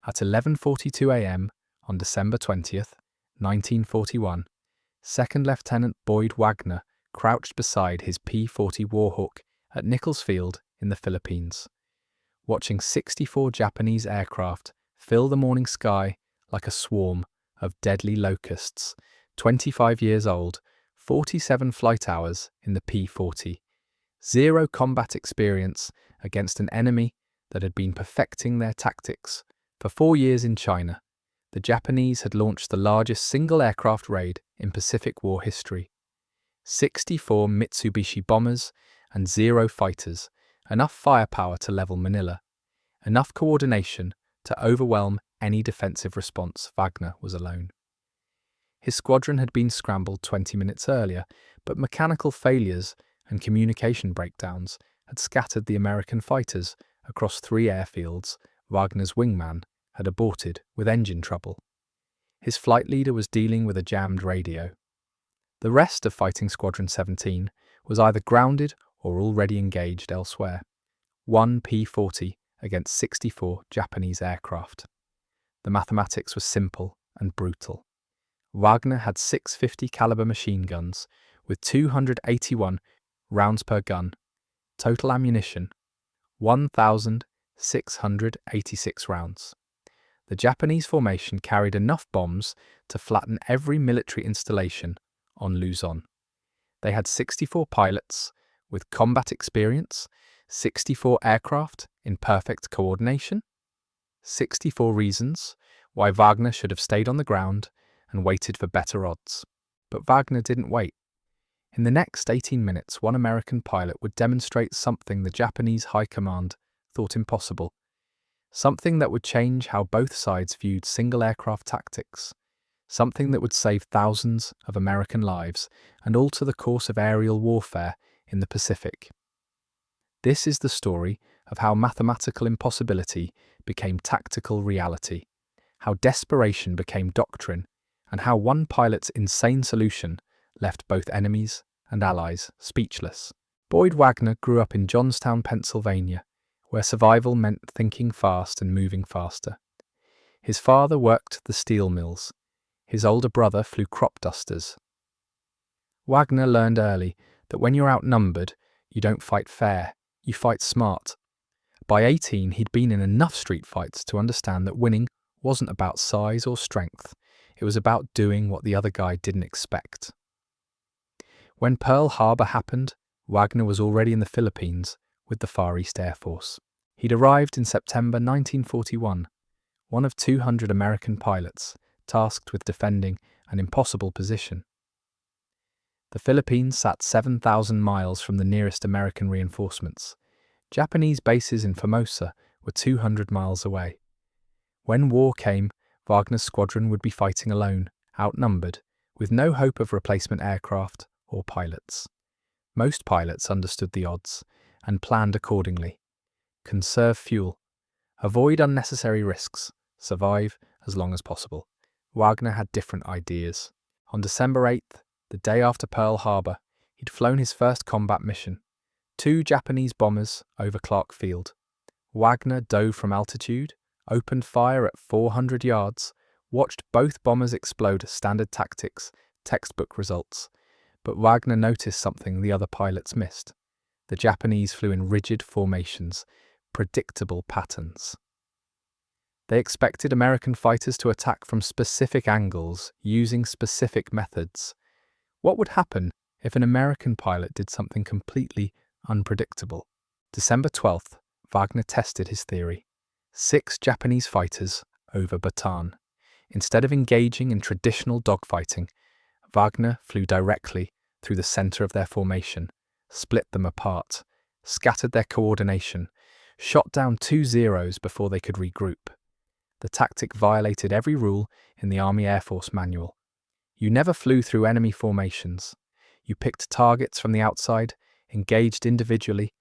At 11:42 a.m. on December 20th, 1941, Second Lieutenant Boyd Wagner crouched beside his P-40 Warhawk at Nicholls Field in the Philippines, watching 64 Japanese aircraft fill the morning sky like a swarm of deadly locusts. 25 years old, 47 flight hours in the P-40, zero combat experience against an enemy that had been perfecting their tactics for 4 years in China. The Japanese had launched the largest single aircraft raid in Pacific War history. 64 Mitsubishi bombers and 0 fighters, enough firepower to level Manila, enough coordination to overwhelm any defensive response. Wagner was alone. His squadron had been scrambled 20 minutes earlier, but mechanical failures and communication breakdowns had scattered the American fighters across 3 airfields. Wagner's wingman had aborted with engine trouble. His flight leader was dealing with a jammed radio. The rest of Fighting Squadron 17 was either grounded or already engaged elsewhere. 1 P-40 against 64 Japanese aircraft. The mathematics was simple and brutal. Wagner had 650 caliber machine guns with 281 rounds per gun. Total ammunition, 1,686 rounds. The Japanese formation carried enough bombs to flatten every military installation on Luzon. They had 64 pilots with combat experience, 64 aircraft in perfect coordination, 64 reasons why Wagner should have stayed on the ground and waited for better odds. But Wagner didn't wait. In the next 18 minutes, one American pilot would demonstrate something the Japanese high command thought impossible, something that would change how both sides viewed single aircraft tactics, something that would save thousands of American lives and alter the course of aerial warfare in the Pacific. This is the story of how mathematical impossibility became tactical reality, how desperation became doctrine, and how one pilot's insane solution left both enemies and allies speechless. Boyd Wagner grew up in Johnstown, Pennsylvania, where survival meant thinking fast and moving faster. His father worked the steel mills. His older brother flew crop dusters. Wagner learned early that when you're outnumbered, you don't fight fair, you fight smart. By 18, he'd been in enough street fights to understand that winning wasn't about size or strength. It was about doing what the other guy didn't expect. When Pearl Harbor happened, Wagner was already in the Philippines with the Far East Air Force. He'd arrived in September 1941, one of 200 American pilots tasked with defending an impossible position. The Philippines sat 7,000 miles from the nearest American reinforcements. Japanese bases in Formosa were 200 miles away. When war came, Wagner's squadron would be fighting alone, outnumbered, with no hope of replacement aircraft or pilots. Most pilots understood the odds and planned accordingly. Conserve fuel, avoid unnecessary risks, survive as long as possible. Wagner had different ideas. On December 8th, the day after Pearl Harbor, he'd flown his first combat mission. 2 Japanese bombers over Clark Field. Wagner dove from altitude, opened fire at 400 yards, watched both bombers explode. Standard tactics, textbook results. But Wagner noticed something the other pilots missed. The Japanese flew in rigid formations, predictable patterns. They expected American fighters to attack from specific angles, using specific methods. What would happen if an American pilot did something completely unpredictable? December 12th, Wagner tested his theory. 6 Japanese fighters over Bataan. Instead of engaging in traditional dogfighting, Wagner flew directly through the center of their formation, split them apart, scattered their coordination, shot down 2 Zeros before they could regroup. The tactic violated every rule in the Army Air Force manual. You never flew through enemy formations. You picked targets from the outside, engaged individually,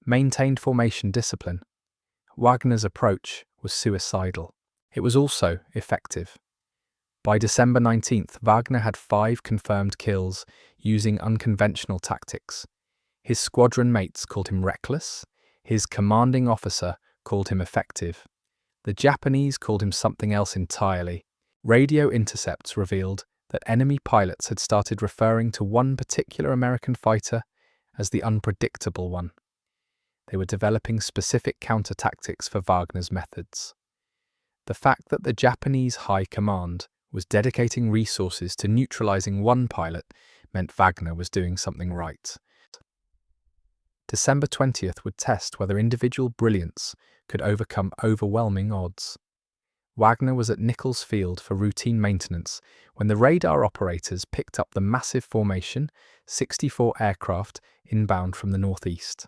maintained formation discipline. Wagner's approach was suicidal. It was also effective. By December 19th, Wagner had 5 confirmed kills using unconventional tactics. His squadron mates called him reckless. His commanding officer called him effective. The Japanese called him something else entirely. Radio intercepts revealed that enemy pilots had started referring to one particular American fighter as the unpredictable one. They were developing specific counter-tactics for Wagner's methods. The fact that the Japanese High Command was dedicating resources to neutralizing one pilot meant Wagner was doing something right. December 20th would test whether individual brilliance could overcome overwhelming odds. Wagner was at Nicholls Field for routine maintenance when the radar operators picked up the massive formation, 64 aircraft inbound from the northeast.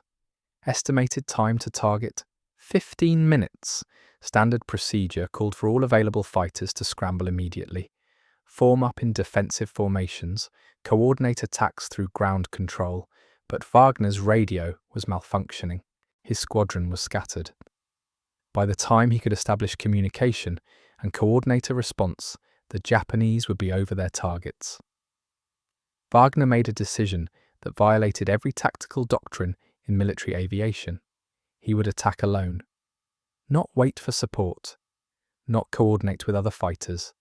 Estimated time to target, 15 minutes. Standard procedure called for all available fighters to scramble immediately, form up in defensive formations, coordinate attacks through ground control, but Wagner's radio was malfunctioning. His squadron was scattered. By the time he could establish communication and coordinate a response, the Japanese would be over their targets. Wagner made a decision that violated every tactical doctrine in military aviation. He would attack alone. Not wait for support. Not coordinate with other fighters.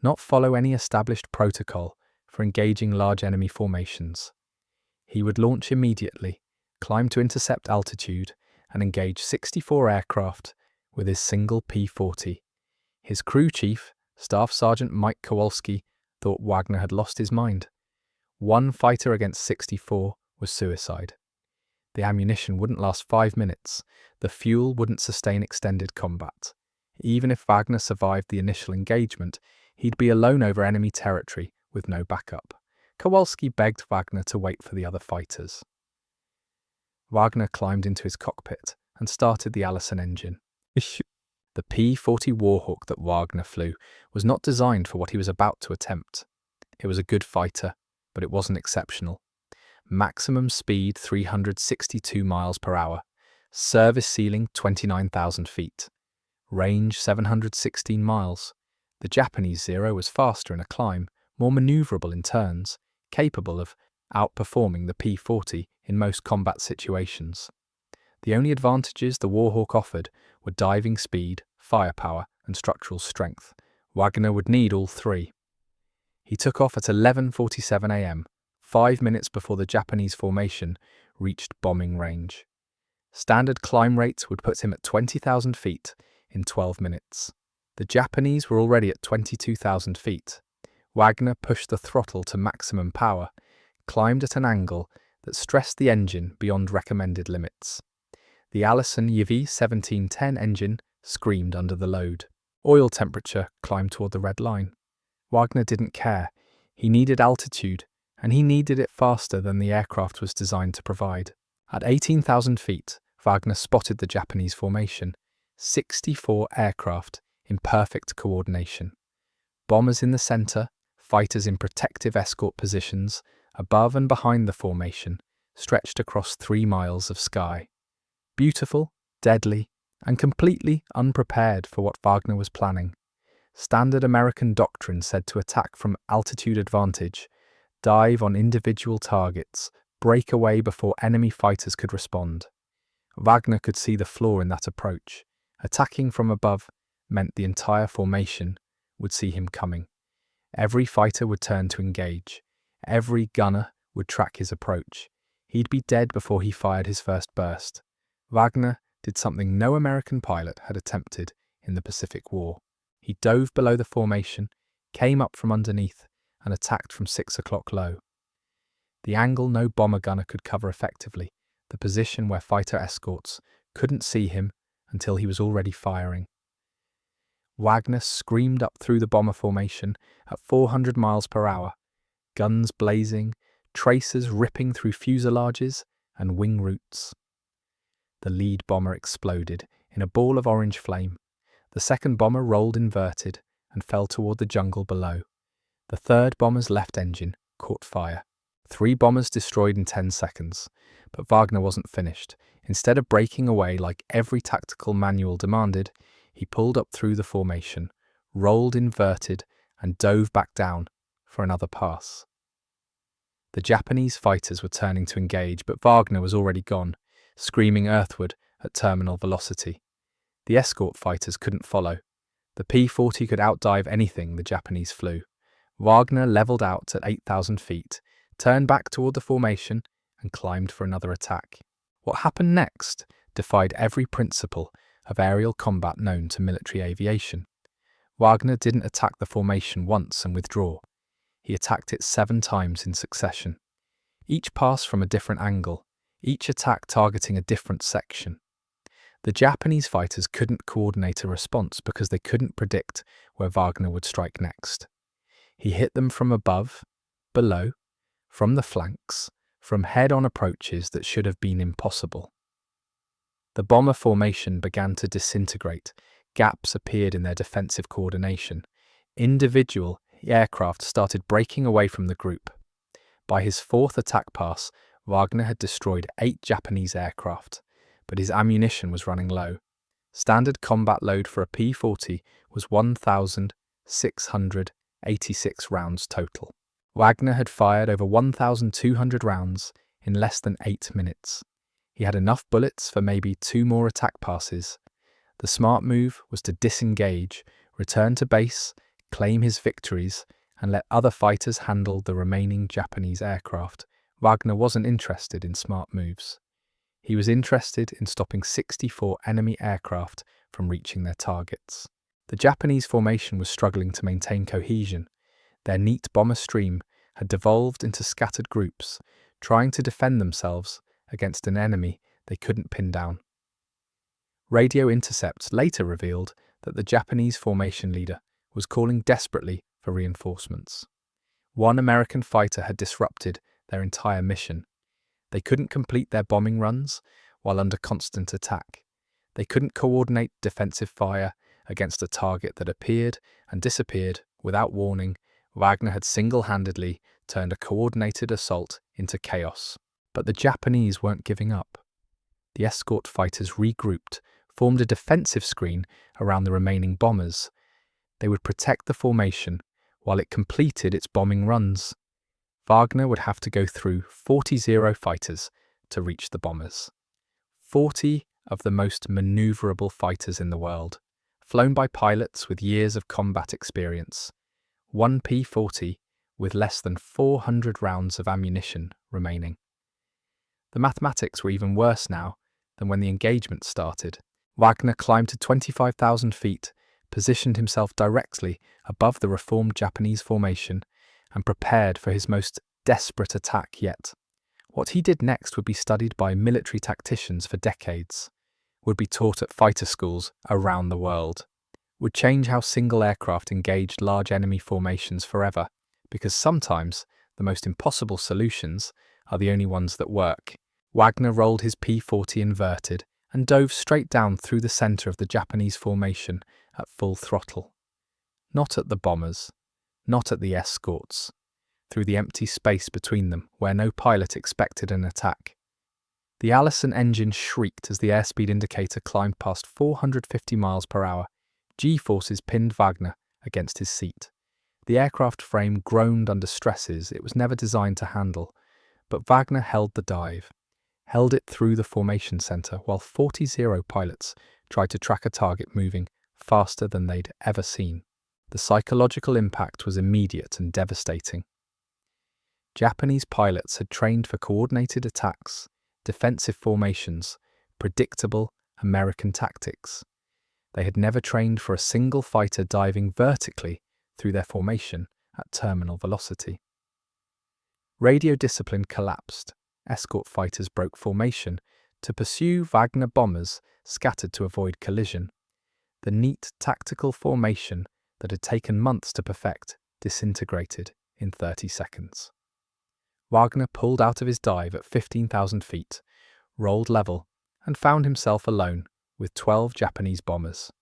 Not follow any established protocol for engaging large enemy formations. He would launch immediately, climb to intercept altitude, and engage 64 aircraft with his single P-40. His crew chief, Staff Sergeant Mike Kowalski, thought Wagner had lost his mind. One fighter against 64 was suicide. The ammunition wouldn't last 5 minutes. The fuel wouldn't sustain extended combat. Even if Wagner survived the initial engagement, he'd be alone over enemy territory with no backup. Kowalski begged Wagner to wait for the other fighters. Wagner climbed into his cockpit and started the Allison engine. The P-40 Warhawk that Wagner flew was not designed for what he was about to attempt. It was a good fighter, but it wasn't exceptional. Maximum speed 362 miles per hour, service ceiling 29,000 feet, range 716 miles. The Japanese Zero was faster in a climb, more maneuverable in turns, capable of outperforming the P-40 in most combat situations. The only advantages the Warhawk offered were diving speed, firepower, and structural strength. Wagner would need all three. He took off at 11:47 a.m., 5 minutes before the Japanese formation reached bombing range. Standard climb rates would put him at 20,000 feet in 12 minutes. The Japanese were already at 22,000 feet. Wagner pushed the throttle to maximum power, climbed at an angle that stressed the engine beyond recommended limits. The Allison WWII 1710 engine screamed under the load. Oil temperature climbed toward the red line. Wagner didn't care. He needed altitude, and he needed it faster than the aircraft was designed to provide. At 18,000 feet, Wagner spotted the Japanese formation, 64 aircraft in perfect coordination. Bombers in the center, fighters in protective escort positions, above and behind the formation, stretched across 3 miles of sky. Beautiful, deadly, and completely unprepared for what Wagner was planning. Standard American doctrine said to attack from altitude advantage, dive on individual targets, break away before enemy fighters could respond. Wagner could see the flaw in that approach. Attacking from above meant the entire formation would see him coming. Every fighter would turn to engage. Every gunner would track his approach. He'd be dead before he fired his first burst. Wagner did something no American pilot had attempted in the Pacific War. He dove below the formation, came up from underneath, and attacked from 6 o'clock low. The angle no bomber gunner could cover effectively, the position where fighter escorts couldn't see him until he was already firing. Wagner screamed up through the bomber formation at 400 miles per hour, guns blazing, tracers ripping through fuselages and wing roots. The lead bomber exploded in a ball of orange flame. The second bomber rolled inverted and fell toward the jungle below. The third bomber's left engine caught fire. 3 bombers destroyed in 10 seconds. But Wagner wasn't finished. Instead of breaking away like every tactical manual demanded, he pulled up through the formation, rolled inverted, and dove back down for another pass. The Japanese fighters were turning to engage, but Wagner was already gone, screaming earthward at terminal velocity. The escort fighters couldn't follow. The P-40 could outdive anything the Japanese flew. Wagner leveled out at 8,000 feet, turned back toward the formation, and climbed for another attack. What happened next defied every principle of aerial combat known to military aviation. Wagner didn't attack the formation once and withdraw. He attacked it 7 times in succession. Each pass from a different angle, each attack targeting a different section. The Japanese fighters couldn't coordinate a response because they couldn't predict where Wagner would strike next. He hit them from above, below, from the flanks, from head-on approaches that should have been impossible. The bomber formation began to disintegrate. Gaps appeared in their defensive coordination. Individual aircraft started breaking away from the group. By his 4th attack pass, Wagner had destroyed 8 Japanese aircraft, but his ammunition was running low. Standard combat load for a P-40 was 1,686 rounds total. Wagner had fired over 1,200 rounds in less than 8 minutes. He had enough bullets for maybe 2 more attack passes. The smart move was to disengage, return to base, claim his victories, and let other fighters handle the remaining Japanese aircraft. Wagner wasn't interested in smart moves. He was interested in stopping 64 enemy aircraft from reaching their targets. The Japanese formation was struggling to maintain cohesion. Their neat bomber stream had devolved into scattered groups, trying to defend themselves against an enemy they couldn't pin down. Radio intercepts later revealed that the Japanese formation leader was calling desperately for reinforcements. One American fighter had disrupted their entire mission. They couldn't complete their bombing runs while under constant attack. They couldn't coordinate defensive fire against a target that appeared and disappeared without warning. Wagner had single-handedly turned a coordinated assault into chaos. But the Japanese weren't giving up. The escort fighters regrouped, formed a defensive screen around the remaining bombers. They would protect the formation while it completed its bombing runs. Wagner would have to go through 40 Zero fighters to reach the bombers. 40 of the most maneuverable fighters in the world, flown by pilots with years of combat experience. One P-40 with less than 400 rounds of ammunition remaining. The mathematics were even worse now than when the engagement started. Wagner climbed to 25,000 feet, positioned himself directly above the reformed Japanese formation, and prepared for his most desperate attack yet. What he did next would be studied by military tacticians for decades, would be taught at fighter schools around the world, would change how single aircraft engaged large enemy formations forever, because sometimes the most impossible solutions are the only ones that work. Wagner rolled his P-40 inverted and dove straight down through the center of the Japanese formation at full throttle. Not at the bombers, not at the escorts, through the empty space between them where no pilot expected an attack. The Allison engine shrieked as the airspeed indicator climbed past 450 miles per hour. G-forces pinned Wagner against his seat. The aircraft frame groaned under stresses it was never designed to handle, but Wagner held the dive, held it through the formation center while 40 Zero pilots tried to track a target moving faster than they'd ever seen. The psychological impact was immediate and devastating. Japanese pilots had trained for coordinated attacks, defensive formations, predictable American tactics. They had never trained for a single fighter diving vertically through their formation at terminal velocity. Radio discipline collapsed. Escort fighters broke formation to pursue Wagner bombers scattered to avoid collision. The neat tactical formation that had taken months to perfect disintegrated in 30 seconds. Wagner pulled out of his dive at 15,000 feet, rolled level, and found himself alone with 12 Japanese bombers.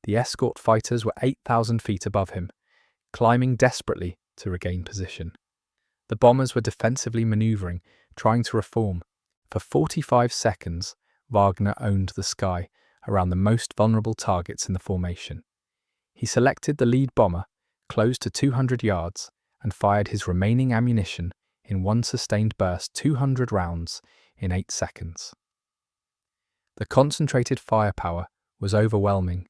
The escort fighters were 8,000 feet above him, climbing desperately to regain position. The bombers were defensively maneuvering, trying to reform. For 45 seconds, Wagner owned the sky around the most vulnerable targets in the formation. He selected the lead bomber, closed to 200 yards, and fired his remaining ammunition in one sustained burst, 200 rounds in 8 seconds. The concentrated firepower was overwhelming.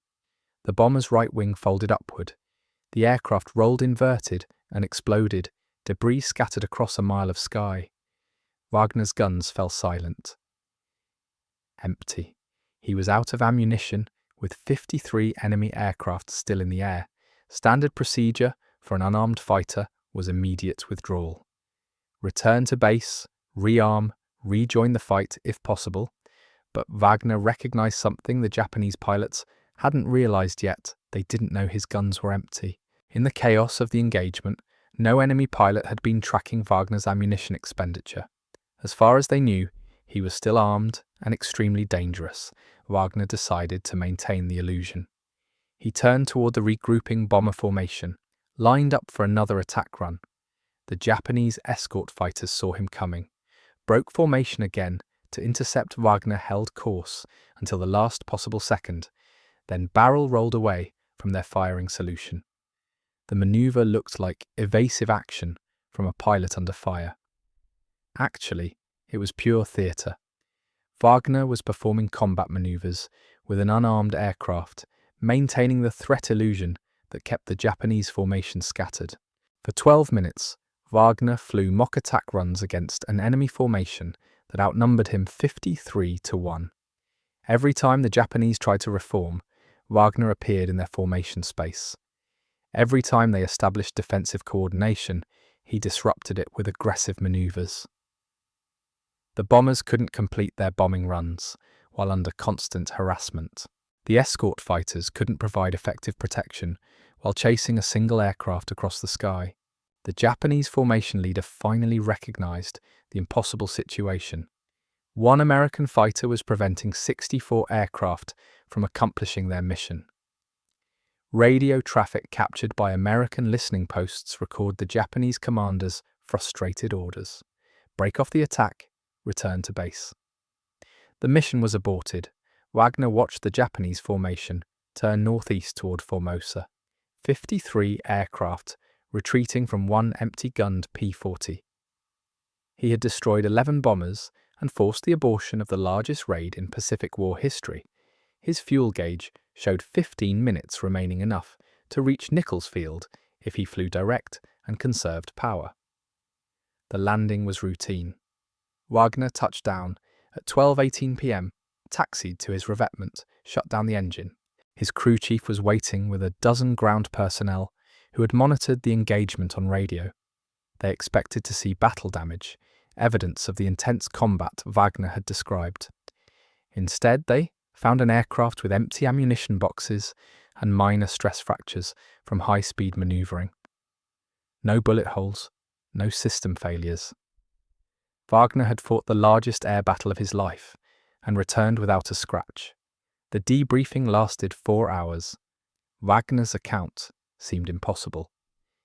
The bomber's right wing folded upward. The aircraft rolled inverted and exploded, debris scattered across a mile of sky. Wagner's guns fell silent. Empty. He was out of ammunition, with 53 enemy aircraft still in the air. Standard procedure for an unarmed fighter was immediate withdrawal. Return to base, rearm, rejoin the fight if possible. But Wagner recognized something the Japanese pilots hadn't realized yet. They didn't know his guns were empty. In the chaos of the engagement, no enemy pilot had been tracking Wagner's ammunition expenditure. As far as they knew, he was still armed and extremely dangerous. Wagner decided to maintain the illusion. He turned toward the regrouping bomber formation, lined up for another attack run. The Japanese escort fighters saw him coming, broke formation again to intercept. Wagner held course until the last possible second, then barrel rolled away from their firing solution. The maneuver looked like evasive action from a pilot under fire. Actually, it was pure theatre. Wagner was performing combat maneuvers with an unarmed aircraft, maintaining the threat illusion that kept the Japanese formation scattered. For 12 minutes, Wagner flew mock attack runs against an enemy formation that outnumbered him 53-1. Every time the Japanese tried to reform, Wagner appeared in their formation space. Every time they established defensive coordination, he disrupted it with aggressive maneuvers. The bombers couldn't complete their bombing runs while under constant harassment. The escort fighters couldn't provide effective protection while chasing a single aircraft across the sky. The Japanese formation leader finally recognized the impossible situation. One American fighter was preventing 64 aircraft from accomplishing their mission. Radio traffic captured by American listening posts record the Japanese commander's frustrated orders. Break off the attack, return to base. The mission was aborted. Wagner watched the Japanese formation turn northeast toward Formosa. 53 aircraft retreating from one empty-gunned P-40. He had destroyed 11 bombers and forced the abortion of the largest raid in Pacific War history. His fuel gauge showed 15 minutes remaining, enough to reach Nicholls Field if he flew direct and conserved power. The landing was routine. Wagner touched down at 12:18 p.m., taxied to his revetment, shut down the engine. His crew chief was waiting with a dozen ground personnel who had monitored the engagement on radio. They expected to see battle damage, evidence of the intense combat Wagner had described. Instead, they found an aircraft with empty ammunition boxes and minor stress fractures from high-speed maneuvering. No bullet holes, no system failures. Wagner had fought the largest air battle of his life and returned without a scratch. The debriefing lasted 4 hours. Wagner's account seemed impossible.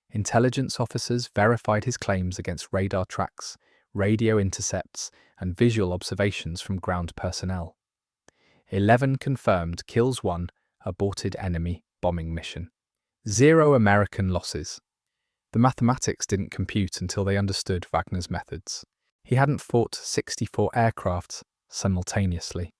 Intelligence officers verified his claims against radar tracks, radio intercepts, and visual observations from ground personnel. 11 confirmed kills, 1 aborted enemy bombing mission. 0 American losses. The mathematics didn't compute until they understood Wagner's methods. He hadn't fought 64 aircraft simultaneously.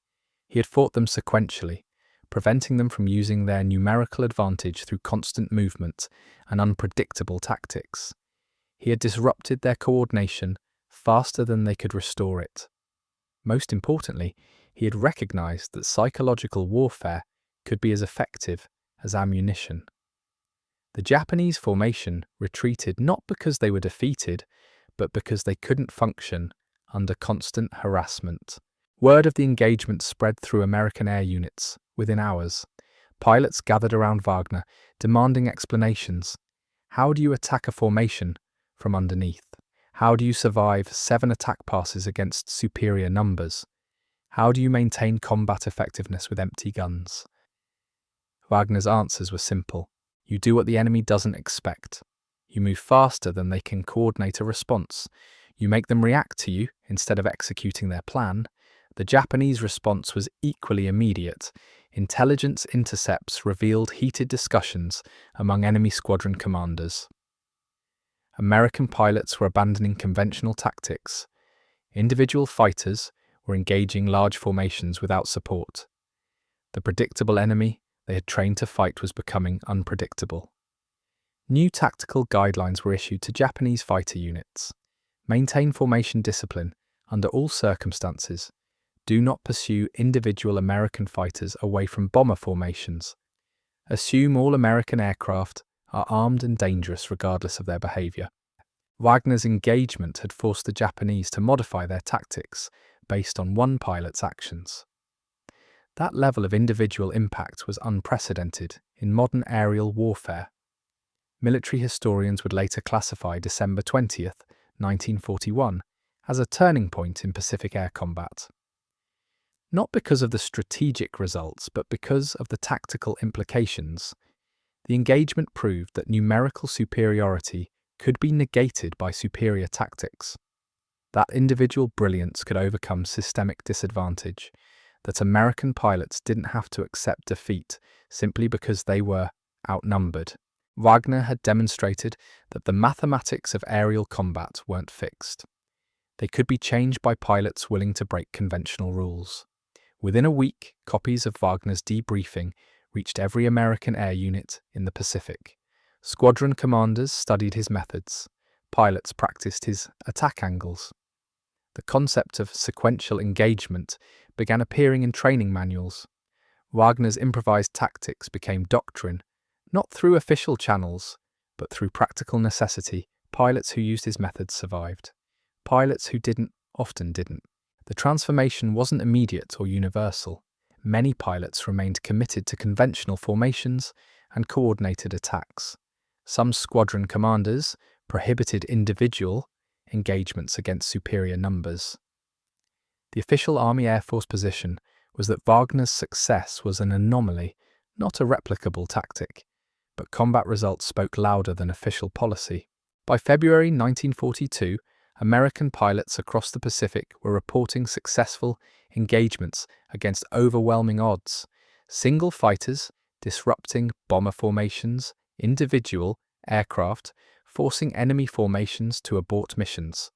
He had fought them sequentially, preventing them from using their numerical advantage through constant movement and unpredictable tactics. He had disrupted their coordination faster than they could restore it. Most importantly, he had recognized that psychological warfare could be as effective as ammunition. The Japanese formation retreated not because they were defeated, but because they couldn't function under constant harassment. Word of the engagement spread through American air units within hours. Pilots gathered around Wagner, demanding explanations. How do you attack a formation from underneath? How do you survive 7 attack passes against superior numbers? How do you maintain combat effectiveness with empty guns? Wagner's answers were simple. You do what the enemy doesn't expect. You move faster than they can coordinate a response. You make them react to you instead of executing their plan. The Japanese response was equally immediate. Intelligence intercepts revealed heated discussions among enemy squadron commanders. American pilots were abandoning conventional tactics. Individual fighters were engaging large formations without support. The predictable enemy they had trained to fight was becoming unpredictable. New tactical guidelines were issued to Japanese fighter units. Maintain formation discipline under all circumstances. Do not pursue individual American fighters away from bomber formations. Assume all American aircraft are armed and dangerous regardless of their behavior. Wagner's engagement had forced the Japanese to modify their tactics based on one pilot's actions. That level of individual impact was unprecedented in modern aerial warfare. Military historians would later classify December 20th, 1941, as a turning point in Pacific air combat. Not because of the strategic results, but because of the tactical implications. The engagement proved that numerical superiority could be negated by superior tactics. That individual brilliance could overcome systemic disadvantage, that American pilots didn't have to accept defeat simply because they were outnumbered. Wagner had demonstrated that the mathematics of aerial combat weren't fixed. They could be changed by pilots willing to break conventional rules. Within a week, copies of Wagner's debriefing reached every American air unit in the Pacific. Squadron commanders studied his methods. Pilots practiced his attack angles. The concept of sequential engagement began appearing in training manuals. Wagner's improvised tactics became doctrine, not through official channels, but through practical necessity. Pilots who used his methods survived. Pilots who didn't often didn't. The transformation wasn't immediate or universal. Many pilots remained committed to conventional formations and coordinated attacks. Some squadron commanders prohibited individual engagements against superior numbers. The official Army Air Force position was that Wagner's success was an anomaly, not a replicable tactic, but combat results spoke louder than official policy. By February 1942, American pilots across the Pacific were reporting successful engagements against overwhelming odds. Single fighters disrupting bomber formations, individual aircraft forcing enemy formations to abort missions.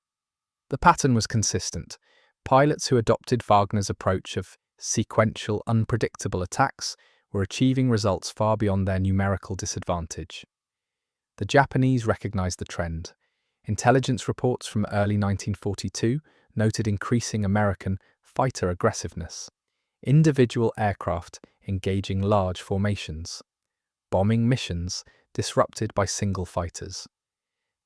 The pattern was consistent. Pilots who adopted Wagner's approach of sequential, unpredictable attacks were achieving results far beyond their numerical disadvantage. The Japanese recognized the trend. Intelligence reports from early 1942 noted increasing American fighter aggressiveness. Individual aircraft engaging large formations. Bombing missions disrupted by single fighters.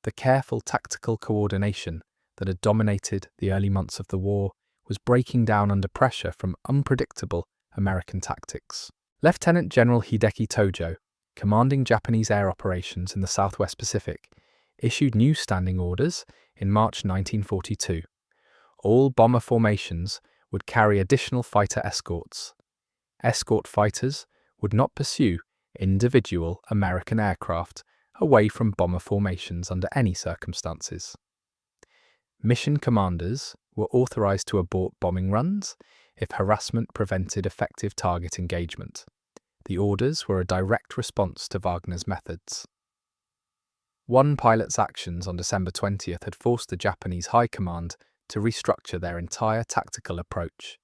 The careful tactical coordination that had dominated the early months of the war was breaking down under pressure from unpredictable American tactics. Lieutenant General Hideki Tojo, commanding Japanese air operations in the Southwest Pacific, issued new standing orders in March 1942. All bomber formations would carry additional fighter escorts. Escort fighters would not pursue individual American aircraft away from bomber formations under any circumstances. Mission commanders were authorized to abort bombing runs if harassment prevented effective target engagement. The orders were a direct response to Wagner's methods. One pilot's actions on December 20th had forced the Japanese High Command to restructure their entire tactical approach.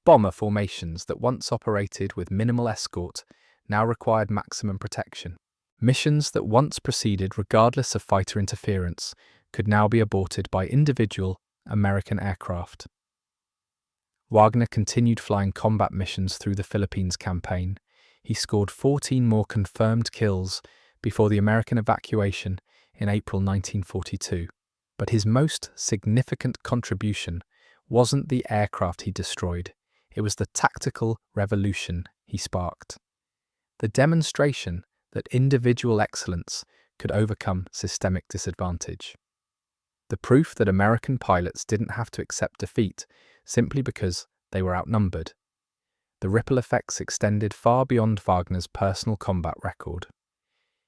Bomber formations that once operated with minimal escort now required maximum protection. Missions that once proceeded regardless of fighter interference could now be aborted by individual American aircraft. Wagner continued flying combat missions through the Philippines campaign. He scored 14 more confirmed kills before the American evacuation in April 1942. But his most significant contribution wasn't the aircraft he destroyed, it was the tactical revolution he sparked. The demonstration that individual excellence could overcome systemic disadvantage. The proof that American pilots didn't have to accept defeat simply because they were outnumbered. The ripple effects extended far beyond Wagner's personal combat record.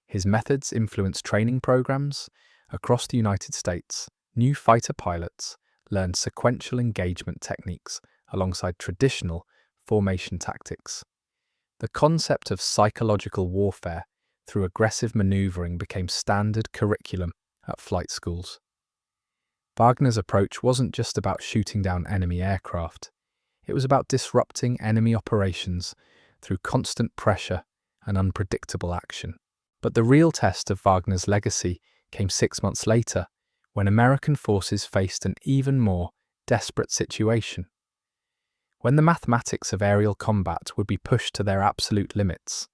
His methods influenced training programs. Across the United States, new fighter pilots learned sequential engagement techniques alongside traditional formation tactics. The concept of psychological warfare through aggressive maneuvering became standard curriculum at flight schools. Wagner's approach wasn't just about shooting down enemy aircraft. It was about disrupting enemy operations through constant pressure and unpredictable action. But the real test of Wagner's legacy came 6 months later, when American forces faced an even more desperate situation. When the mathematics of aerial combat would be pushed to their absolute limits,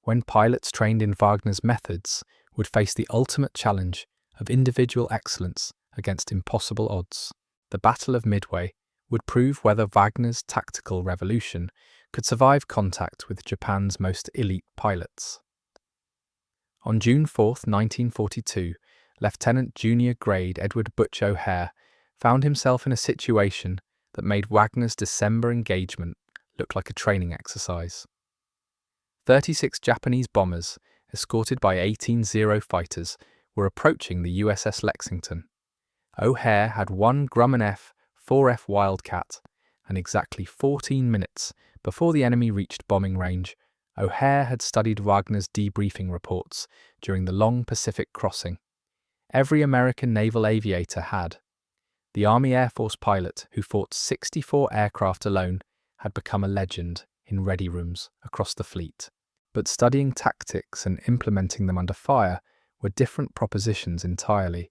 when pilots trained in Wagner's methods would face the ultimate challenge of individual excellence against impossible odds, the Battle of Midway would prove whether Wagner's tactical revolution could survive contact with Japan's most elite pilots. On June 4, 1942, Lieutenant Junior Grade Edward Butch O'Hare found himself in a situation that made Wagner's December engagement look like a training exercise. 36 Japanese bombers, escorted by 18 Zero fighters, were approaching the USS Lexington. O'Hare had one Grumman F-4F Wildcat, and exactly 14 minutes before the enemy reached bombing range, O'Hare had studied Wagner's debriefing reports during the long Pacific crossing. Every American naval aviator had. The Army Air Force pilot who fought 64 aircraft alone had become a legend in ready rooms across the fleet. But studying tactics and implementing them under fire were different propositions entirely.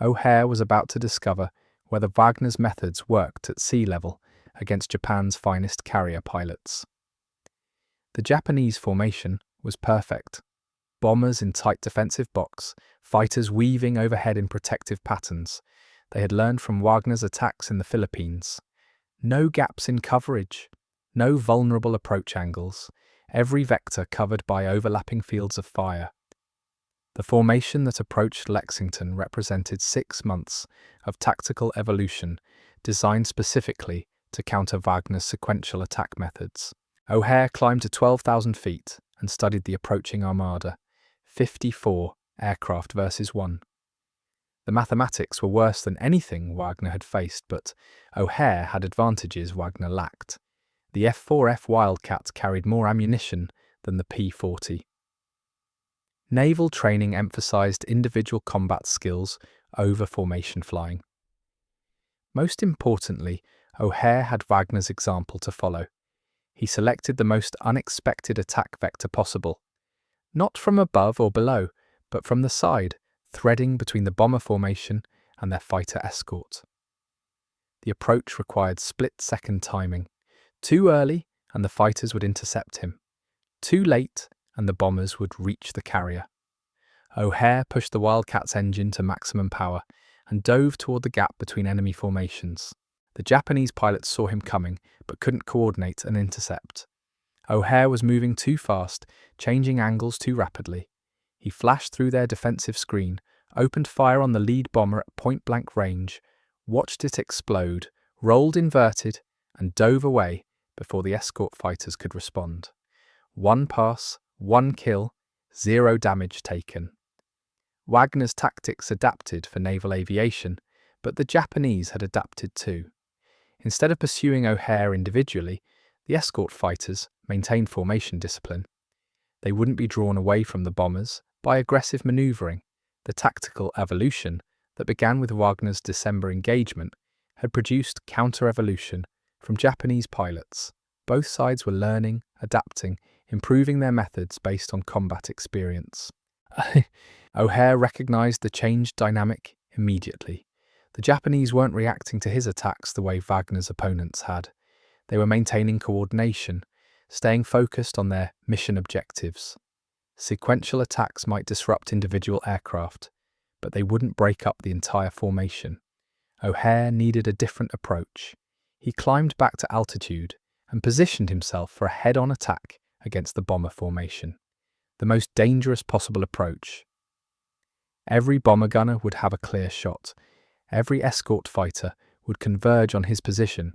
O'Hare was about to discover whether Wagner's methods worked at sea level against Japan's finest carrier pilots. The Japanese formation was perfect. Bombers in tight defensive box, fighters weaving overhead in protective patterns. They had learned from Wagner's attacks in the Philippines. No gaps in coverage, no vulnerable approach angles, every vector covered by overlapping fields of fire. The formation that approached Lexington represented 6 months of tactical evolution designed specifically to counter Wagner's sequential attack methods. O'Hare climbed to 12,000 feet and studied the approaching armada, 54 aircraft versus 1. The mathematics were worse than anything Wagner had faced, but O'Hare had advantages Wagner lacked. The F-4F Wildcat carried more ammunition than the P-40. Naval training emphasized individual combat skills over formation flying. Most importantly, O'Hare had Wagner's example to follow. He selected the most unexpected attack vector possible, not from above or below, but from the side, threading between the bomber formation and their fighter escort. The approach required split-second timing. Too early, and the fighters would intercept him. Too late, and the bombers would reach the carrier. O'Hare pushed the Wildcat's engine to maximum power and dove toward the gap between enemy formations. The Japanese pilots saw him coming, but couldn't coordinate an intercept. O'Hare was moving too fast, changing angles too rapidly. He flashed through their defensive screen, opened fire on the lead bomber at point-blank range, watched it explode, rolled inverted, and dove away before the escort fighters could respond. 1 pass, 1 kill, 0 damage taken. Wagner's tactics adapted for naval aviation, but the Japanese had adapted too. Instead of pursuing O'Hare individually, the escort fighters maintained formation discipline. They wouldn't be drawn away from the bombers by aggressive maneuvering. The tactical evolution that began with Wagner's December engagement had produced counter-evolution from Japanese pilots. Both sides were learning, adapting, improving their methods based on combat experience. O'Hare recognized the changed dynamic immediately. The Japanese weren't reacting to his attacks the way Wagner's opponents had. They were maintaining coordination, staying focused on their mission objectives. Sequential attacks might disrupt individual aircraft, but they wouldn't break up the entire formation. O'Hare needed a different approach. He climbed back to altitude and positioned himself for a head-on attack against the bomber formation, the most dangerous possible approach. Every bomber gunner would have a clear shot. Every escort fighter would converge on his position,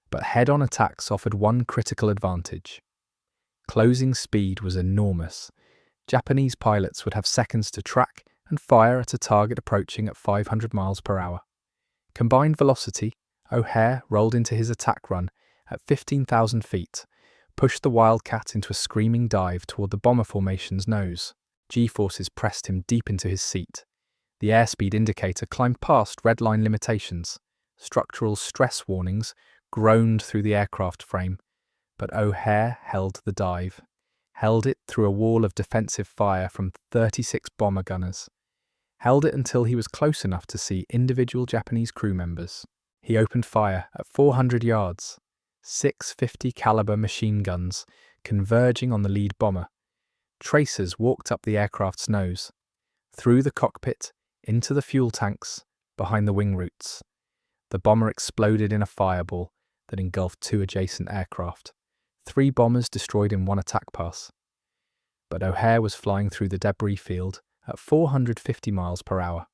but head-on attacks offered one critical advantage. Closing speed was enormous. Japanese pilots would have seconds to track and fire at a target approaching at 500 miles per hour. Combined velocity, O'Hare rolled into his attack run at 15,000 feet, pushed the Wildcat into a screaming dive toward the bomber formation's nose. G-forces pressed him deep into his seat. The airspeed indicator climbed past red line limitations. Structural stress warnings groaned through the aircraft frame. But O'Hare held the dive, held it through a wall of defensive fire from 36 bomber gunners, held it until he was close enough to see individual Japanese crew members. He opened fire at 400 yards, 6 50 caliber machine guns converging on the lead bomber. Tracers walked up the aircraft's nose, through the cockpit, into the fuel tanks, behind the wing roots. The bomber exploded in a fireball that engulfed 2 adjacent aircraft. 3 bombers destroyed in one attack pass. But O'Hare was flying through the debris field at 450 miles per hour.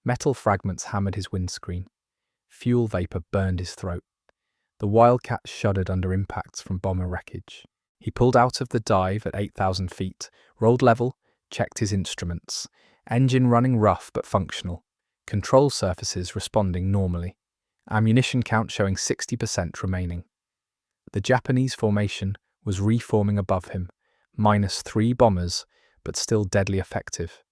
Metal fragments hammered his windscreen. Fuel vapor burned his throat. The Wildcat shuddered under impacts from bomber wreckage. He pulled out of the dive at 8,000 feet, rolled level, checked his instruments. Engine running rough but functional. Control surfaces responding normally. Ammunition count showing 60% remaining. The Japanese formation was reforming above him, -3 bombers, but still deadly effective.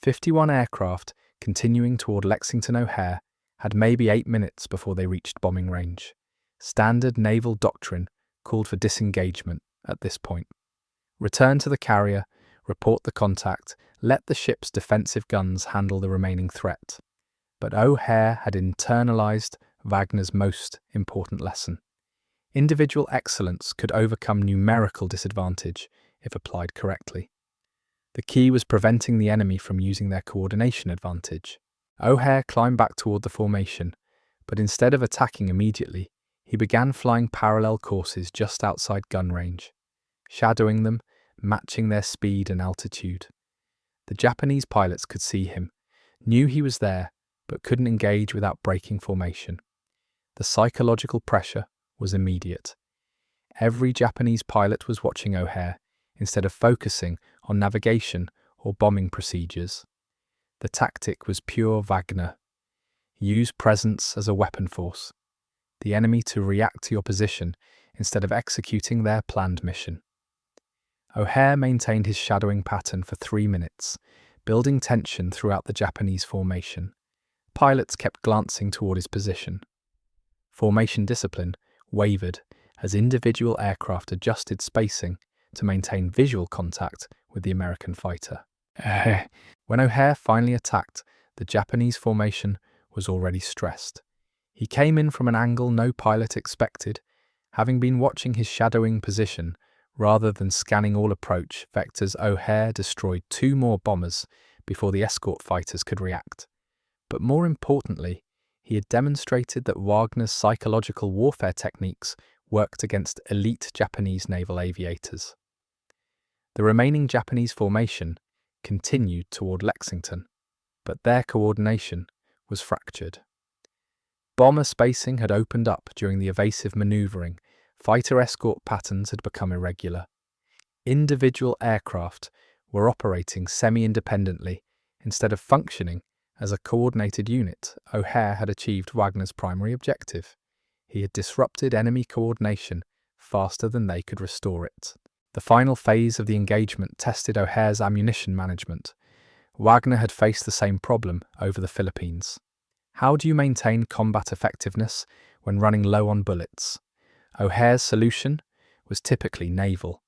51 aircraft, continuing toward Lexington O'Hare, had maybe 8 minutes before they reached bombing range. Standard naval doctrine called for disengagement at this point. Return to the carrier, report the contact, let the ship's defensive guns handle the remaining threat. But O'Hare had internalized Wagner's most important lesson. Individual excellence could overcome numerical disadvantage if applied correctly. The key was preventing the enemy from using their coordination advantage. O'Hare climbed back toward the formation, but instead of attacking immediately, he began flying parallel courses just outside gun range, shadowing them, matching their speed and altitude. The Japanese pilots could see him, knew he was there, but couldn't engage without breaking formation. The psychological pressure was immediate. Every Japanese pilot was watching O'Hare instead of focusing on navigation or bombing procedures. The tactic was pure Wagner. Use presence as a weapon force. The enemy to react to your position instead of executing their planned mission. O'Hare maintained his shadowing pattern for 3 minutes, building tension throughout the Japanese formation. Pilots kept glancing toward his position. Formation discipline wavered as individual aircraft adjusted spacing to maintain visual contact with the American fighter. When O'Hare finally attacked, the Japanese formation was already stressed. He came in from an angle no pilot expected, having been watching his shadowing position. Rather than scanning all approach vectors, O'Hare destroyed 2 more bombers before the escort fighters could react. But more importantly, he had demonstrated that Wagner's psychological warfare techniques worked against elite Japanese naval aviators. The remaining Japanese formation continued toward Lexington, but their coordination was fractured. Bomber spacing had opened up during the evasive maneuvering. Fighter escort patterns had become irregular. Individual aircraft were operating semi-independently instead of functioning as a coordinated unit. O'Hare had achieved Wagner's primary objective. He had disrupted enemy coordination faster than they could restore it. The final phase of the engagement tested O'Hare's ammunition management. Wagner had faced the same problem over the Philippines. How do you maintain combat effectiveness when running low on bullets? O'Hare's solution was typically naval,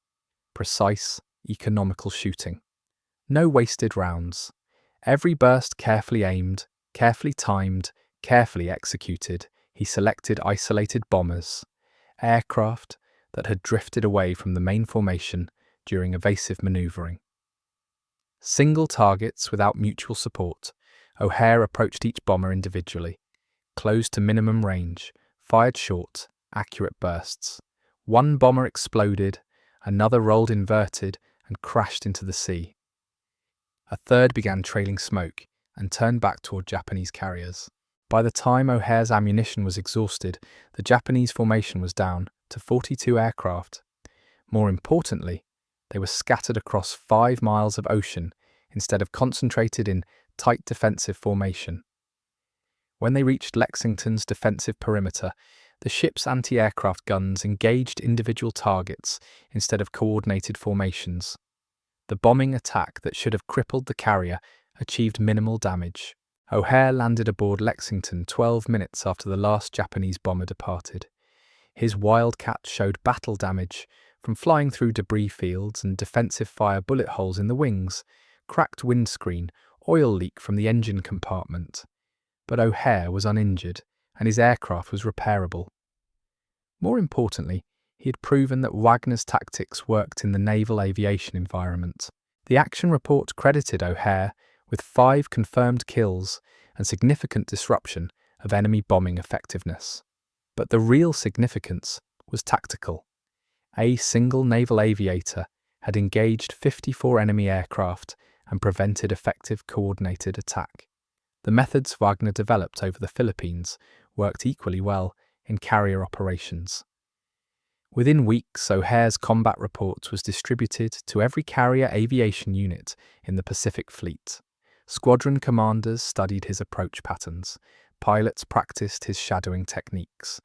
precise, economical shooting. No wasted rounds. Every burst carefully aimed, carefully timed, carefully executed. He selected isolated bombers, aircraft that had drifted away from the main formation during evasive maneuvering. Single targets without mutual support, O'Hare approached each bomber individually, closed to minimum range, fired short, accurate bursts. 1 bomber exploded, another rolled inverted and crashed into the sea. A third began trailing smoke and turned back toward Japanese carriers. By the time O'Hare's ammunition was exhausted, the Japanese formation was down to 42 aircraft. More importantly, they were scattered across 5 miles of ocean instead of concentrated in tight defensive formation. When they reached Lexington's defensive perimeter, the ship's anti-aircraft guns engaged individual targets instead of coordinated formations. The bombing attack that should have crippled the carrier achieved minimal damage. O'Hare landed aboard Lexington 12 minutes after the last Japanese bomber departed. His Wildcat showed battle damage from flying through debris fields and defensive fire bullet holes in the wings, cracked windscreen, oil leak from the engine compartment. But O'Hare was uninjured, and his aircraft was repairable. More importantly, he had proven that Wagner's tactics worked in the naval aviation environment. The action report credited O'Hare with 5 confirmed kills and significant disruption of enemy bombing effectiveness. But the real significance was tactical. A single naval aviator had engaged 54 enemy aircraft and prevented effective coordinated attack. The methods Wagner developed over the Philippines worked equally well in carrier operations. Within weeks, O'Hare's combat report was distributed to every carrier aviation unit in the Pacific Fleet. Squadron commanders studied his approach patterns. Pilots practiced his shadowing techniques.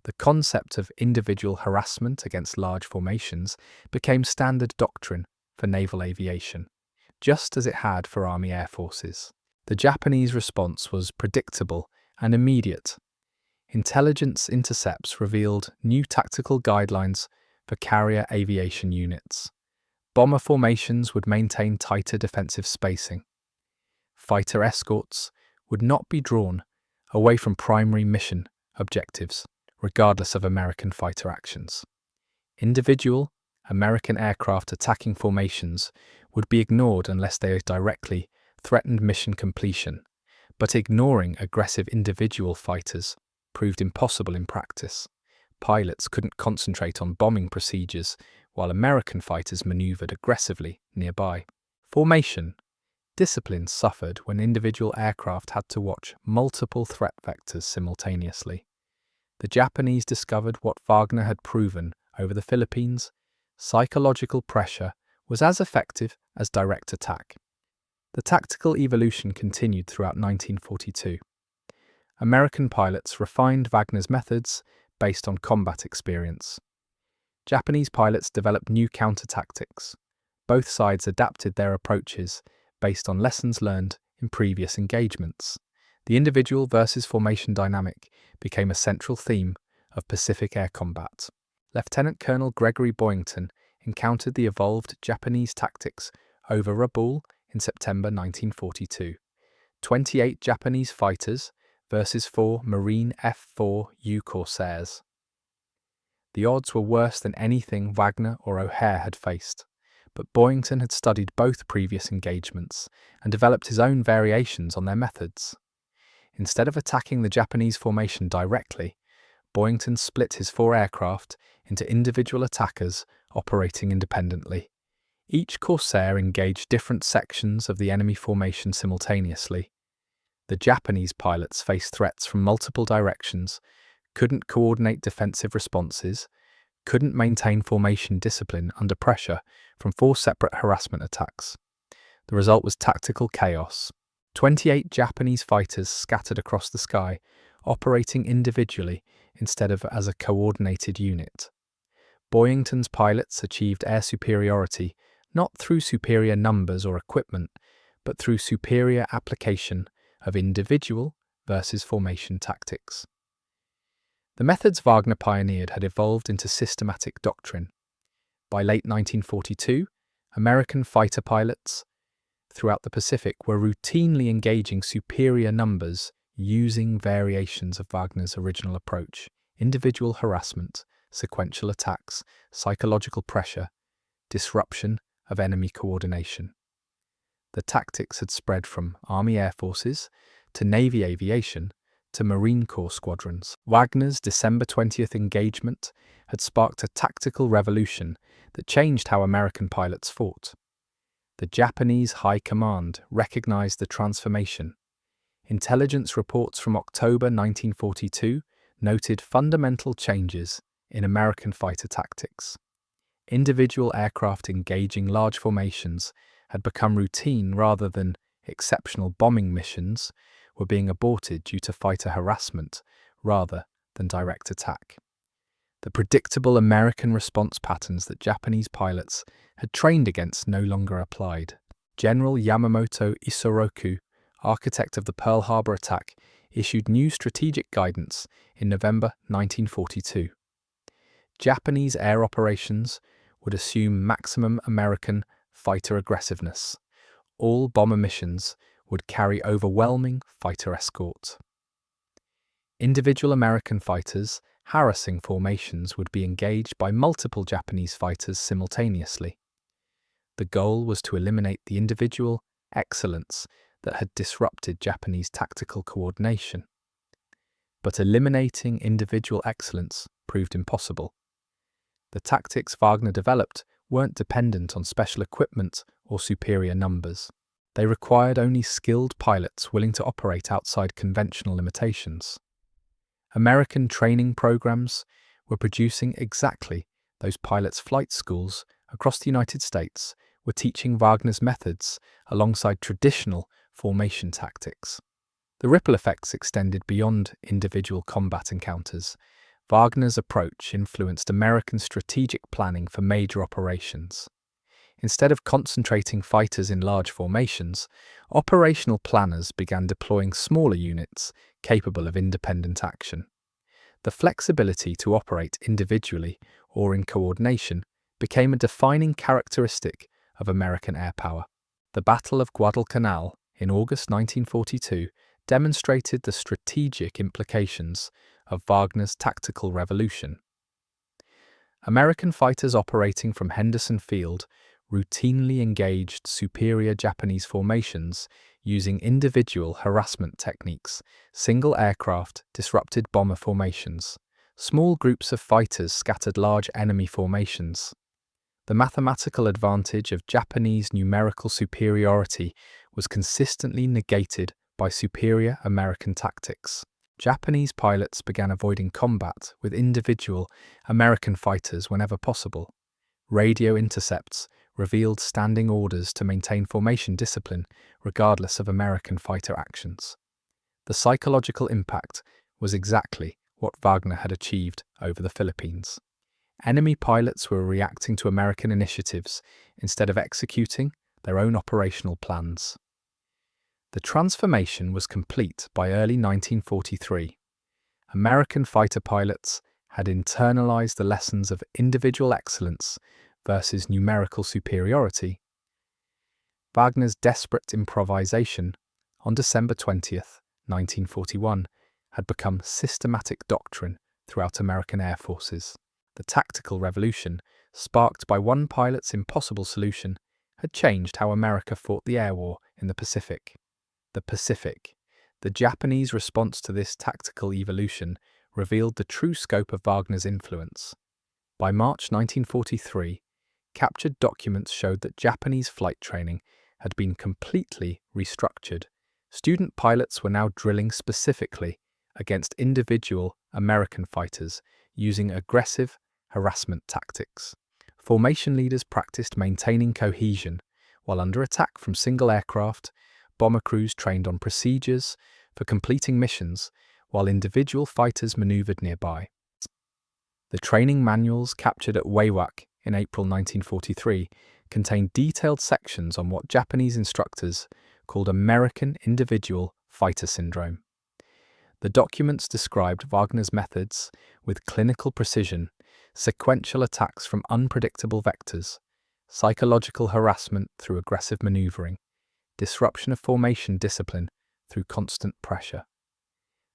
The concept of individual harassment against large formations became standard doctrine for naval aviation, just as it had for Army Air Forces. The Japanese response was predictable and immediate. Intelligence intercepts revealed new tactical guidelines for carrier aviation units. Bomber formations would maintain tighter defensive spacing. Fighter escorts would not be drawn away from primary mission objectives, regardless of American fighter actions. Individual American aircraft attacking formations would be ignored unless they directly threatened mission completion, but ignoring aggressive individual fighters proved impossible in practice. Pilots couldn't concentrate on bombing procedures while American fighters maneuvered aggressively nearby. Formation discipline suffered when individual aircraft had to watch multiple threat vectors simultaneously. The Japanese discovered what Wagner had proven over the Philippines: psychological pressure was as effective as direct attack. The tactical evolution continued throughout 1942. American pilots refined Wagner's methods based on combat experience. Japanese pilots developed new counter-tactics. Both sides adapted their approaches based on lessons learned in previous engagements. The individual versus formation dynamic became a central theme of Pacific air combat. Lieutenant Colonel Gregory Boyington encountered the evolved Japanese tactics over Rabaul in September 1942. 28 Japanese fighters versus 4 Marine F-4U Corsairs. The odds were worse than anything Wagner or O'Hare had faced, but Boyington had studied both previous engagements and developed his own variations on their methods. Instead of attacking the Japanese formation directly, Boyington split his 4 aircraft into individual attackers operating independently. Each Corsair engaged different sections of the enemy formation simultaneously. The Japanese pilots faced threats from multiple directions, couldn't coordinate defensive responses, couldn't maintain formation discipline under pressure from 4 separate harassment attacks. The result was tactical chaos. 28 Japanese fighters scattered across the sky, operating individually instead of as a coordinated unit. Boyington's pilots achieved air superiority not through superior numbers or equipment, but through superior application of individual versus formation tactics. The methods Wagner pioneered had evolved into systematic doctrine. By late 1942, American fighter pilots throughout the Pacific were routinely engaging superior numbers using variations of Wagner's original approach: individual harassment, sequential attacks, psychological pressure, disruption of enemy coordination. The tactics had spread from Army Air Forces to Navy aviation to Marine Corps squadrons. Wagner's December 20th engagement had sparked a tactical revolution that changed how American pilots fought. The Japanese High Command recognized the transformation. Intelligence reports from October 1942 noted fundamental changes in American fighter tactics. Individual aircraft engaging large formations had become routine rather than exceptional. Bombing missions were being aborted due to fighter harassment rather than direct attack. The predictable American response patterns that Japanese pilots had trained against no longer applied. General Yamamoto Isoroku, architect of the Pearl Harbor attack, issued new strategic guidance in November 1942. Japanese air operations would assume maximum American fighter aggressiveness. All bomber missions would carry overwhelming fighter escort. Individual American fighters harassing formations would be engaged by multiple Japanese fighters simultaneously. The goal was to eliminate the individual excellence that had disrupted Japanese tactical coordination. But eliminating individual excellence proved impossible. The tactics Wagner developed weren't dependent on special equipment or superior numbers. They required only skilled pilots willing to operate outside conventional limitations. American training programs were producing exactly those pilots' flight schools across the United States were teaching Wagner's methods alongside traditional formation tactics. The ripple effects extended beyond individual combat encounters. Wagner's approach influenced American strategic planning for major operations. Instead of concentrating fighters in large formations, operational planners began deploying smaller units capable of independent action. The flexibility to operate individually or in coordination became a defining characteristic of American air power. The Battle of Guadalcanal in August 1942 demonstrated the strategic implications of Wagner's tactical revolution. American fighters operating from Henderson Field routinely engaged superior Japanese formations using individual harassment techniques. Single aircraft disrupted bomber formations. Small groups of fighters scattered large enemy formations. The mathematical advantage of Japanese numerical superiority was consistently negated by superior American tactics. Japanese pilots began avoiding combat with individual American fighters whenever possible. Radio intercepts revealed standing orders to maintain formation discipline regardless of American fighter actions. The psychological impact was exactly what Wagner had achieved over the Philippines. Enemy pilots were reacting to American initiatives instead of executing their own operational plans. The transformation was complete by early 1943. American fighter pilots had internalized the lessons of individual excellence versus numerical superiority. Wagner's desperate improvisation on December 20th, 1941, had become systematic doctrine throughout American air forces. The tactical revolution, sparked by one pilot's impossible solution, had changed how America fought the air war in the Pacific. The Japanese response to this tactical evolution revealed the true scope of Wagner's influence. By March 1943, captured documents showed that Japanese flight training had been completely restructured. Student pilots were now drilling specifically against individual American fighters using aggressive harassment tactics. Formation leaders practiced maintaining cohesion, while under attack from single aircraft, bomber crews trained on procedures for completing missions, while individual fighters maneuvered nearby. The training manuals captured at WWII in April 1943 contained detailed sections on what Japanese instructors called American Individual Fighter Syndrome. The documents described Wagner's methods with clinical precision, sequential attacks from unpredictable vectors, psychological harassment through aggressive maneuvering, disruption of formation discipline through constant pressure.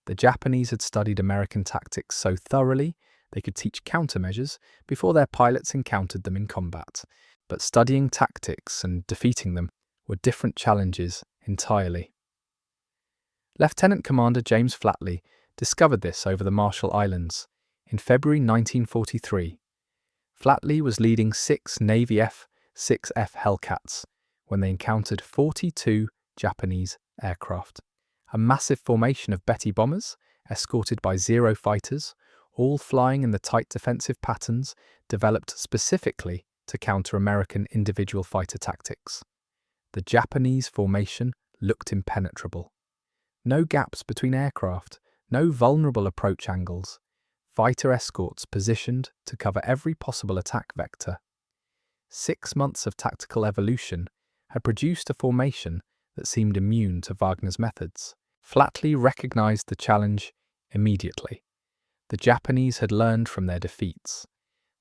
The Japanese had studied American tactics so thoroughly they could teach countermeasures before their pilots encountered them in combat. But studying tactics and defeating them were different challenges entirely. Lieutenant Commander James Flatley discovered this over the Marshall Islands in February 1943. Flatley was leading 6 Navy F-6F Hellcats when they encountered 42 Japanese aircraft. A massive formation of Betty bombers, escorted by Zero fighters, all flying in the tight defensive patterns developed specifically to counter American individual fighter tactics. The Japanese formation looked impenetrable. No gaps between aircraft, no vulnerable approach angles. Fighter escorts positioned to cover every possible attack vector. 6 months of tactical evolution had produced a formation that seemed immune to Wagner's methods. Flatley recognized the challenge immediately. The Japanese had learned from their defeats.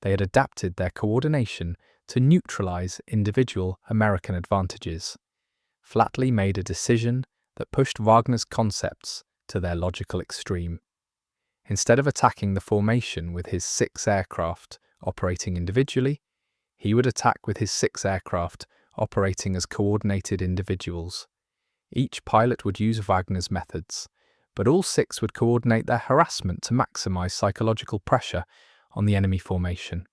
They had adapted their coordination to neutralize individual American advantages. Flatley made a decision that pushed Wagner's concepts to their logical extreme. Instead of attacking the formation with his 6 aircraft operating individually, he would attack with his 6 aircraft operating as coordinated individuals. Each pilot would use Wagner's methods, but all 6 would coordinate their harassment to maximize psychological pressure on the enemy formation.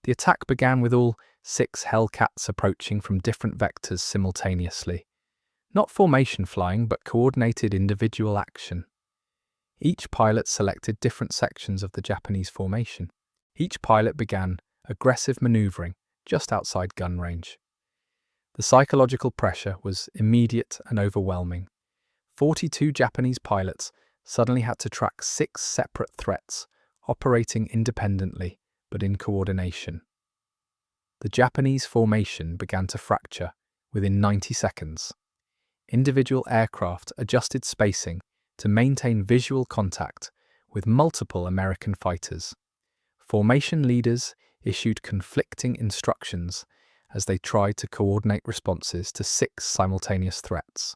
The attack began with all 6 Hellcats approaching from different vectors simultaneously. Not formation flying, but coordinated individual action. Each pilot selected different sections of the Japanese formation. Each pilot began aggressive maneuvering just outside gun range. The psychological pressure was immediate and overwhelming. 42 Japanese pilots suddenly had to track 6 separate threats, operating independently but in coordination. The Japanese formation began to fracture within 90 seconds. Individual aircraft adjusted spacing to maintain visual contact with multiple American fighters. Formation leaders issued conflicting instructions as they tried to coordinate responses to 6 simultaneous threats.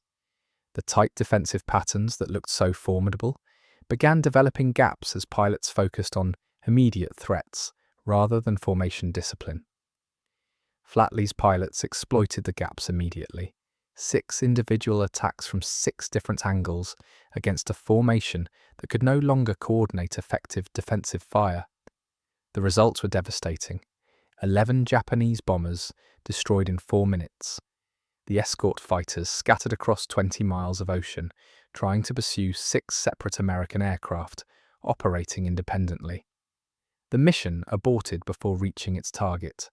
The tight defensive patterns that looked so formidable began developing gaps as pilots focused on immediate threats rather than formation discipline. Flatley's pilots exploited the gaps immediately. 6 individual attacks from 6 different angles against a formation that could no longer coordinate effective defensive fire. The results were devastating. 11 Japanese bombers destroyed in 4 minutes. The escort fighters scattered across 20 miles of ocean, trying to pursue 6 separate American aircraft operating independently. The mission aborted before reaching its target.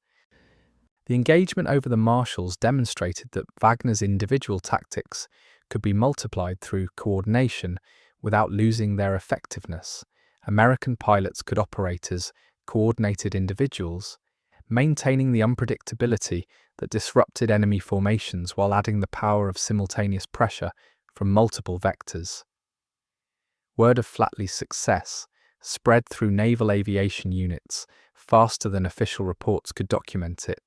The engagement over the Marshalls demonstrated that Wagner's individual tactics could be multiplied through coordination without losing their effectiveness. American pilots could operate as coordinated individuals, maintaining the unpredictability that disrupted enemy formations while adding the power of simultaneous pressure from multiple vectors. Word of Flatley's success spread through naval aviation units faster than official reports could document it.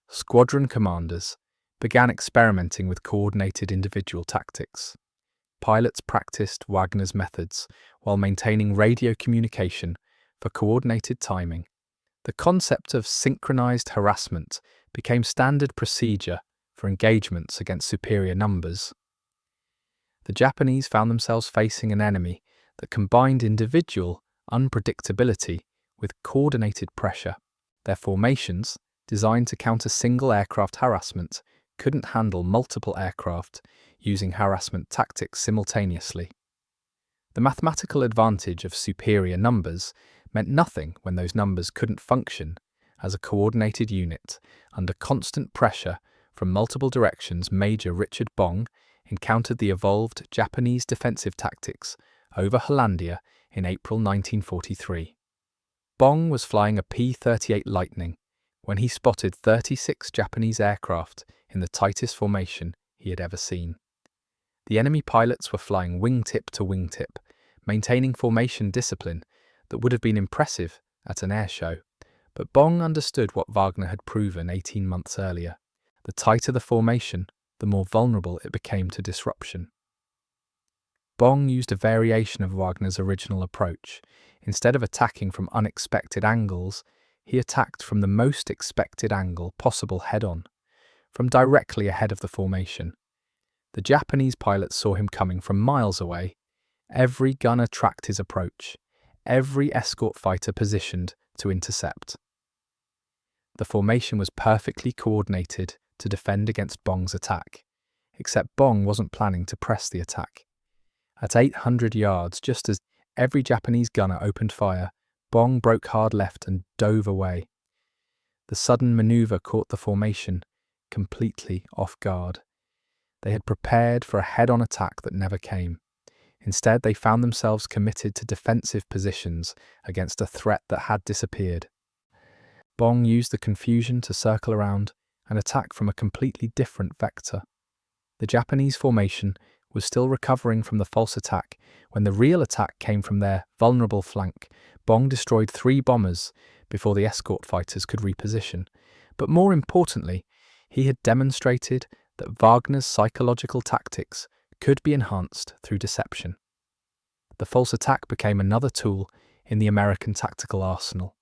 Squadron commanders began experimenting with coordinated individual tactics. Pilots practiced Wagner's methods while maintaining radio communication for coordinated timing. The concept of synchronized harassment became standard procedure for engagements against superior numbers. The Japanese found themselves facing an enemy that combined individual unpredictability with coordinated pressure. Their formations, designed to counter single aircraft harassment, couldn't handle multiple aircraft using harassment tactics simultaneously. The mathematical advantage of superior numbers meant nothing when those numbers couldn't function as a coordinated unit under constant pressure from multiple directions. Major Richard Bong encountered the evolved Japanese defensive tactics over Hollandia in April 1943. Bong was flying a P-38 Lightning when he spotted 36 Japanese aircraft in the tightest formation he had ever seen. The enemy pilots were flying wingtip to wingtip, maintaining formation discipline that would have been impressive at an air show. But Bong understood what Wagner had proven 18 months earlier. The tighter the formation, the more vulnerable it became to disruption. Bong used a variation of Wagner's original approach. Instead of attacking from unexpected angles, he attacked from the most expected angle possible head-on, from directly ahead of the formation. The Japanese pilots saw him coming from miles away. Every gunner tracked his approach, every escort fighter positioned to intercept. The formation was perfectly coordinated to defend against Bong's attack, except Bong wasn't planning to press the attack. At 800 yards, just as every Japanese gunner opened fire, Bong broke hard left and dove away. The sudden maneuver caught the formation completely off guard. They had prepared for a head-on attack that never came. Instead, they found themselves committed to defensive positions against a threat that had disappeared. Bong used the confusion to circle around and attack from a completely different vector. The Japanese formation was still recovering from the false attack when the real attack came from their vulnerable flank. Bong destroyed 3 bombers before the escort fighters could reposition. But more importantly, he had demonstrated that Wagner's psychological tactics could be enhanced through deception. The false attack became another tool in the American tactical arsenal.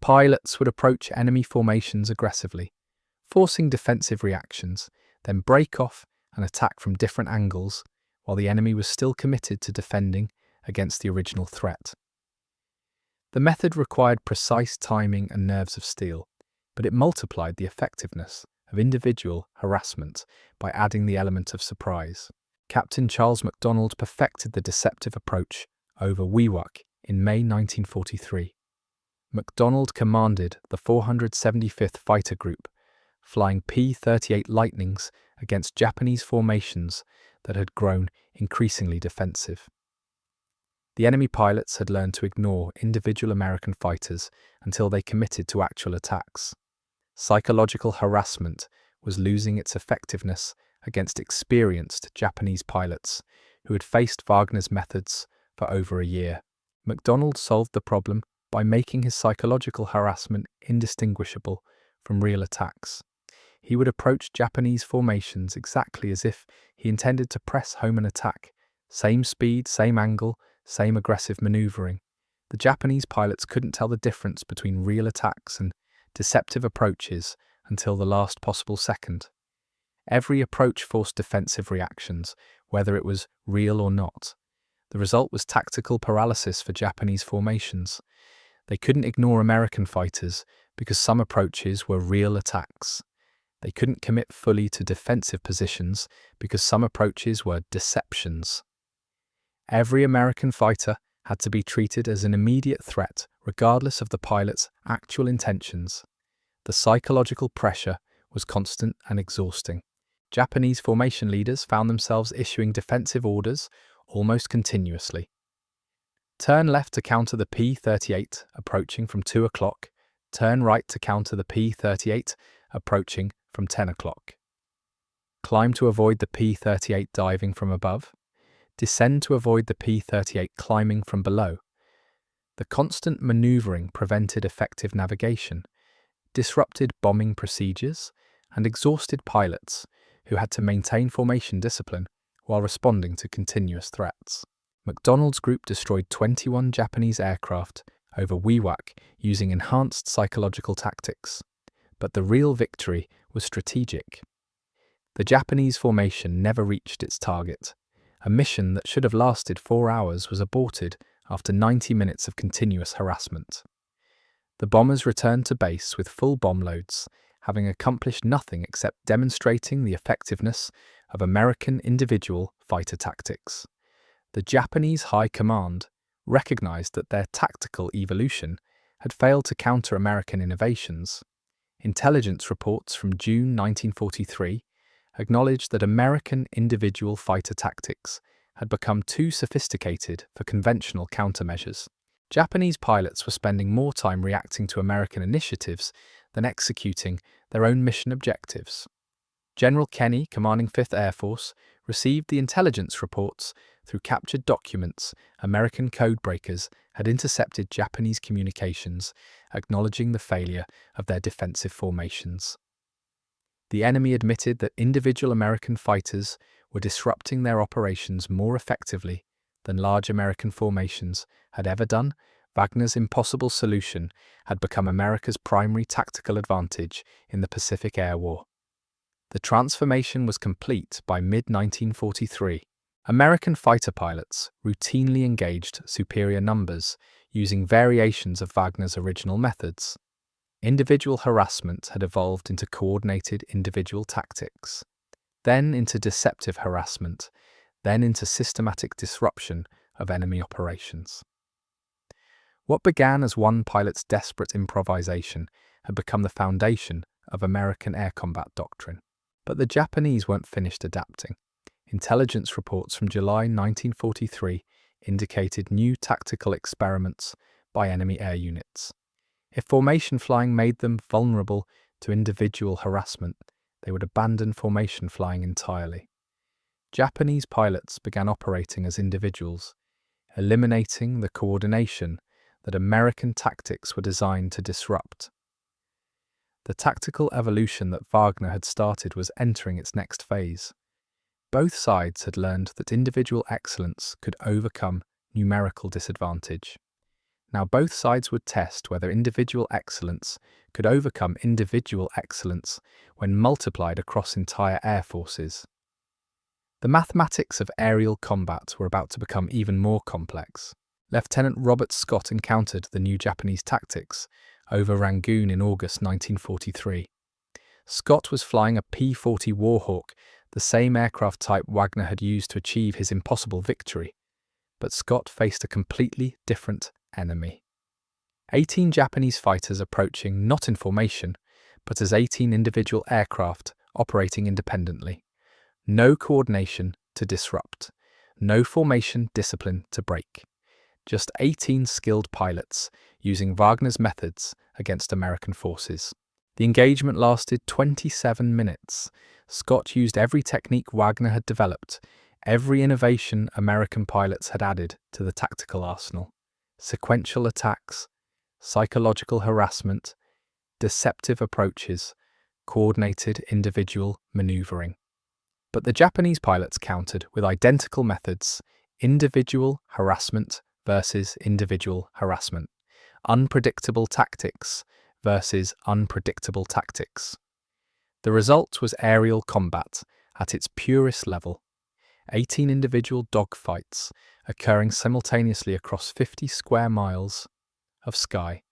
Pilots would approach enemy formations aggressively, forcing defensive reactions, then break off and attack from different angles while the enemy was still committed to defending against the original threat. The method required precise timing and nerves of steel, but it multiplied the effectiveness of individual harassment by adding the element of surprise. Captain Charles MacDonald perfected the deceptive approach over WWII in May 1943. MacDonald commanded the 475th Fighter Group, flying P-38 Lightnings against Japanese formations that had grown increasingly defensive. The enemy pilots had learned to ignore individual American fighters until they committed to actual attacks. Psychological harassment was losing its effectiveness against experienced Japanese pilots who had faced Wagner's methods for over a year. MacDonald solved the problem by making his psychological harassment indistinguishable from real attacks. He would approach Japanese formations exactly as if he intended to press home an attack. Same speed, same angle, same aggressive maneuvering. The Japanese pilots couldn't tell the difference between real attacks and deceptive approaches until the last possible second. Every approach forced defensive reactions, whether it was real or not. The result was tactical paralysis for Japanese formations. They couldn't ignore American fighters because some approaches were real attacks. They couldn't commit fully to defensive positions because some approaches were deceptions. Every American fighter had to be treated as an immediate threat, regardless of the pilot's actual intentions. The psychological pressure was constant and exhausting. Japanese formation leaders found themselves issuing defensive orders almost continuously. Turn left to counter the P-38 approaching from 2 o'clock. Turn right to counter the P-38 approaching from 10 o'clock. Climb to avoid the P-38 diving from above. Descend to avoid the P-38 climbing from below. The constant maneuvering prevented effective navigation, disrupted bombing procedures, and exhausted pilots who had to maintain formation discipline while responding to continuous threats. MacDonald's group destroyed 21 Japanese aircraft over WWII using enhanced psychological tactics. But the real victory was strategic. The Japanese formation never reached its target. A mission that should have lasted 4 hours was aborted after 90 minutes of continuous harassment. The bombers returned to base with full bomb loads, having accomplished nothing except demonstrating the effectiveness of American individual fighter tactics. The Japanese High Command recognized that their tactical evolution had failed to counter American innovations. Intelligence reports from June 1943 acknowledged that American individual fighter tactics had become too sophisticated for conventional countermeasures. Japanese pilots were spending more time reacting to American initiatives than executing their own mission objectives. General Kenny, commanding 5th Air Force, received the intelligence reports through captured documents. American codebreakers had intercepted Japanese communications, acknowledging the failure of their defensive formations. The enemy admitted that individual American fighters were disrupting their operations more effectively than large American formations had ever done. Wagner's impossible solution had become America's primary tactical advantage in the Pacific Air War. The transformation was complete by mid-1943. American fighter pilots routinely engaged superior numbers using variations of Wagner's original methods. Individual harassment had evolved into coordinated individual tactics, then into deceptive harassment, then into systematic disruption of enemy operations. What began as one pilot's desperate improvisation had become the foundation of American air combat doctrine. But the Japanese weren't finished adapting. Intelligence reports from July 1943 indicated new tactical experiments by enemy air units. If formation flying made them vulnerable to individual harassment, they would abandon formation flying entirely. Japanese pilots began operating as individuals, eliminating the coordination that American tactics were designed to disrupt. The tactical evolution that Wagner had started was entering its next phase. Both sides had learned that individual excellence could overcome numerical disadvantage. Now both sides would test whether individual excellence could overcome individual excellence when multiplied across entire air forces. The mathematics of aerial combat were about to become even more complex. Lieutenant Robert Scott encountered the new Japanese tactics over Rangoon in August 1943. Scott was flying a P-40 Warhawk, the same aircraft type Wagner had used to achieve his impossible victory. But Scott faced a completely different enemy. 18 Japanese fighters approaching not in formation, but as 18 individual aircraft operating independently. No coordination to disrupt. No formation discipline to break. Just 18 skilled pilots using Wagner's methods against American forces. The engagement lasted 27 minutes. Scott used every technique Wagner had developed, every innovation American pilots had added to the tactical arsenal. Sequential attacks, psychological harassment, deceptive approaches, coordinated individual maneuvering. But the Japanese pilots countered with identical methods: individual harassment versus individual harassment, unpredictable tactics versus unpredictable tactics. The result was aerial combat at its purest level. 18 individual dogfights occurring simultaneously across 50 square miles of sky.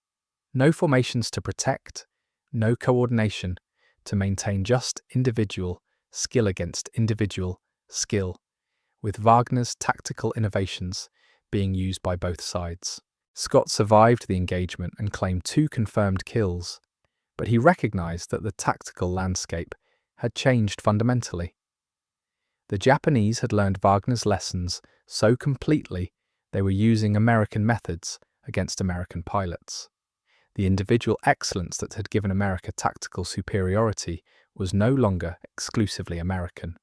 No formations to protect, no coordination to maintain, just individual skill against individual skill, with Wagner's tactical innovations being used by both sides. Scott survived the engagement and claimed 2 confirmed kills, but he recognized that the tactical landscape had changed fundamentally. The Japanese had learned Wagner's lessons so completely they were using American methods against American pilots. The individual excellence that had given America tactical superiority was no longer exclusively American.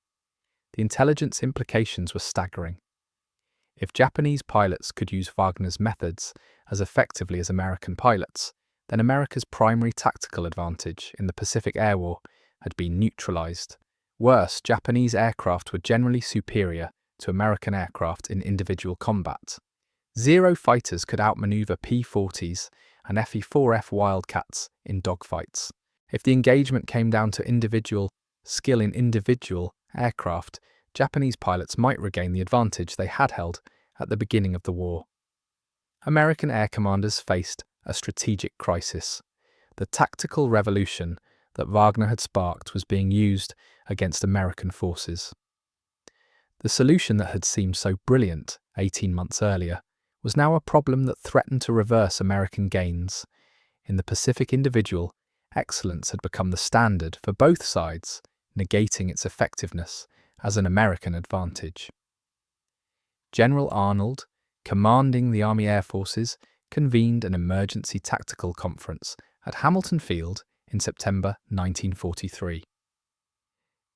The intelligence implications were staggering. If Japanese pilots could use Wagner's methods as effectively as American pilots, then America's primary tactical advantage in the Pacific Air War had been neutralized. Worse, Japanese aircraft were generally superior to American aircraft in individual combat. 0 fighters could outmaneuver P-40s and FE-4F Wildcats in dogfights. If the engagement came down to individual skill in individual aircraft, Japanese pilots might regain the advantage they had held at the beginning of the war. American air commanders faced a strategic crisis. The tactical revolution that Wagner had sparked was being used against American forces. The solution that had seemed so brilliant 18 months earlier was now a problem that threatened to reverse American gains. In the Pacific, individual excellence had become the standard for both sides, negating its effectiveness as an American advantage. General Arnold, commanding the Army Air Forces, convened an emergency tactical conference at Hamilton Field in September 1943.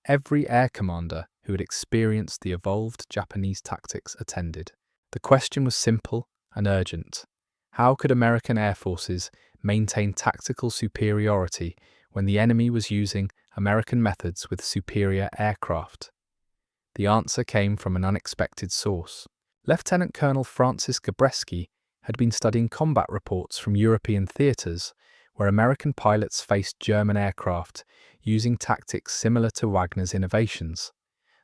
Every air commander who had experienced the evolved Japanese tactics attended. The question was simple and urgent. How could American air forces maintain tactical superiority when the enemy was using American methods with superior aircraft? The answer came from an unexpected source. Lieutenant Colonel Francis Gabreski had been studying combat reports from European theaters where American pilots faced German aircraft using tactics similar to Wagner's innovations.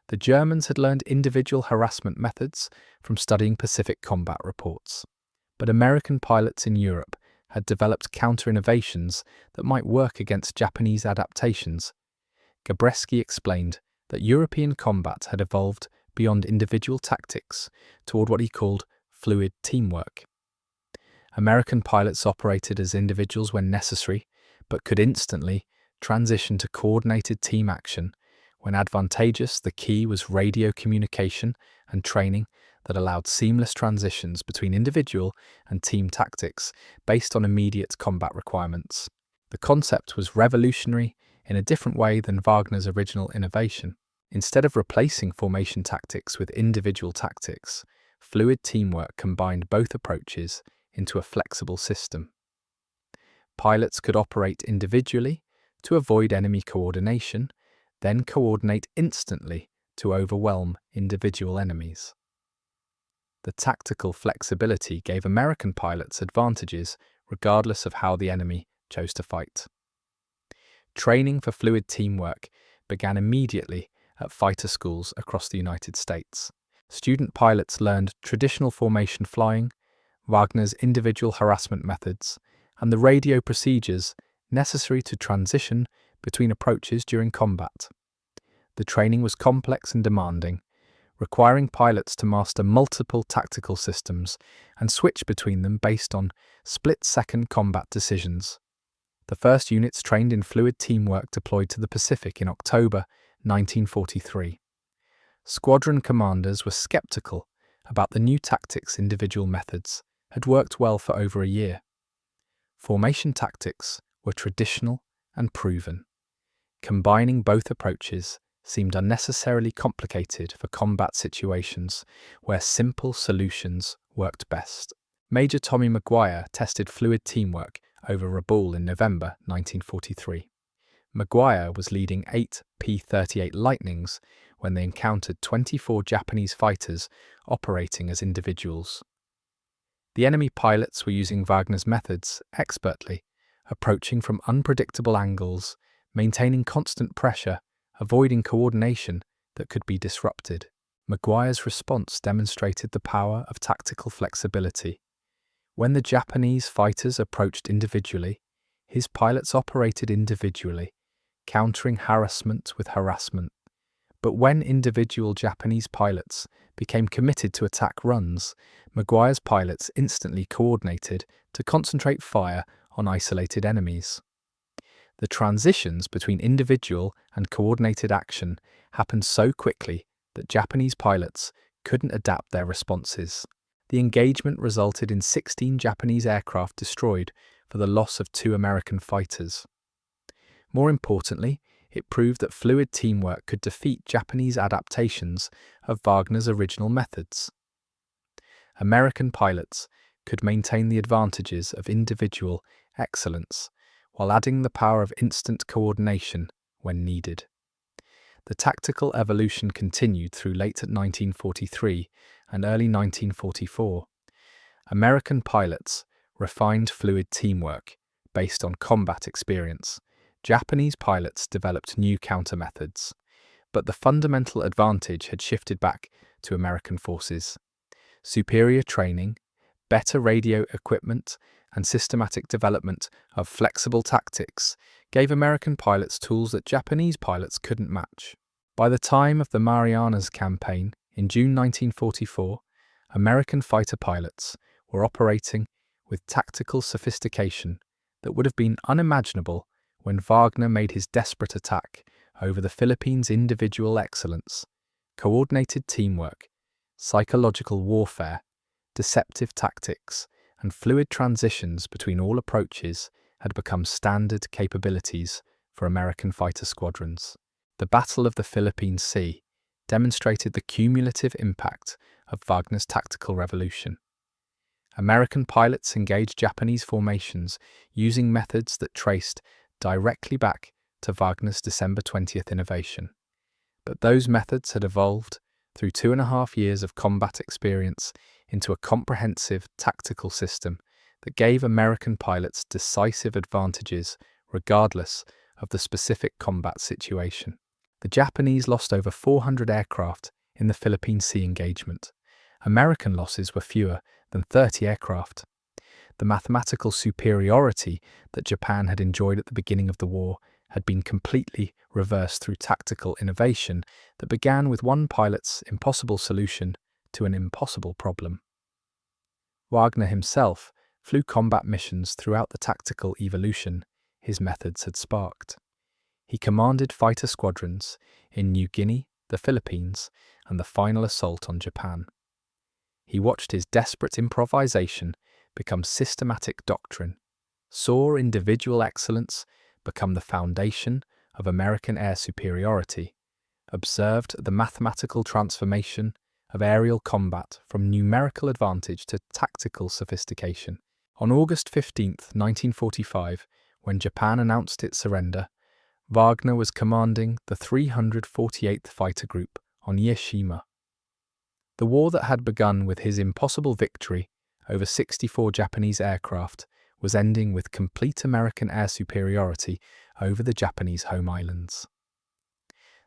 The Germans had learned individual harassment methods from studying Pacific combat reports, but American pilots in Europe had developed counter-innovations that might work against Japanese adaptations. Gabreski explained that European combat had evolved beyond individual tactics toward what he called fluid teamwork. American pilots operated as individuals when necessary, but could instantly transition to coordinated team action. When advantageous, the key was radio communication and training that allowed seamless transitions between individual and team tactics based on immediate combat requirements. The concept was revolutionary in a different way than Wagner's original innovation. Instead of replacing formation tactics with individual tactics, fluid teamwork combined both approaches into a flexible system. Pilots could operate individually to avoid enemy coordination, then coordinate instantly to overwhelm individual enemies. The tactical flexibility gave American pilots advantages regardless of how the enemy chose to fight. Training for fluid teamwork began immediately at fighter schools across the United States. Student pilots learned traditional formation flying, Wagner's individual harassment methods, and the radio procedures necessary to transition between approaches during combat. The training was complex and demanding, requiring pilots to master multiple tactical systems and switch between them based on split-second combat decisions. The first units trained in fluid teamwork deployed to the Pacific in October 1943. Squadron commanders were skeptical about the new tactics. Individual methods had worked well for over a year. Formation tactics were traditional and proven. Combining both approaches seemed unnecessarily complicated for combat situations where simple solutions worked best. Major Tommy Maguire tested fluid teamwork over Rabaul in November 1943. Maguire was leading 8 P-38 Lightnings when they encountered 24 Japanese fighters operating as individuals. The enemy pilots were using Wagner's methods expertly, approaching from unpredictable angles, maintaining constant pressure, avoiding coordination that could be disrupted. Maguire's response demonstrated the power of tactical flexibility. When the Japanese fighters approached individually, his pilots operated individually, countering harassment with harassment. But when individual Japanese pilots became committed to attack runs, Maguire's pilots instantly coordinated to concentrate fire on isolated enemies. The transitions between individual and coordinated action happened so quickly that Japanese pilots couldn't adapt their responses. The engagement resulted in 16 Japanese aircraft destroyed for the loss of 2 American fighters. More importantly, it proved that fluid teamwork could defeat Japanese adaptations of Wagner's original methods. American pilots could maintain the advantages of individual excellence while adding the power of instant coordination when needed. The tactical evolution continued through late 1943 and early 1944. American pilots refined fluid teamwork based on combat experience. Japanese pilots developed new countermethods, but the fundamental advantage had shifted back to American forces. Superior training, better radio equipment, and systematic development of flexible tactics gave American pilots tools that Japanese pilots couldn't match. By the time of the Marianas Campaign in June 1944, American fighter pilots were operating with tactical sophistication that would have been unimaginable when Wagner made his desperate attack over the Philippines. Individual excellence, coordinated teamwork, psychological warfare, deceptive tactics, and fluid transitions between all approaches had become standard capabilities for American fighter squadrons. The Battle of the Philippine Sea demonstrated the cumulative impact of Wagner's tactical revolution. American pilots engaged Japanese formations using methods that traced directly back to Wagner's December 20th innovation. But those methods had evolved through 2.5 years of combat experience into a comprehensive tactical system that gave American pilots decisive advantages regardless of the specific combat situation. The Japanese lost over 400 aircraft in the Philippine Sea engagement. American losses were fewer than 30 aircraft. The mathematical superiority that Japan had enjoyed at the beginning of the war had been completely reversed through tactical innovation that began with one pilot's impossible solution to an impossible problem. Wagner himself flew combat missions throughout the tactical evolution his methods had sparked. He commanded fighter squadrons in New Guinea, the Philippines, and the final assault on Japan. He watched his desperate improvisation become systematic doctrine, saw individual excellence become the foundation of American air superiority, observed the mathematical transformation of aerial combat from numerical advantage to tactical sophistication. On August 15, 1945, when Japan announced its surrender, Wagner was commanding the 348th Fighter Group on Hiroshima. The war that had begun with his impossible victory over 64 Japanese aircraft was ending with complete American air superiority over the Japanese home islands.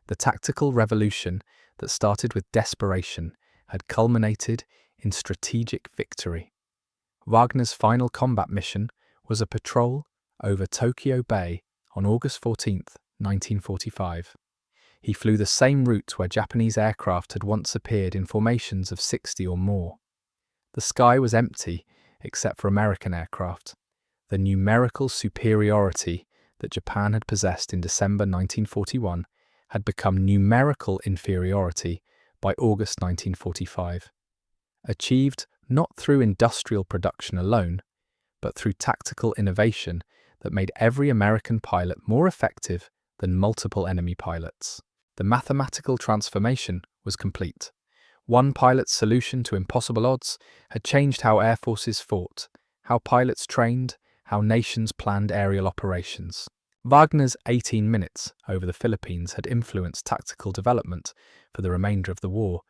The tactical revolution that started with desperation had culminated in strategic victory. Wagner's final combat mission was a patrol over Tokyo Bay on August 14, 1945. He flew the same route where Japanese aircraft had once appeared in formations of 60 or more. The sky was empty except for American aircraft. The numerical superiority that Japan had possessed in December 1941 had become numerical inferiority by August 1945. Achieved not through industrial production alone, but through tactical innovation that made every American pilot more effective than multiple enemy pilots. The mathematical transformation was complete. One pilot's solution to impossible odds had changed how air forces fought, how pilots trained, how nations planned aerial operations. Wagner's 18 minutes over the Philippines had influenced tactical development for the remainder of the war,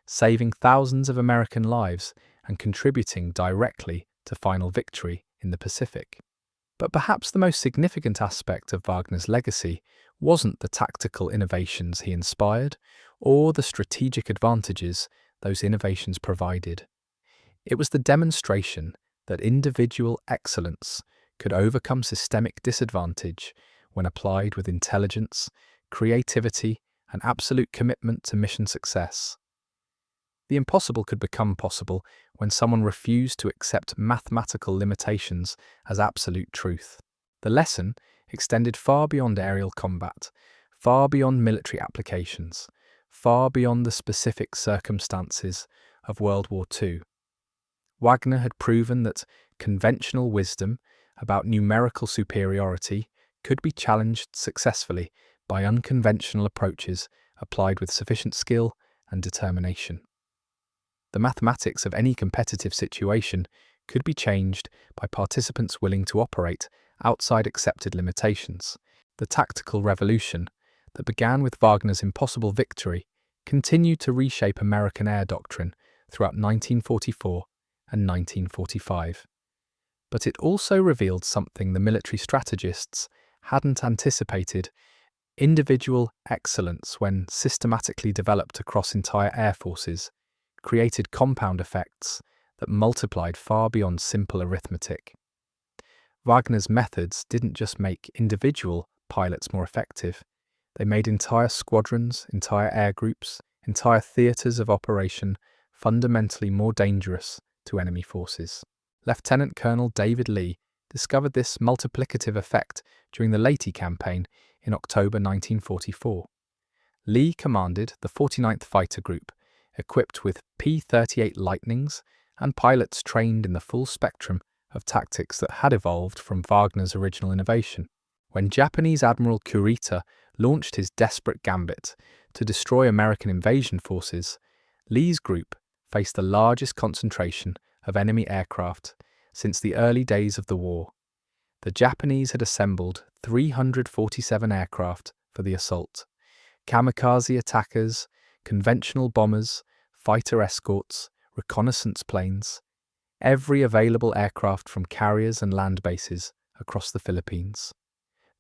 saving thousands of American lives and contributing directly to final victory in the Pacific. But perhaps the most significant aspect of Wagner's legacy wasn't the tactical innovations he inspired or the strategic advantages those innovations provided. It was the demonstration that individual excellence could overcome systemic disadvantage when applied with intelligence, creativity, and absolute commitment to mission success. The impossible could become possible when someone refused to accept mathematical limitations as absolute truth. The lesson extended far beyond aerial combat, far beyond military applications, far beyond the specific circumstances of World War II. Wagner had proven that conventional wisdom about numerical superiority could be challenged successfully by unconventional approaches applied with sufficient skill and determination. The mathematics of any competitive situation could be changed by participants willing to operate outside accepted limitations. The tactical revolution that began with Wagner's impossible victory continued to reshape American air doctrine throughout 1944 and 1945. But it also revealed something the military strategists hadn't anticipated: individual excellence, when systematically developed across entire air forces, created compound effects that multiplied far beyond simple arithmetic. Wagner's methods didn't just make individual pilots more effective, they made entire squadrons, entire air groups, entire theatres of operation fundamentally more dangerous to enemy forces. Lieutenant Colonel David Lee discovered this multiplicative effect during the Leyte campaign in October 1944. Lee commanded the 49th Fighter Group, equipped with P-38 Lightnings and pilots trained in the full spectrum of tactics that had evolved from Wagner's original innovation. When Japanese Admiral Kurita launched his desperate gambit to destroy American invasion forces, Lee's group faced the largest concentration of enemy aircraft since the early days of the war. The Japanese had assembled 347 aircraft for the assault: kamikaze attackers, conventional bombers, fighter escorts, reconnaissance planes, every available aircraft from carriers and land bases across the Philippines.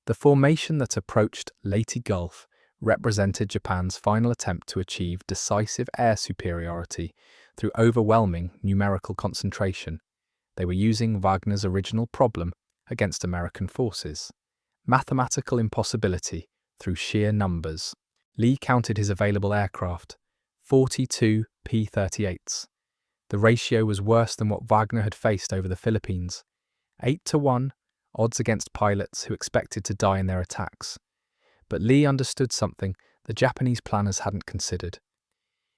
The formation that approached Leyte Gulf represented Japan's final attempt to achieve decisive air superiority through overwhelming numerical concentration. They were using Wagner's original problem against American forces: mathematical impossibility through sheer numbers. Lee counted his available aircraft, 42 P-38s. The ratio was worse than what Wagner had faced over the Philippines: 8-1 odds against pilots who expected to die in their attacks. But Lee understood something the Japanese planners hadn't considered.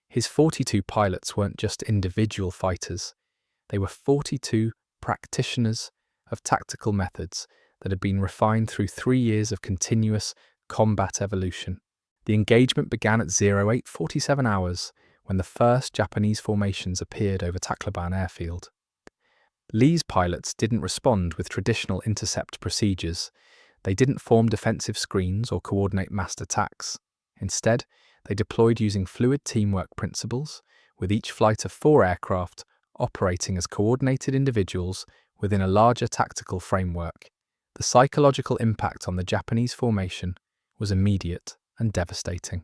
His 42 pilots weren't just individual fighters, they were 42 practitioners of tactical methods that had been refined through 3 years of continuous combat evolution. The engagement began at 0847 hours, when the first Japanese formations appeared over Tacloban airfield. Lee's pilots didn't respond with traditional intercept procedures. They didn't form defensive screens or coordinate massed attacks. Instead, they deployed using fluid teamwork principles, with each flight of 4 aircraft operating as coordinated individuals within a larger tactical framework. The psychological impact on the Japanese formation was immediate and devastating.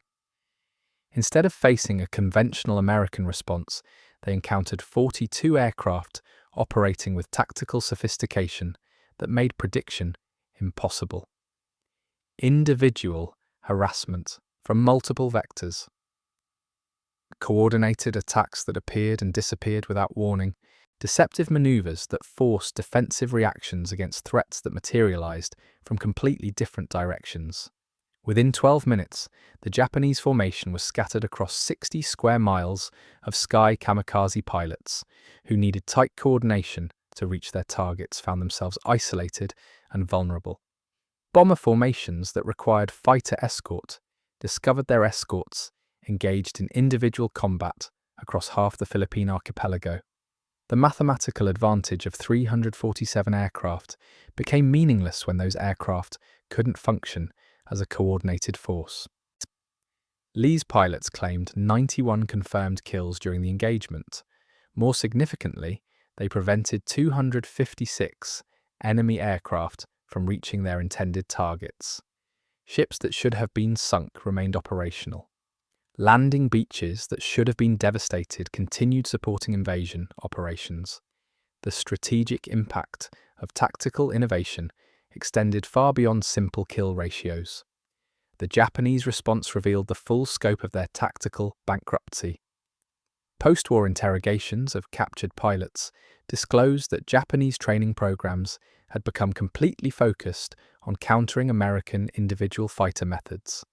Instead of facing a conventional American response, they encountered 42 aircraft operating with tactical sophistication that made prediction impossible. Individual harassment from multiple vectors. Coordinated attacks that appeared and disappeared without warning. Deceptive maneuvers that forced defensive reactions against threats that materialized from completely different directions. Within 12 minutes, the Japanese formation was scattered across 60 square miles of sky kamikaze pilots who needed tight coordination to reach their targets, found themselves isolated and vulnerable. Bomber formations that required fighter escort discovered their escorts engaged in individual combat across half the Philippine archipelago. The mathematical advantage of 347 aircraft became meaningless when those aircraft couldn't function as a coordinated force. Lee's pilots claimed 91 confirmed kills during the engagement. More significantly, they prevented 256 enemy aircraft from reaching their intended targets. Ships that should have been sunk remained operational. Landing beaches that should have been devastated continued supporting invasion operations. The strategic impact of tactical innovation extended far beyond simple kill ratios. The Japanese response revealed the full scope of their tactical bankruptcy. Post-war interrogations of captured pilots disclosed that Japanese training programs had become completely focused on countering American individual fighter methods.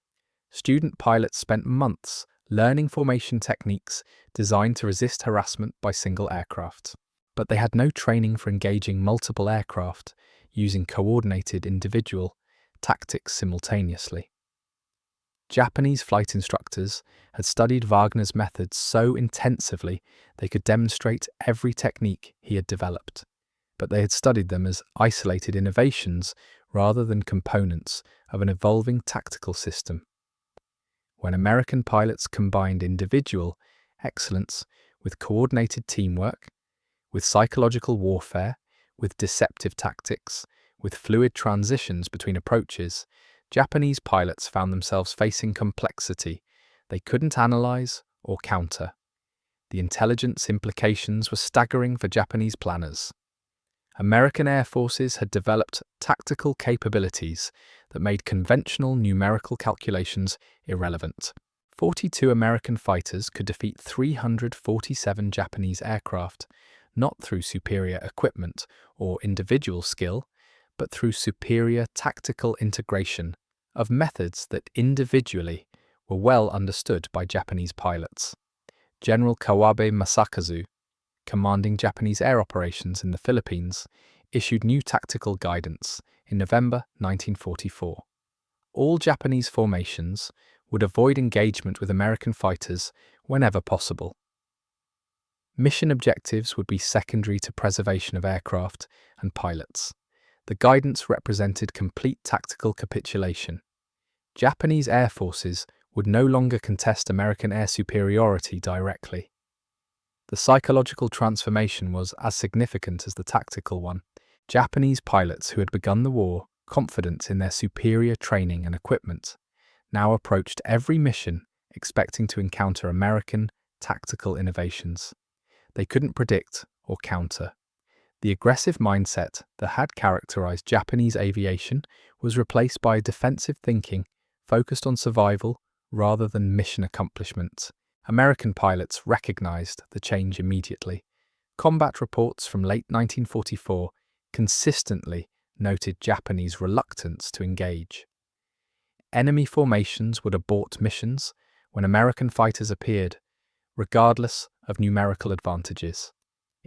Student pilots spent months learning formation techniques designed to resist harassment by single aircraft, but they had no training for engaging multiple aircraft using coordinated individual tactics simultaneously. Japanese flight instructors had studied Wagner's methods so intensively they could demonstrate every technique he had developed, but they had studied them as isolated innovations rather than components of an evolving tactical system. When American pilots combined individual excellence with coordinated teamwork, with psychological warfare, with deceptive tactics, with fluid transitions between approaches, Japanese pilots found themselves facing complexity they couldn't analyze or counter. The intelligence implications were staggering for Japanese planners. American air forces had developed tactical capabilities that made conventional numerical calculations irrelevant. 42 American fighters could defeat 347 Japanese aircraft, not through superior equipment or individual skill, but through superior tactical integration of methods that individually were well understood by Japanese pilots. General Kawabe Masakazu, commanding Japanese air operations in the Philippines, issued new tactical guidance in November 1944. All Japanese formations would avoid engagement with American fighters whenever possible. Mission objectives would be secondary to preservation of aircraft and pilots. The guidance represented complete tactical capitulation. Japanese air forces would no longer contest American air superiority directly. The psychological transformation was as significant as the tactical one. Japanese pilots who had begun the war confident in their superior training and equipment now approached every mission expecting to encounter American tactical innovations they couldn't predict or counter. The aggressive mindset that had characterized Japanese aviation was replaced by defensive thinking focused on survival rather than mission accomplishment. American pilots recognized the change immediately. Combat reports from late 1944 consistently noted Japanese reluctance to engage. Enemy formations would abort missions when American fighters appeared, regardless of numerical advantages.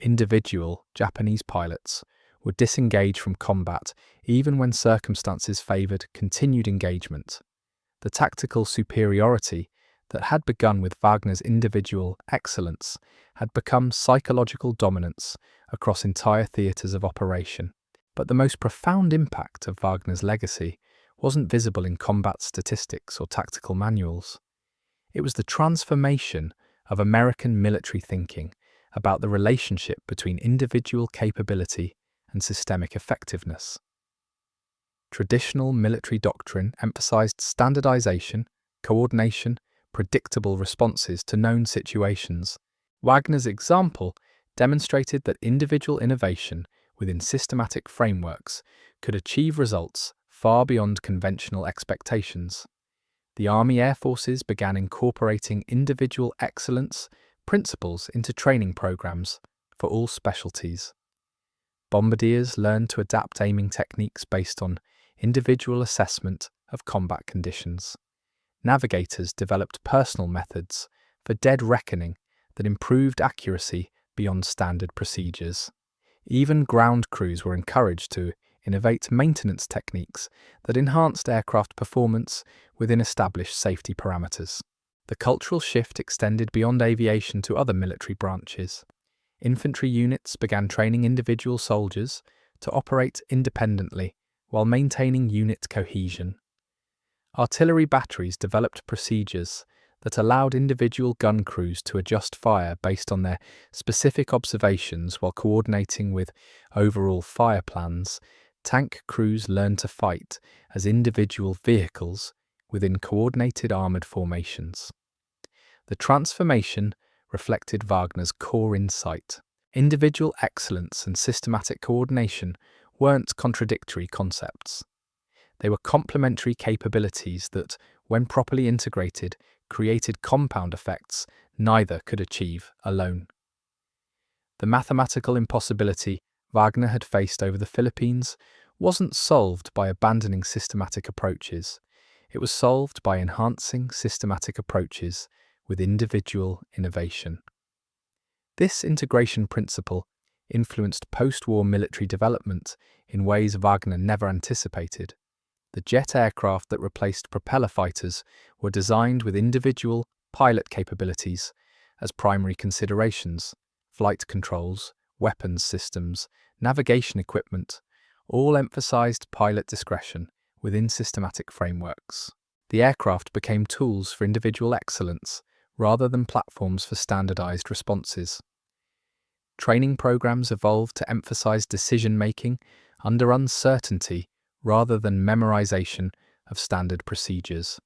Individual Japanese pilots would disengage from combat even when circumstances favored continued engagement. The tactical superiority that had begun with Wagner's individual excellence had become psychological dominance across entire theatres of operation. But the most profound impact of Wagner's legacy wasn't visible in combat statistics or tactical manuals. It was the transformation of American military thinking about the relationship between individual capability and systemic effectiveness. Traditional military doctrine emphasized standardization, coordination, predictable responses to known situations. Wagner's example demonstrated that individual innovation within systematic frameworks could achieve results far beyond conventional expectations. The Army Air Forces began incorporating individual excellence principles into training programs for all specialties. Bombardiers learned to adapt aiming techniques based on individual assessment of combat conditions. Navigators developed personal methods for dead reckoning that improved accuracy beyond standard procedures. Even ground crews were encouraged to innovate maintenance techniques that enhanced aircraft performance within established safety parameters. The cultural shift extended beyond aviation to other military branches. Infantry units began training individual soldiers to operate independently while maintaining unit cohesion. Artillery batteries developed procedures that allowed individual gun crews to adjust fire based on their specific observations while coordinating with overall fire plans. Tank crews learned to fight as individual vehicles within coordinated armoured formations. The transformation reflected Wagner's core insight. Individual excellence and systematic coordination weren't contradictory concepts. They were complementary capabilities that, when properly integrated, created compound effects neither could achieve alone. The mathematical impossibility Wagner had faced over the Philippines wasn't solved by abandoning systematic approaches. It was solved by enhancing systematic approaches with individual innovation. This integration principle influenced post-war military development in ways Wagner never anticipated. The jet aircraft that replaced propeller fighters were designed with individual pilot capabilities as primary considerations. Flight controls, weapons systems, navigation equipment all emphasized pilot discretion within systematic frameworks. The aircraft became tools for individual excellence rather than platforms for standardized responses. Training programs evolved to emphasize decision-making under uncertainty rather than memorization of standard procedures.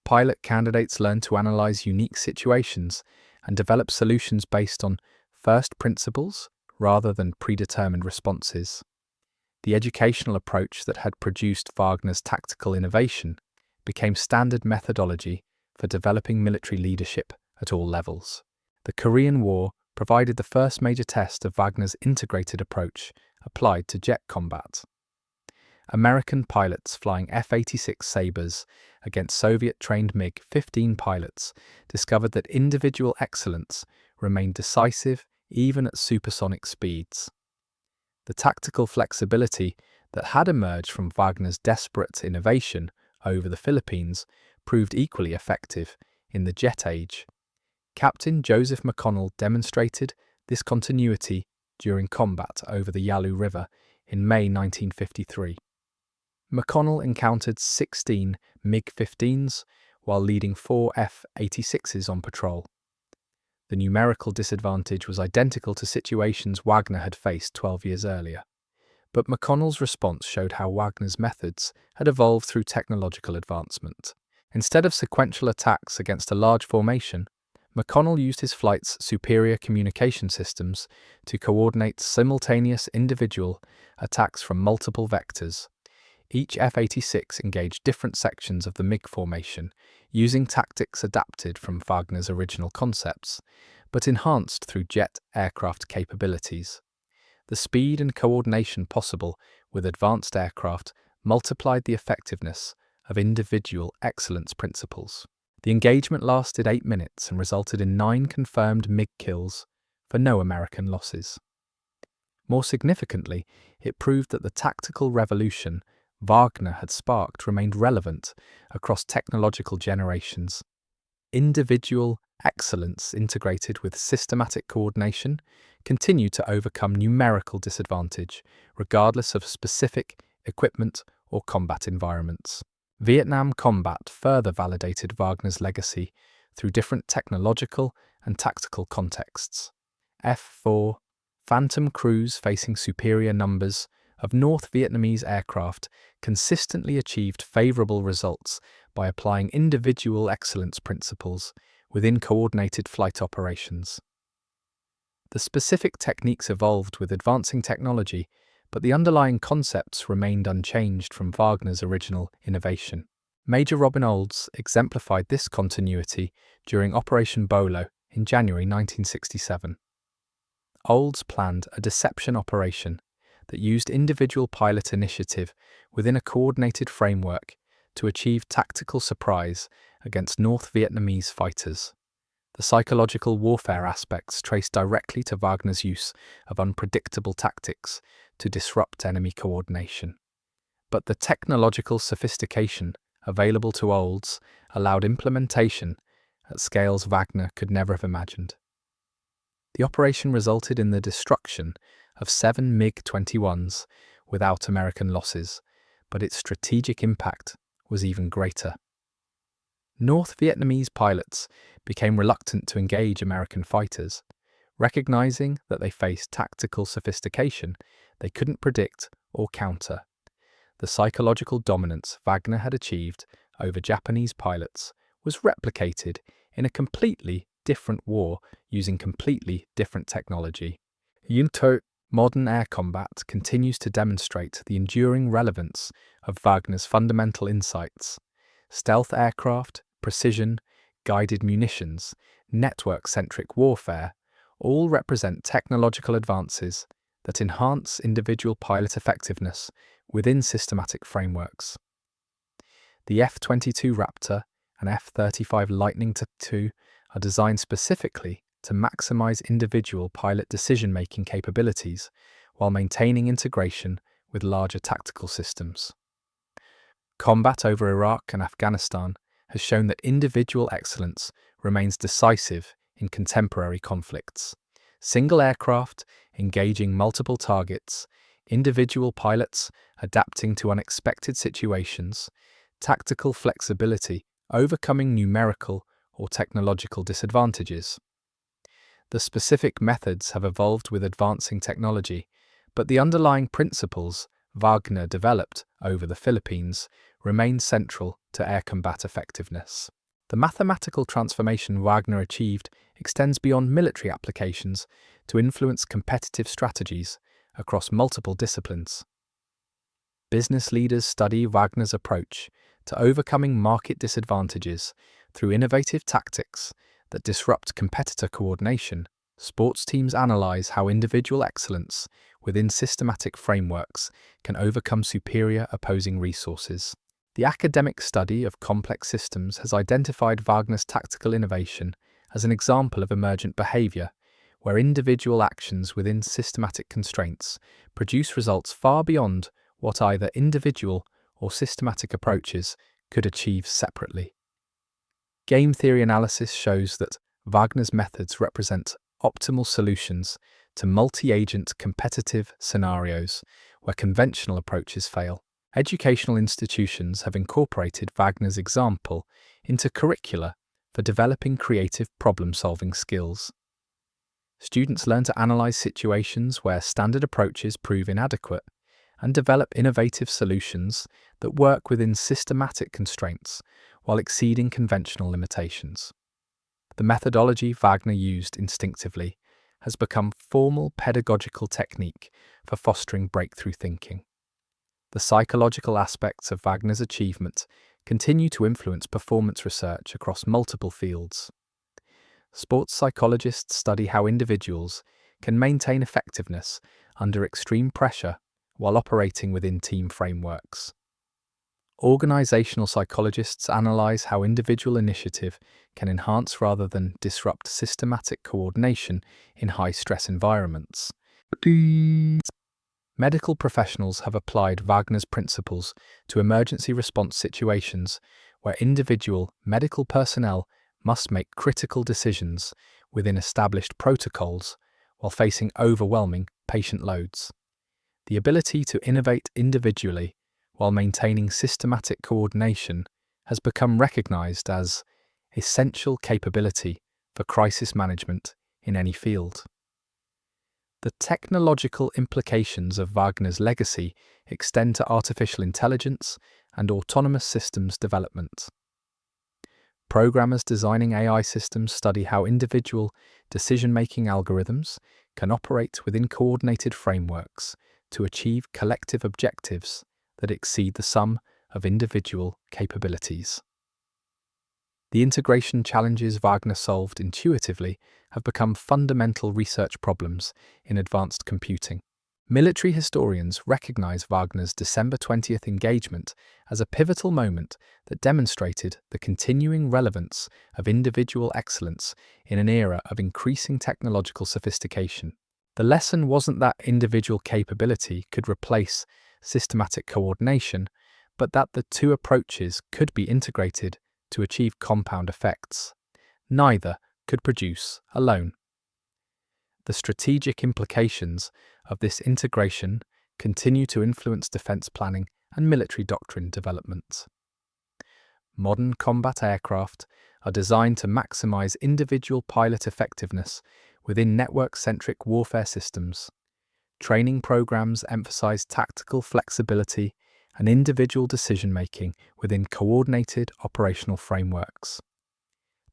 Pilot candidates learned to analyze unique situations and develop solutions based on first principles rather than predetermined responses. The educational approach that had produced Wagner's tactical innovation became standard methodology for developing military leadership at all levels. The Korean War provided the first major test of Wagner's integrated approach applied to jet combat. American pilots flying F-86 Sabres against Soviet-trained MiG-15 pilots discovered that individual excellence remained decisive even at supersonic speeds. The tactical flexibility that had emerged from Wagner's desperate innovation over the Philippines proved equally effective in the jet age. Captain Joseph McConnell demonstrated this continuity during combat over the Yalu River in May 1953. McConnell encountered 16 MiG-15s while leading 4 F-86s on patrol. The numerical disadvantage was identical to situations Wagner had faced 12 years earlier. But McConnell's response showed how Wagner's methods had evolved through technological advancement. Instead of sequential attacks against a large formation, McConnell used his flight's superior communication systems to coordinate simultaneous individual attacks from multiple vectors. Each F-86 engaged different sections of the MiG formation, using tactics adapted from Wagner's original concepts, but enhanced through jet aircraft capabilities. The speed and coordination possible with advanced aircraft multiplied the effectiveness of individual excellence principles. The engagement lasted 8 minutes and resulted in 9 confirmed MiG kills for no American losses. More significantly, it proved that the tactical revolution Wagner had sparked remained relevant across technological generations. Individual excellence integrated with systematic coordination continued to overcome numerical disadvantage, regardless of specific equipment or combat environments. Vietnam combat further validated Wagner's legacy through different technological and tactical contexts. F-4 Phantom crews facing superior numbers of North Vietnamese aircraft consistently achieved favorable results by applying individual excellence principles within coordinated flight operations. The specific techniques evolved with advancing technology, but the underlying concepts remained unchanged from Wagner's original innovation. Major Robin Olds exemplified this continuity during Operation Bolo in January 1967. Olds planned a deception operation that used individual pilot initiative within a coordinated framework to achieve tactical surprise against North Vietnamese fighters. The psychological warfare aspects traced directly to Wagner's use of unpredictable tactics to disrupt enemy coordination. But the technological sophistication available to Olds allowed implementation at scales Wagner could never have imagined. The operation resulted in the destruction of 7 MiG-21s without American losses, but its strategic impact was even greater. North Vietnamese pilots became reluctant to engage American fighters, recognizing that they faced tactical sophistication they couldn't predict or counter. The psychological dominance Wagner had achieved over Japanese pilots was replicated in a completely different war using completely different technology. Untold modern air combat continues to demonstrate the enduring relevance of Wagner's fundamental insights. Stealth aircraft, precision, guided munitions, network-centric warfare all represent technological advances that enhance individual pilot effectiveness within systematic frameworks. The F-22 Raptor and F-35 Lightning II are designed specifically to maximize individual pilot decision-making capabilities while maintaining integration with larger tactical systems. Combat over Iraq and Afghanistan has shown that individual excellence remains decisive in contemporary conflicts. Single aircraft engaging multiple targets, individual pilots adapting to unexpected situations, tactical flexibility overcoming numerical or technological disadvantages. The specific methods have evolved with advancing technology, but the underlying principles Wagner developed over the Philippines remain central to air combat effectiveness. The mathematical transformation Wagner achieved extends beyond military applications to influence competitive strategies across multiple disciplines. Business leaders study Wagner's approach to overcoming market disadvantages through innovative tactics that disrupt competitor coordination. Sports teams analyze how individual excellence within systematic frameworks can overcome superior opposing resources. The academic study of complex systems has identified Wagner's tactical innovation as an example of emergent behavior, where individual actions within systematic constraints produce results far beyond what either individual or systematic approaches could achieve separately. Game theory analysis shows that Wagner's methods represent optimal solutions to multi-agent competitive scenarios where conventional approaches fail. Educational institutions have incorporated Wagner's example into curricula for developing creative problem-solving skills. Students learn to analyze situations where standard approaches prove inadequate and develop innovative solutions that work within systematic constraints while exceeding conventional limitations. The methodology Wagner used instinctively has become formal pedagogical technique for fostering breakthrough thinking. The psychological aspects of Wagner's achievement continue to influence performance research across multiple fields. Sports psychologists study how individuals can maintain effectiveness under extreme pressure while operating within team frameworks. Organizational psychologists analyze how individual initiative can enhance rather than disrupt systematic coordination in high-stress environments. Medical professionals have applied Wagner's principles to emergency response situations where individual medical personnel must make critical decisions within established protocols while facing overwhelming patient loads. The ability to innovate individually while maintaining systematic coordination has become recognized as essential capability for crisis management in any field. The technological implications of Wagner's legacy extend to artificial intelligence and autonomous systems development. Programmers designing AI systems study how individual decision-making algorithms can operate within coordinated frameworks to achieve collective objectives that exceed the sum of individual capabilities. The integration challenges Wagner solved intuitively have become fundamental research problems in advanced computing. Military historians recognize Wagner's December 20th engagement as a pivotal moment that demonstrated the continuing relevance of individual excellence in an era of increasing technological sophistication. The lesson wasn't that individual capability could replace systematic coordination, but that the two approaches could be integrated to achieve compound effects. Neither could produce alone. The strategic implications of this integration continue to influence defense planning and military doctrine development. Modern combat aircraft are designed to maximize individual pilot effectiveness within network-centric warfare systems. Training programs emphasize tactical flexibility and individual decision-making within coordinated operational frameworks.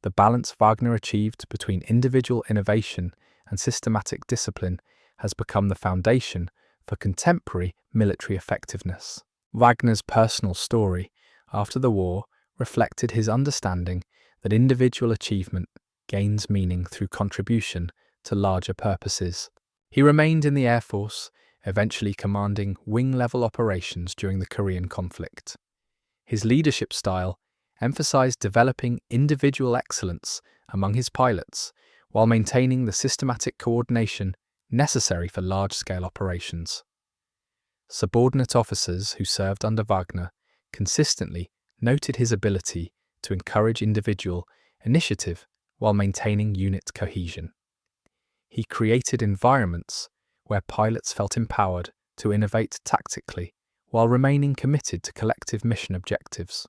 The balance Wagner achieved between individual innovation and systematic discipline has become the foundation for contemporary military effectiveness. Wagner's personal story after the war reflected his understanding that individual achievement gains meaning through contribution to larger purposes. He remained in the Air Force, eventually commanding wing-level operations during the Korean conflict. His leadership style emphasized developing individual excellence among his pilots while maintaining the systematic coordination necessary for large-scale operations. Subordinate officers who served under Wagner consistently noted his ability to encourage individual initiative while maintaining unit cohesion. He created environments where pilots felt empowered to innovate tactically while remaining committed to collective mission objectives.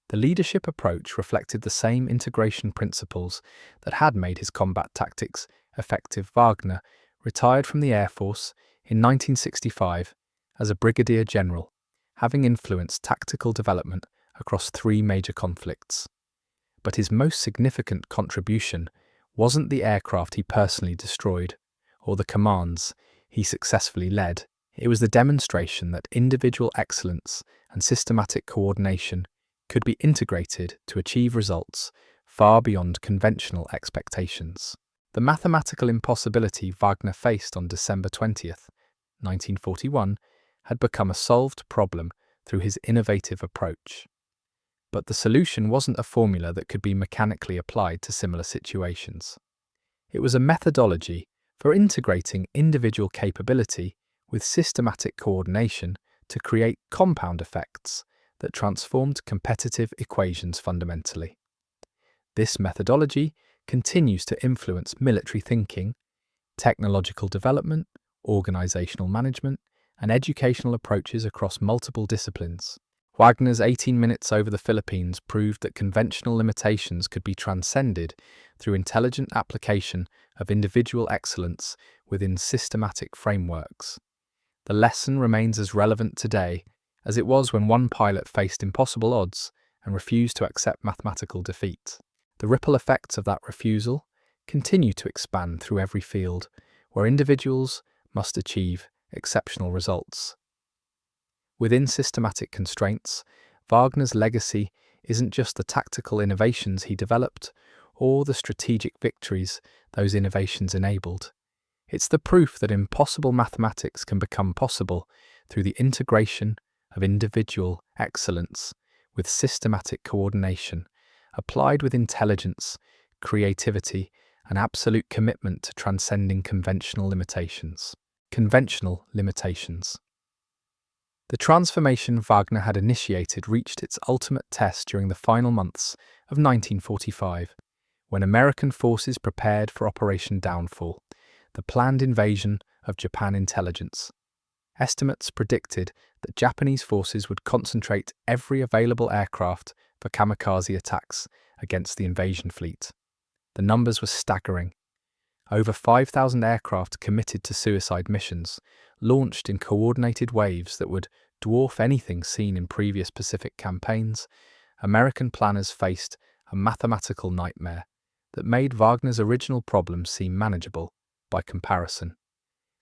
The leadership approach reflected the same integration principles that had made his combat tactics effective. Wagner retired from the Air Force in 1965 as a brigadier general, having influenced tactical development across 3 major conflicts. But his most significant contribution wasn't the aircraft he personally destroyed or the commands he successfully led. It was the demonstration that individual excellence and systematic coordination could be integrated to achieve results far beyond conventional expectations. The mathematical impossibility Wagner faced on December 20th, 1941, had become a solved problem through his innovative approach. But the solution wasn't a formula that could be mechanically applied to similar situations. It was a methodology for integrating individual capability with systematic coordination to create compound effects that transformed competitive equations fundamentally. This methodology continues to influence military thinking, technological development, organizational management, and educational approaches across multiple disciplines. Wagner's 18 minutes over the Philippines proved that conventional limitations could be transcended through intelligent application of individual excellence within systematic frameworks. The lesson remains as relevant today as it was when one pilot faced impossible odds and refused to accept mathematical defeat. The ripple effects of that refusal continue to expand through every field, where individuals must achieve exceptional results. Within systematic constraints, Wagner's legacy isn't just the tactical innovations he developed or the strategic victories those innovations enabled. It's the proof that impossible mathematics can become possible through the integration of individual excellence with systematic coordination, applied with intelligence, creativity, and absolute commitment to transcending conventional limitations. Conventional limitations. The transformation Wagner had initiated reached its ultimate test during the final months of 1945, when American forces prepared for Operation Downfall, the planned invasion of Japan intelligence. Estimates predicted that Japanese forces would concentrate every available aircraft for kamikaze attacks against the invasion fleet. The numbers were staggering. Over 5,000 aircraft committed to suicide missions, launched in coordinated waves that would dwarf anything seen in previous Pacific campaigns. American planners faced a mathematical nightmare that made Wagner's original problem seem manageable by comparison.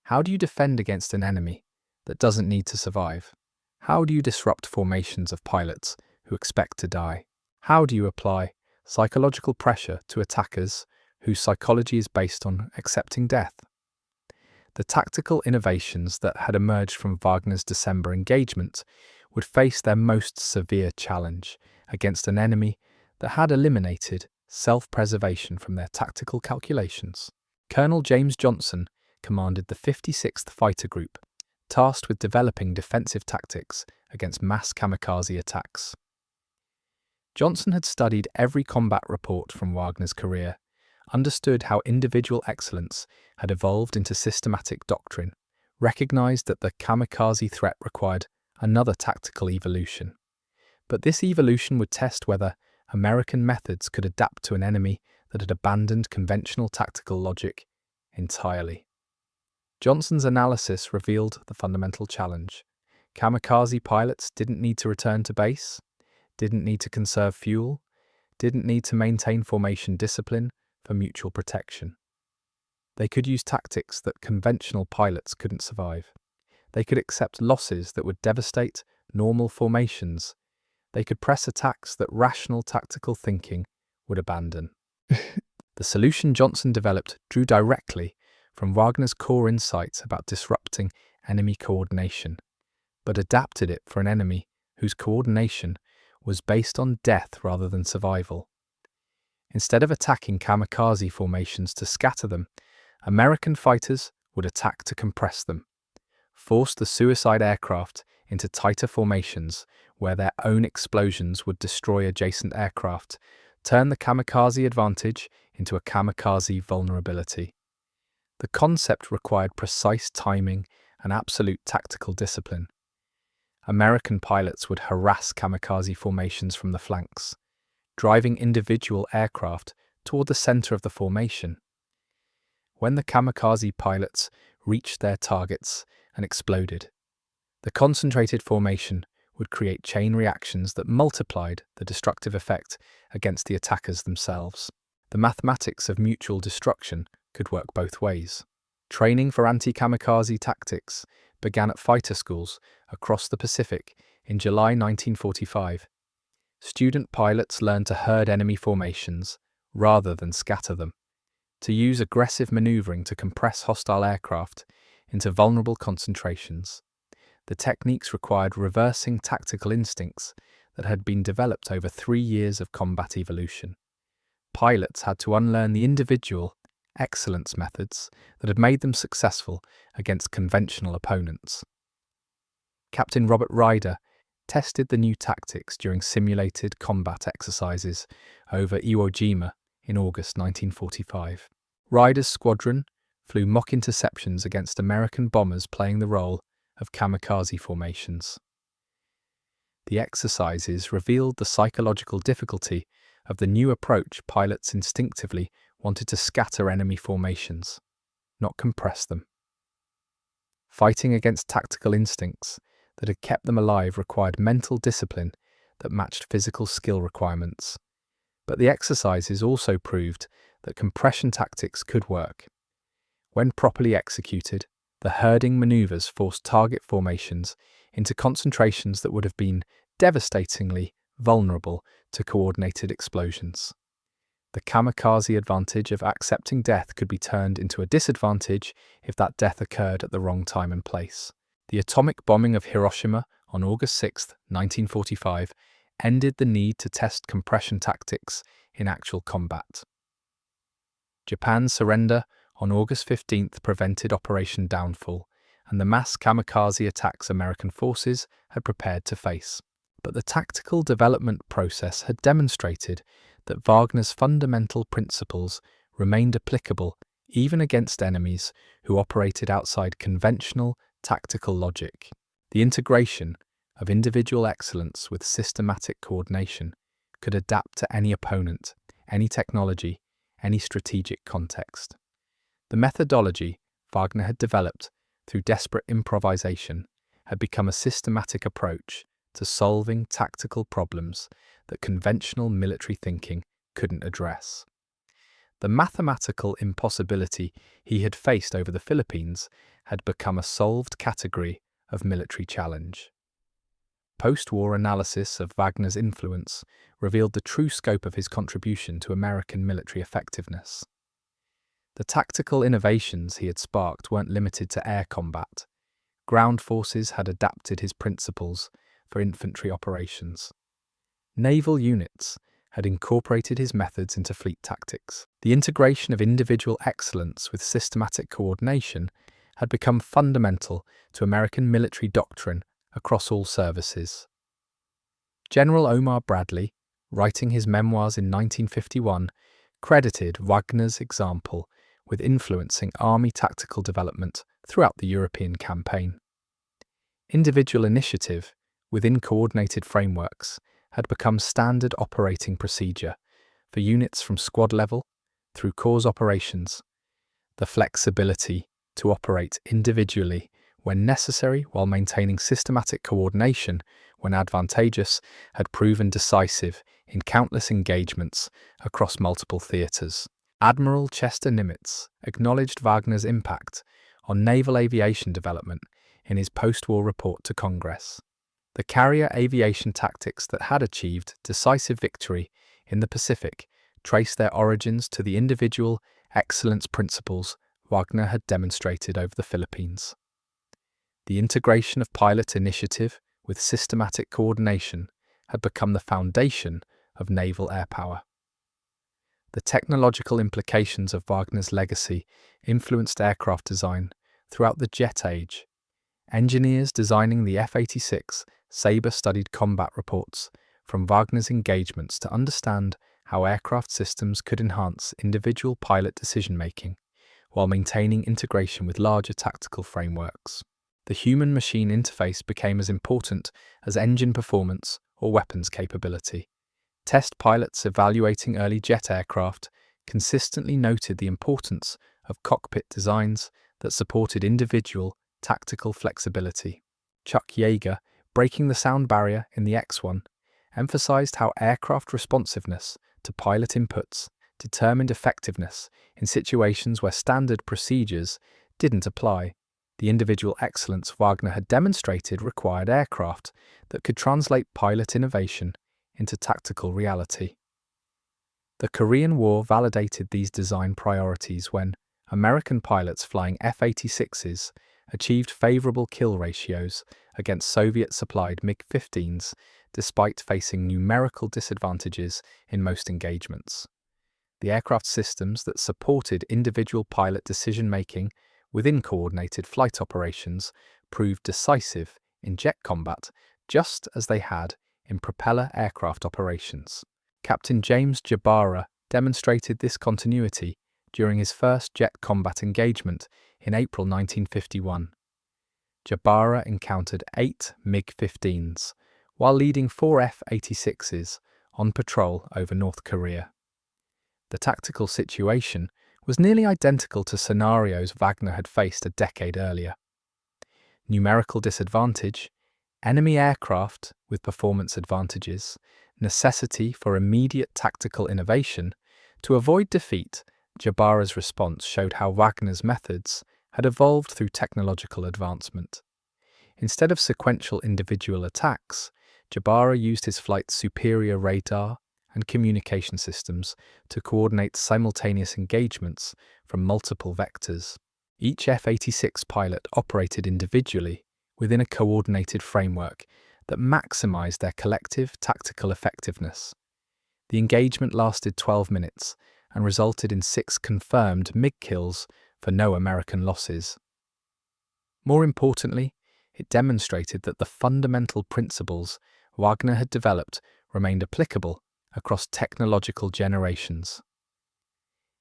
How do you defend against an enemy that doesn't need to survive? How do you disrupt formations of pilots who expect to die? How do you apply psychological pressure to attackers whose psychology is based on accepting death? The tactical innovations that had emerged from Wagner's December engagement would face their most severe challenge against an enemy that had eliminated self-preservation from their tactical calculations. Colonel James Johnson commanded the 56th Fighter Group, tasked with developing defensive tactics against mass kamikaze attacks. Johnson had studied every combat report from Wagner's career, understood how individual excellence had evolved into systematic doctrine, recognized that the kamikaze threat required another tactical evolution. But this evolution would test whether American methods could adapt to an enemy that had abandoned conventional tactical logic entirely. Johnson's analysis revealed the fundamental challenge. Kamikaze pilots didn't need to return to base, didn't need to conserve fuel, didn't need to maintain formation discipline for mutual protection. They could use tactics that conventional pilots couldn't survive. They could accept losses that would devastate normal formations. They could press attacks that rational tactical thinking would abandon. The solution Johnson developed drew directly from Wagner's core insights about disrupting enemy coordination, but adapted it for an enemy whose coordination was based on death rather than survival. Instead of attacking kamikaze formations to scatter them, American fighters would attack to compress them, force the suicide aircraft into tighter formations where their own explosions would destroy adjacent aircraft, turn the kamikaze advantage into a kamikaze vulnerability. The concept required precise timing and absolute tactical discipline. American pilots would harass kamikaze formations from the flanks, driving individual aircraft toward the center of the formation. When the kamikaze pilots reached their targets and exploded, the concentrated formation would create chain reactions that multiplied the destructive effect against the attackers themselves. The mathematics of mutual destruction could work both ways. Training for anti-kamikaze tactics began at fighter schools across the Pacific in July 1945. Student pilots learned to herd enemy formations rather than scatter them, to use aggressive maneuvering to compress hostile aircraft into vulnerable concentrations. The techniques required reversing tactical instincts that had been developed over 3 years of combat evolution. Pilots had to unlearn the individual excellence methods that had made them successful against conventional opponents. Captain Robert Ryder tested the new tactics during simulated combat exercises over Iwo Jima in August 1945. Ryder's squadron flew mock interceptions against American bombers playing the role of kamikaze formations. The exercises revealed the psychological difficulty of the new approach. Pilots instinctively wanted to scatter enemy formations, not compress them. Fighting against tactical instincts that had kept them alive required mental discipline that matched physical skill requirements. But the exercises also proved that compression tactics could work. When properly executed, the herding maneuvers forced target formations into concentrations that would have been devastatingly vulnerable to coordinated explosions. The kamikaze advantage of accepting death could be turned into a disadvantage if that death occurred at the wrong time and place. The atomic bombing of Hiroshima on August 6, 1945, ended the need to test compression tactics in actual combat. Japan's surrender on August 15 prevented Operation Downfall, and the mass kamikaze attacks American forces had prepared to face. But the tactical development process had demonstrated that Wagner's fundamental principles remained applicable even against enemies who operated outside conventional tactical logic. The integration of individual excellence with systematic coordination could adapt to any opponent, any technology, any strategic context. The methodology Wagner had developed through desperate improvisation had become a systematic approach to solving tactical problems that conventional military thinking couldn't address. The mathematical impossibility he had faced over the Philippines had become a solved category of military challenge. Post-war analysis of Wagner's influence revealed the true scope of his contribution to American military effectiveness. The tactical innovations he had sparked weren't limited to air combat. Ground forces had adapted his principles for infantry operations. Naval units had incorporated his methods into fleet tactics. The integration of individual excellence with systematic coordination had become fundamental to American military doctrine across all services. General Omar Bradley, writing his memoirs in 1951, credited Wagner's example with influencing Army tactical development throughout the European campaign. Individual initiative within coordinated frameworks had become standard operating procedure for units from squad level through corps operations. The flexibility to operate individually when necessary while maintaining systematic coordination when advantageous had proven decisive in countless engagements across multiple theatres. Admiral Chester Nimitz acknowledged Wagner's impact on naval aviation development in his post-war report to Congress. The carrier aviation tactics that had achieved decisive victory in the Pacific traced their origins to the individual excellence principles Wagner had demonstrated over the Philippines. The integration of pilot initiative with systematic coordination had become the foundation of naval air power. The technological implications of Wagner's legacy influenced aircraft design throughout the jet age. Engineers designing the F-86 Sabre studied combat reports from Wagner's engagements to understand how aircraft systems could enhance individual pilot decision-making while maintaining integration with larger tactical frameworks. The human-machine interface became as important as engine performance or weapons capability. Test pilots evaluating early jet aircraft consistently noted the importance of cockpit designs that supported individual tactical flexibility. Chuck Yeager, breaking the sound barrier in the X-1, emphasized how aircraft responsiveness to pilot inputs determined effectiveness in situations where standard procedures didn't apply. The individual excellence Wagner had demonstrated required aircraft that could translate pilot innovation into tactical reality. The Korean War validated these design priorities when American pilots flying F-86s achieved favorable kill ratios against Soviet-supplied MiG-15s despite facing numerical disadvantages in most engagements. The aircraft systems that supported individual pilot decision-making within coordinated flight operations proved decisive in jet combat just as they had in propeller aircraft operations. Captain James Jabara demonstrated this continuity during his first jet combat engagement in April 1951. Jabara encountered 8 MiG-15s while leading 4 F-86s on patrol over North Korea. The tactical situation was nearly identical to scenarios Wagner had faced a decade earlier. Numerical disadvantage, enemy aircraft with performance advantages, necessity for immediate tactical innovation. To avoid defeat, Jabara's response showed how Wagner's methods had evolved through technological advancement. Instead of sequential individual attacks, Jabara used his flight's superior radar and communication systems to coordinate simultaneous engagements from multiple vectors. Each F-86 pilot operated individually within a coordinated framework that maximized their collective tactical effectiveness. The engagement lasted 12 minutes and resulted in 6 confirmed MiG kills for no American losses. More importantly, it demonstrated that the fundamental principles Wagner had developed remained applicable across technological generations.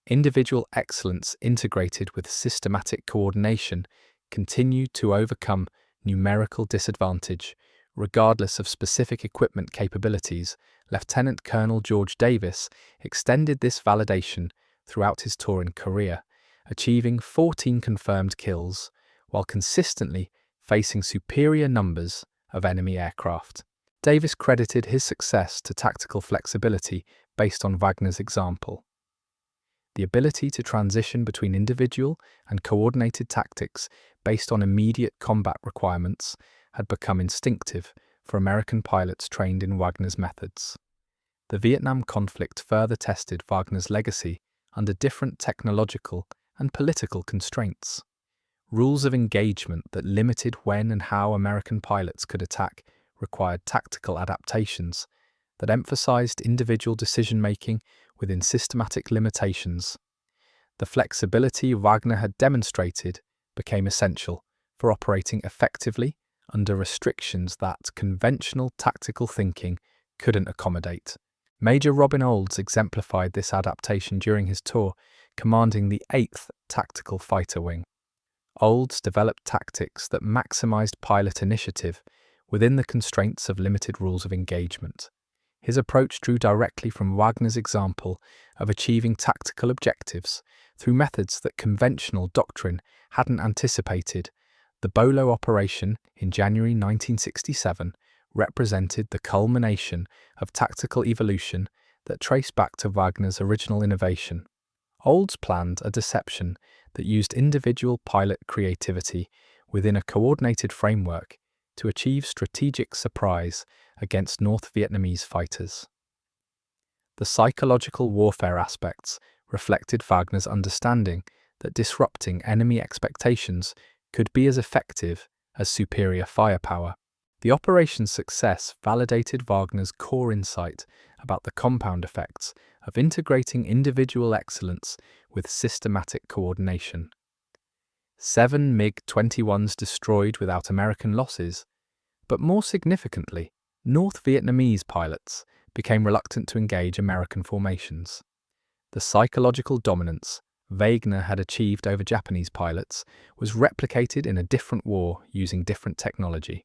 Individual excellence integrated with systematic coordination continued to overcome numerical disadvantage, regardless of specific equipment capabilities. Lieutenant Colonel George Davis extended this validation throughout his tour in Korea, achieving 14 confirmed kills while consistently facing superior numbers of enemy aircraft. Davis credited his success to tactical flexibility based on Wagner's example. The ability to transition between individual and coordinated tactics based on immediate combat requirements had become instinctive for American pilots trained in Wagner's methods. The Vietnam conflict further tested Wagner's legacy under different technological and political constraints. Rules of engagement that limited when and how American pilots could attack required tactical adaptations that emphasized individual decision-making within systematic limitations. The flexibility Wagner had demonstrated became essential for operating effectively under restrictions that conventional tactical thinking couldn't accommodate. Major Robin Olds exemplified this adaptation during his tour, commanding the 8th Tactical Fighter Wing. Olds developed tactics that maximized pilot initiative within the constraints of limited rules of engagement. His approach drew directly from Wagner's example of achieving tactical objectives through methods that conventional doctrine hadn't anticipated. The Bolo operation in January 1967 represented the culmination of tactical evolution that traced back to Wagner's original innovation. Olds planned a deception that used individual pilot creativity within a coordinated framework to achieve strategic surprise against North Vietnamese fighters. The psychological warfare aspects reflected Wagner's understanding that disrupting enemy expectations could be as effective as superior firepower. The operation's success validated Wagner's core insight about the compound effects of integrating individual excellence with systematic coordination. 7 MiG-21s destroyed without American losses, but more significantly, North Vietnamese pilots became reluctant to engage American formations. The psychological dominance Wagner had achieved over Japanese pilots was replicated in a different war using different technology.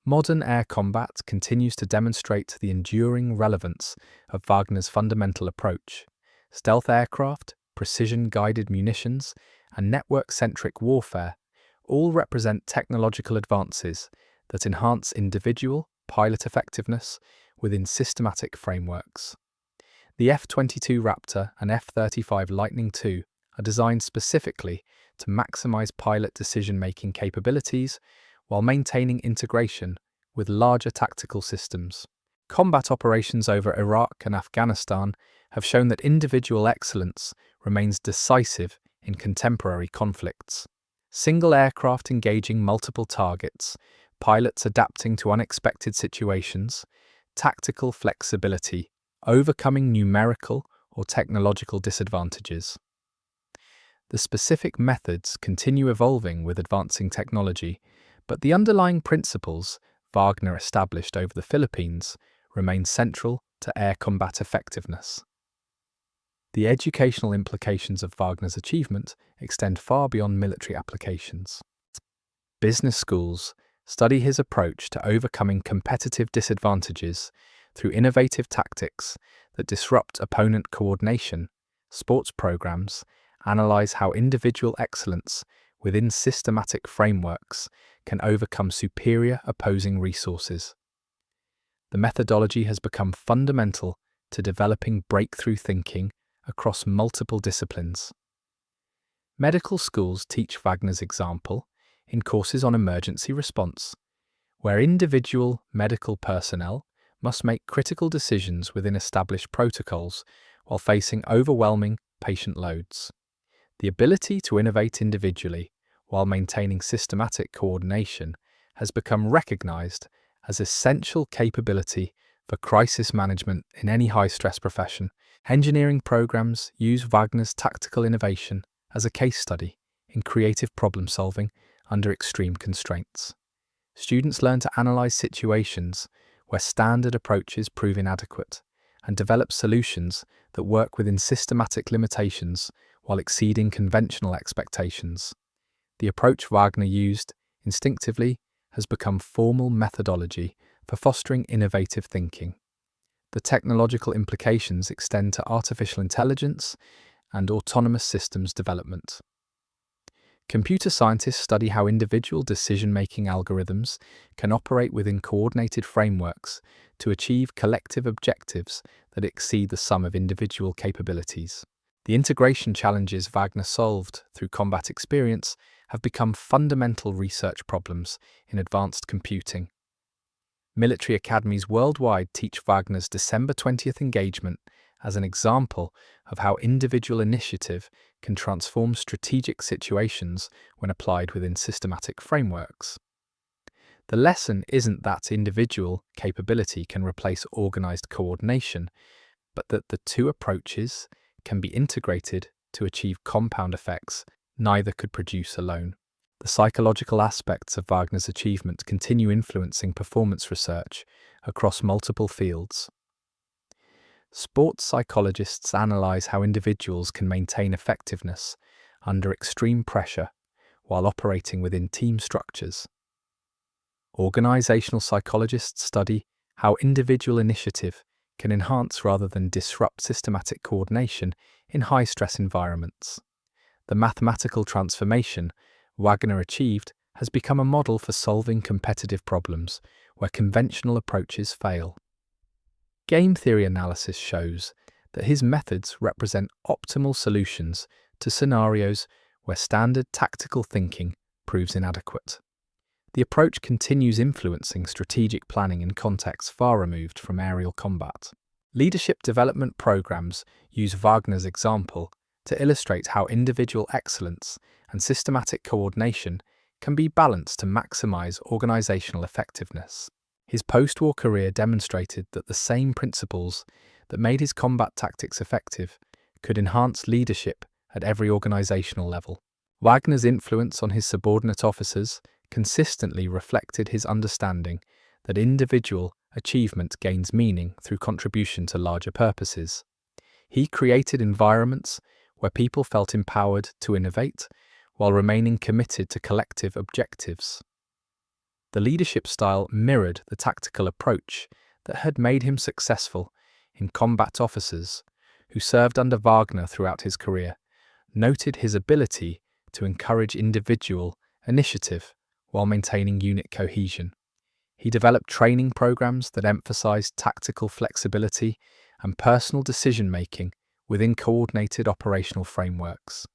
Modern air combat continues to demonstrate the enduring relevance of Wagner's fundamental approach. Stealth aircraft, precision-guided munitions, and network-centric warfare all represent technological advances that enhance individual pilot effectiveness within systematic frameworks. The F-22 Raptor and F-35 Lightning II are designed specifically to maximize pilot decision-making capabilities while maintaining integration with larger tactical systems. Combat operations over Iraq and Afghanistan have shown that individual excellence remains decisive in contemporary conflicts. Single aircraft engaging multiple targets, pilots adapting to unexpected situations, tactical flexibility, overcoming numerical or technological disadvantages. The specific methods continue evolving with advancing technology, but the underlying principles Wagner established over the Philippines remain central to air combat effectiveness. The educational implications of Wagner's achievement extend far beyond military applications. Business schools study his approach to overcoming competitive disadvantages through innovative tactics that disrupt opponent coordination. Sports programs analyze how individual excellence within systematic frameworks can overcome superior opposing resources. The methodology has become fundamental to developing breakthrough thinking across multiple disciplines. Medical schools teach Wagner's example in courses on emergency response, where individual medical personnel must make critical decisions within established protocols while facing overwhelming patient loads. The ability to innovate individually while maintaining systematic coordination has become recognized as essential capability for crisis management in any high-stress profession. Engineering programs use Wagner's tactical innovation as a case study in creative problem-solving under extreme constraints. Students learn to analyze situations where standard approaches prove inadequate and develop solutions that work within systematic limitations while exceeding conventional expectations. The approach Wagner used instinctively has become formal methodology for fostering innovative thinking. The technological implications extend to artificial intelligence and autonomous systems development. Computer scientists study how individual decision-making algorithms can operate within coordinated frameworks to achieve collective objectives that exceed the sum of individual capabilities. The integration challenges Wagner solved through combat experience have become fundamental research problems in advanced computing. Military academies worldwide teach Wagner's December 20th engagement as an example of how individual initiative can transform strategic situations when applied within systematic frameworks. The lesson isn't that individual capability can replace organized coordination, but that the two approaches can be integrated to achieve compound effects neither could produce alone. The psychological aspects of Wagner's achievement continue influencing performance research across multiple fields. Sports psychologists analyze how individuals can maintain effectiveness under extreme pressure while operating within team structures. Organizational psychologists study how individual initiative can enhance rather than disrupt systematic coordination in high-stress environments. The mathematical transformation Wagner achieved has become a model for solving competitive problems where conventional approaches fail. Game theory analysis shows that his methods represent optimal solutions to scenarios where standard tactical thinking proves inadequate. The approach continues influencing strategic planning in contexts far removed from aerial combat. Leadership development programs use Wagner's example to illustrate how individual excellence and systematic coordination can be balanced to maximize organizational effectiveness. His post-war career demonstrated that the same principles that made his combat tactics effective could enhance leadership at every organizational level. Wagner's influence on his subordinate officers consistently reflected his understanding that individual achievement gains meaning through contribution to larger purposes. He created environments where people felt empowered to innovate while remaining committed to collective objectives. The leadership style mirrored the tactical approach that had made him successful in combat. Officers who served under Wagner throughout his career noted his ability to encourage individual initiative while maintaining unit cohesion. He developed training programs that emphasized tactical flexibility and personal decision-making within coordinated operational frameworks.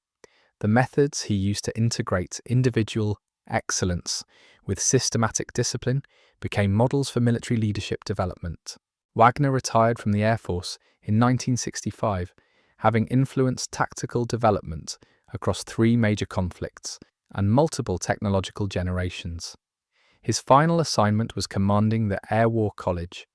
The methods he used to integrate individual excellence with systematic discipline became models for military leadership development. Wagner retired from the Air Force in 1965, having influenced tactical development across 3 major conflicts and multiple technological generations. His final assignment was commanding the Air War College,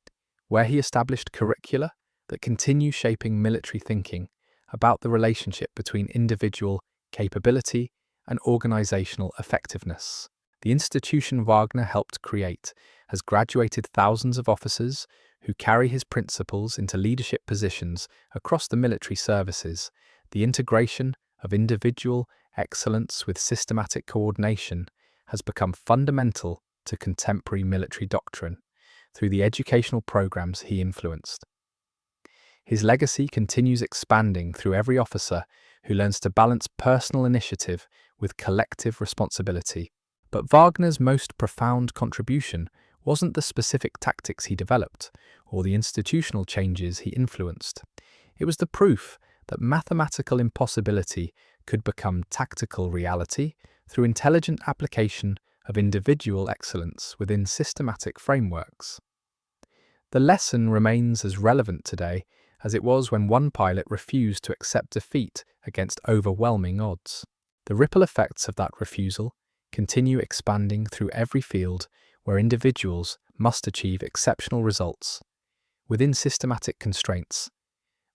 where he established curricula that continue shaping military thinking about the relationship between individual capability and organizational effectiveness. The institution Wagner helped create has graduated thousands of officers who carry his principles into leadership positions across the military services. The integration of individual excellence with systematic coordination has become fundamental to contemporary military doctrine through the educational programs he influenced. His legacy continues expanding through every officer who learns to balance personal initiative with collective responsibility. But Wagner's most profound contribution wasn't the specific tactics he developed or the institutional changes he influenced. It was the proof that mathematical impossibility could become tactical reality through intelligent application of individual excellence within systematic frameworks. The lesson remains as relevant today as it was when one pilot refused to accept defeat against overwhelming odds. The ripple effects of that refusal continue expanding through every field where individuals must achieve exceptional results within systematic constraints.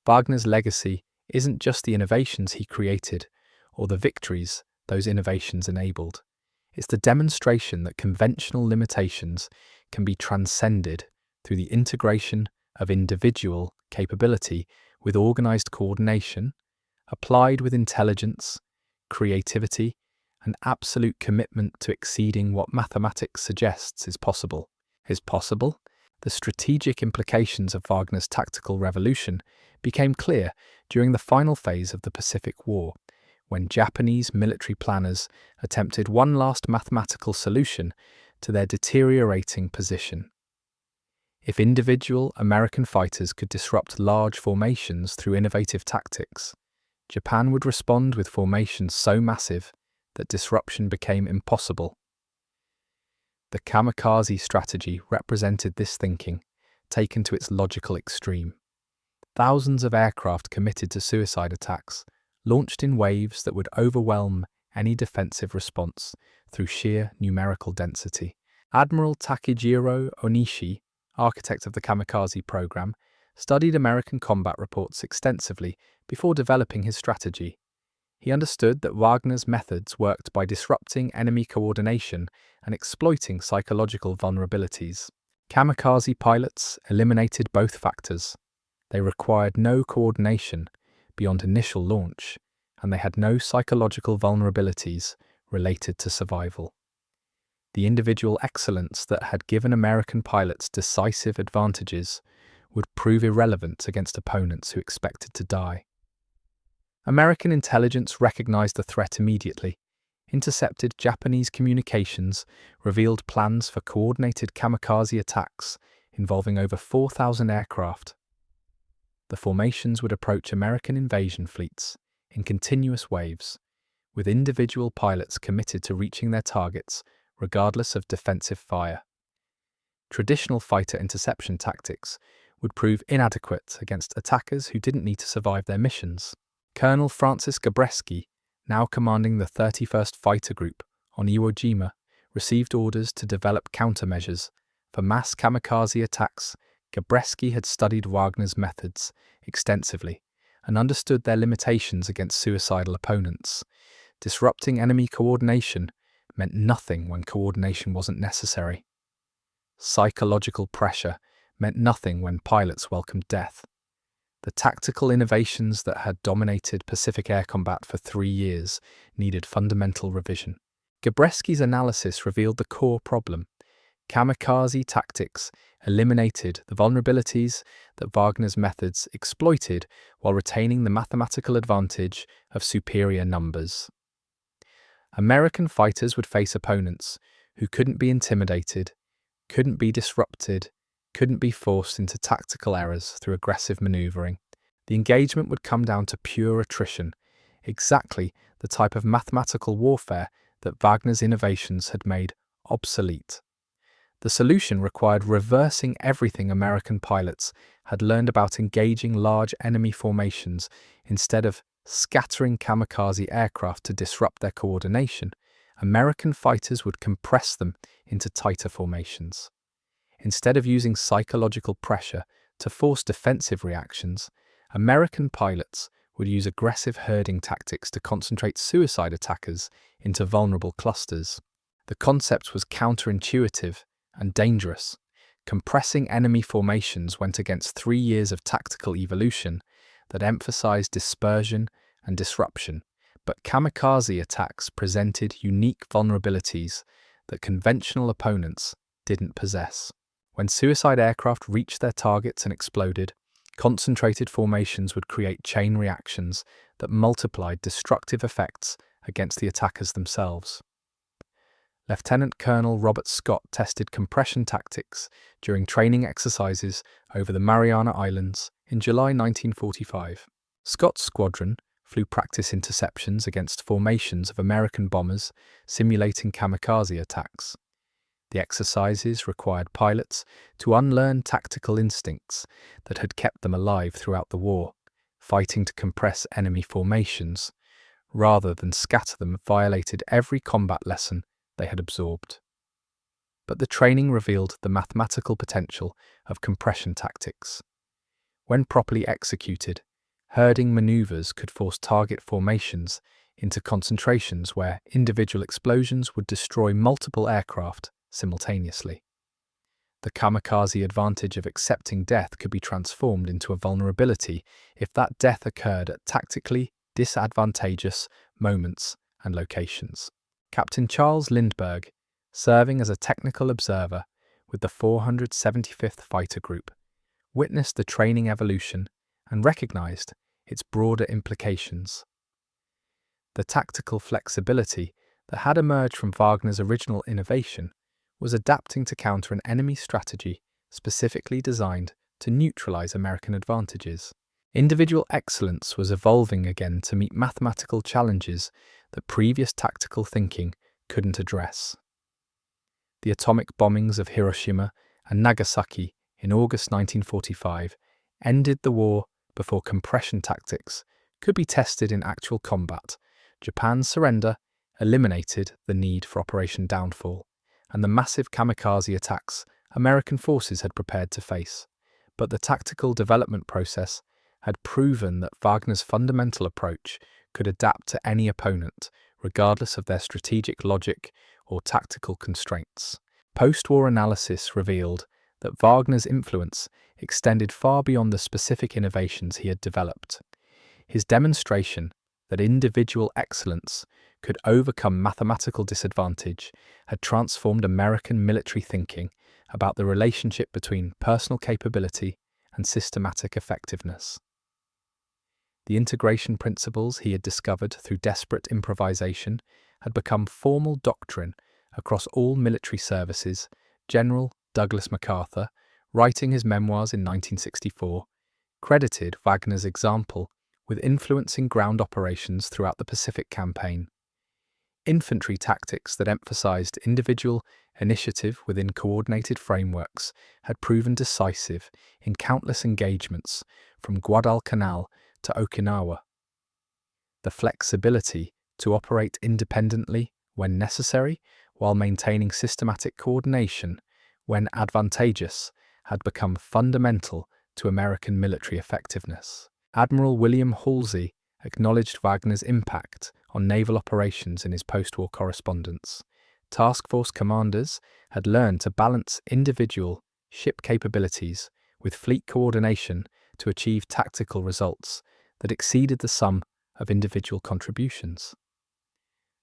Wagner's legacy isn't just the innovations he created or the victories those innovations enabled. It's the demonstration that conventional limitations can be transcended through the integration of individual capability with organized coordination, applied with intelligence, creativity, and absolute commitment to exceeding what mathematics suggests is possible. The strategic implications of Wagner's tactical revolution became clear during the final phase of the Pacific War, when Japanese military planners attempted one last mathematical solution to their deteriorating position. If individual American fighters could disrupt large formations through innovative tactics, Japan would respond with formations so massive that disruption became impossible. The kamikaze strategy represented this thinking, taken to its logical extreme. Thousands of aircraft committed to suicide attacks, launched in waves that would overwhelm any defensive response through sheer numerical density. Admiral Takejiro Onishi, architect of the kamikaze program, studied American combat reports extensively before developing his strategy. He understood that Wagner's methods worked by disrupting enemy coordination and exploiting psychological vulnerabilities. Kamikaze pilots eliminated both factors. They required no coordination beyond initial launch, and they had no psychological vulnerabilities related to survival. The individual excellence that had given American pilots decisive advantages would prove irrelevant against opponents who expected to die. American intelligence recognized the threat immediately, intercepted Japanese communications, revealed plans for coordinated kamikaze attacks involving over 4,000 aircraft. The formations would approach American invasion fleets in continuous waves, with individual pilots committed to reaching their targets regardless of defensive fire. Traditional fighter interception tactics would prove inadequate against attackers who didn't need to survive their missions. Colonel Francis Gabreski, now commanding the 31st Fighter Group on Iwo Jima, received orders to develop countermeasures for mass kamikaze attacks. Gabreski had studied Wagner's methods extensively and understood their limitations against suicidal opponents. Disrupting enemy coordination meant nothing when coordination wasn't necessary. Psychological pressure meant nothing when pilots welcomed death. The tactical innovations that had dominated Pacific air combat for 3 years needed fundamental revision. Gabreski's analysis revealed the core problem. Kamikaze tactics eliminated the vulnerabilities that Wagner's methods exploited while retaining the mathematical advantage of superior numbers. American fighters would face opponents who couldn't be intimidated, couldn't be disrupted, couldn't be forced into tactical errors through aggressive maneuvering. The engagement would come down to pure attrition, exactly the type of mathematical warfare that Wagner's innovations had made obsolete. The solution required reversing everything American pilots had learned about engaging large enemy formations. Instead of scattering kamikaze aircraft to disrupt their coordination, American fighters would compress them into tighter formations. Instead of using psychological pressure to force defensive reactions, American pilots would use aggressive herding tactics to concentrate suicide attackers into vulnerable clusters. The concept was counterintuitive and dangerous. Compressing enemy formations went against 3 years of tactical evolution that emphasized dispersion and disruption, but kamikaze attacks presented unique vulnerabilities that conventional opponents didn't possess. When suicide aircraft reached their targets and exploded, concentrated formations would create chain reactions that multiplied destructive effects against the attackers themselves. Lieutenant Colonel Robert Scott tested compression tactics during training exercises over the Mariana Islands in July 1945. Scott's squadron flew practice interceptions against formations of American bombers simulating kamikaze attacks. The exercises required pilots to unlearn tactical instincts that had kept them alive throughout the war, fighting to compress enemy formations, rather than scatter them. Violated every combat lesson they had absorbed. But the training revealed the mathematical potential of compression tactics. When properly executed, herding maneuvers could force target formations into concentrations where individual explosions would destroy multiple aircraft simultaneously. The kamikaze advantage of accepting death could be transformed into a vulnerability if that death occurred at tactically disadvantageous moments and locations. Captain Charles Lindbergh, serving as a technical observer with the 475th Fighter Group, witnessed the training evolution and recognized its broader implications. The tactical flexibility that had emerged from Wagner's original innovation was adapting to counter an enemy strategy specifically designed to neutralize American advantages. Individual excellence was evolving again to meet mathematical challenges that previous tactical thinking couldn't address. The atomic bombings of Hiroshima and Nagasaki in August 1945 ended the war before compression tactics could be tested in actual combat. Japan's surrender eliminated the need for Operation Downfall and the massive kamikaze attacks American forces had prepared to face. But the tactical development process had proven that Wagner's fundamental approach could adapt to any opponent, regardless of their strategic logic or tactical constraints. Post-war analysis revealed that Wagner's influence extended far beyond the specific innovations he had developed. His demonstration that individual excellence could overcome mathematical disadvantage had transformed American military thinking about the relationship between personal capability and systematic effectiveness. The integration principles he had discovered through desperate improvisation had become formal doctrine across all military services. General Douglas MacArthur, writing his memoirs in 1964, credited Wagner's example with influencing ground operations throughout the Pacific Campaign. Infantry tactics that emphasized individual initiative within coordinated frameworks had proven decisive in countless engagements from Guadalcanal to Okinawa. The flexibility to operate independently when necessary while maintaining systematic coordination when advantageous had become fundamental to American military effectiveness. Admiral William Halsey acknowledged Wagner's impact on naval operations in his post-war correspondence. Task force commanders had learned to balance individual ship capabilities with fleet coordination to achieve tactical results that exceeded the sum of individual contributions.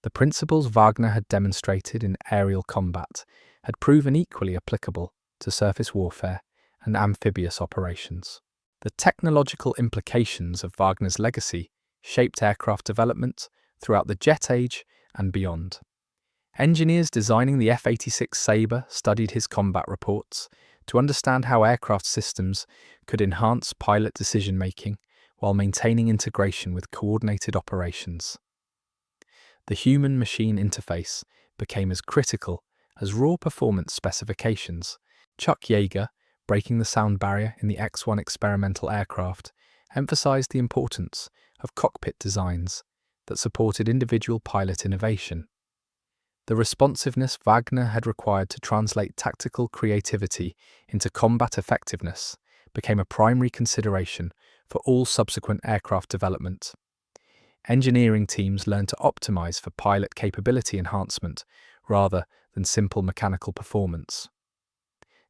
The principles Wagner had demonstrated in aerial combat had proven equally applicable to surface warfare and amphibious operations. The technological implications of Wagner's legacy shaped aircraft development throughout the jet age and beyond. Engineers designing the F-86 Sabre studied his combat reports to understand how aircraft systems could enhance pilot decision-making while maintaining integration with coordinated operations. The human-machine interface became as critical as raw performance specifications. Chuck Yeager, breaking the sound barrier in the X-1 experimental aircraft, emphasized the importance of cockpit designs that supported individual pilot innovation. The responsiveness Wagner had required to translate tactical creativity into combat effectiveness became a primary consideration for all subsequent aircraft development. Engineering teams learned to optimize for pilot capability enhancement rather than simple mechanical performance.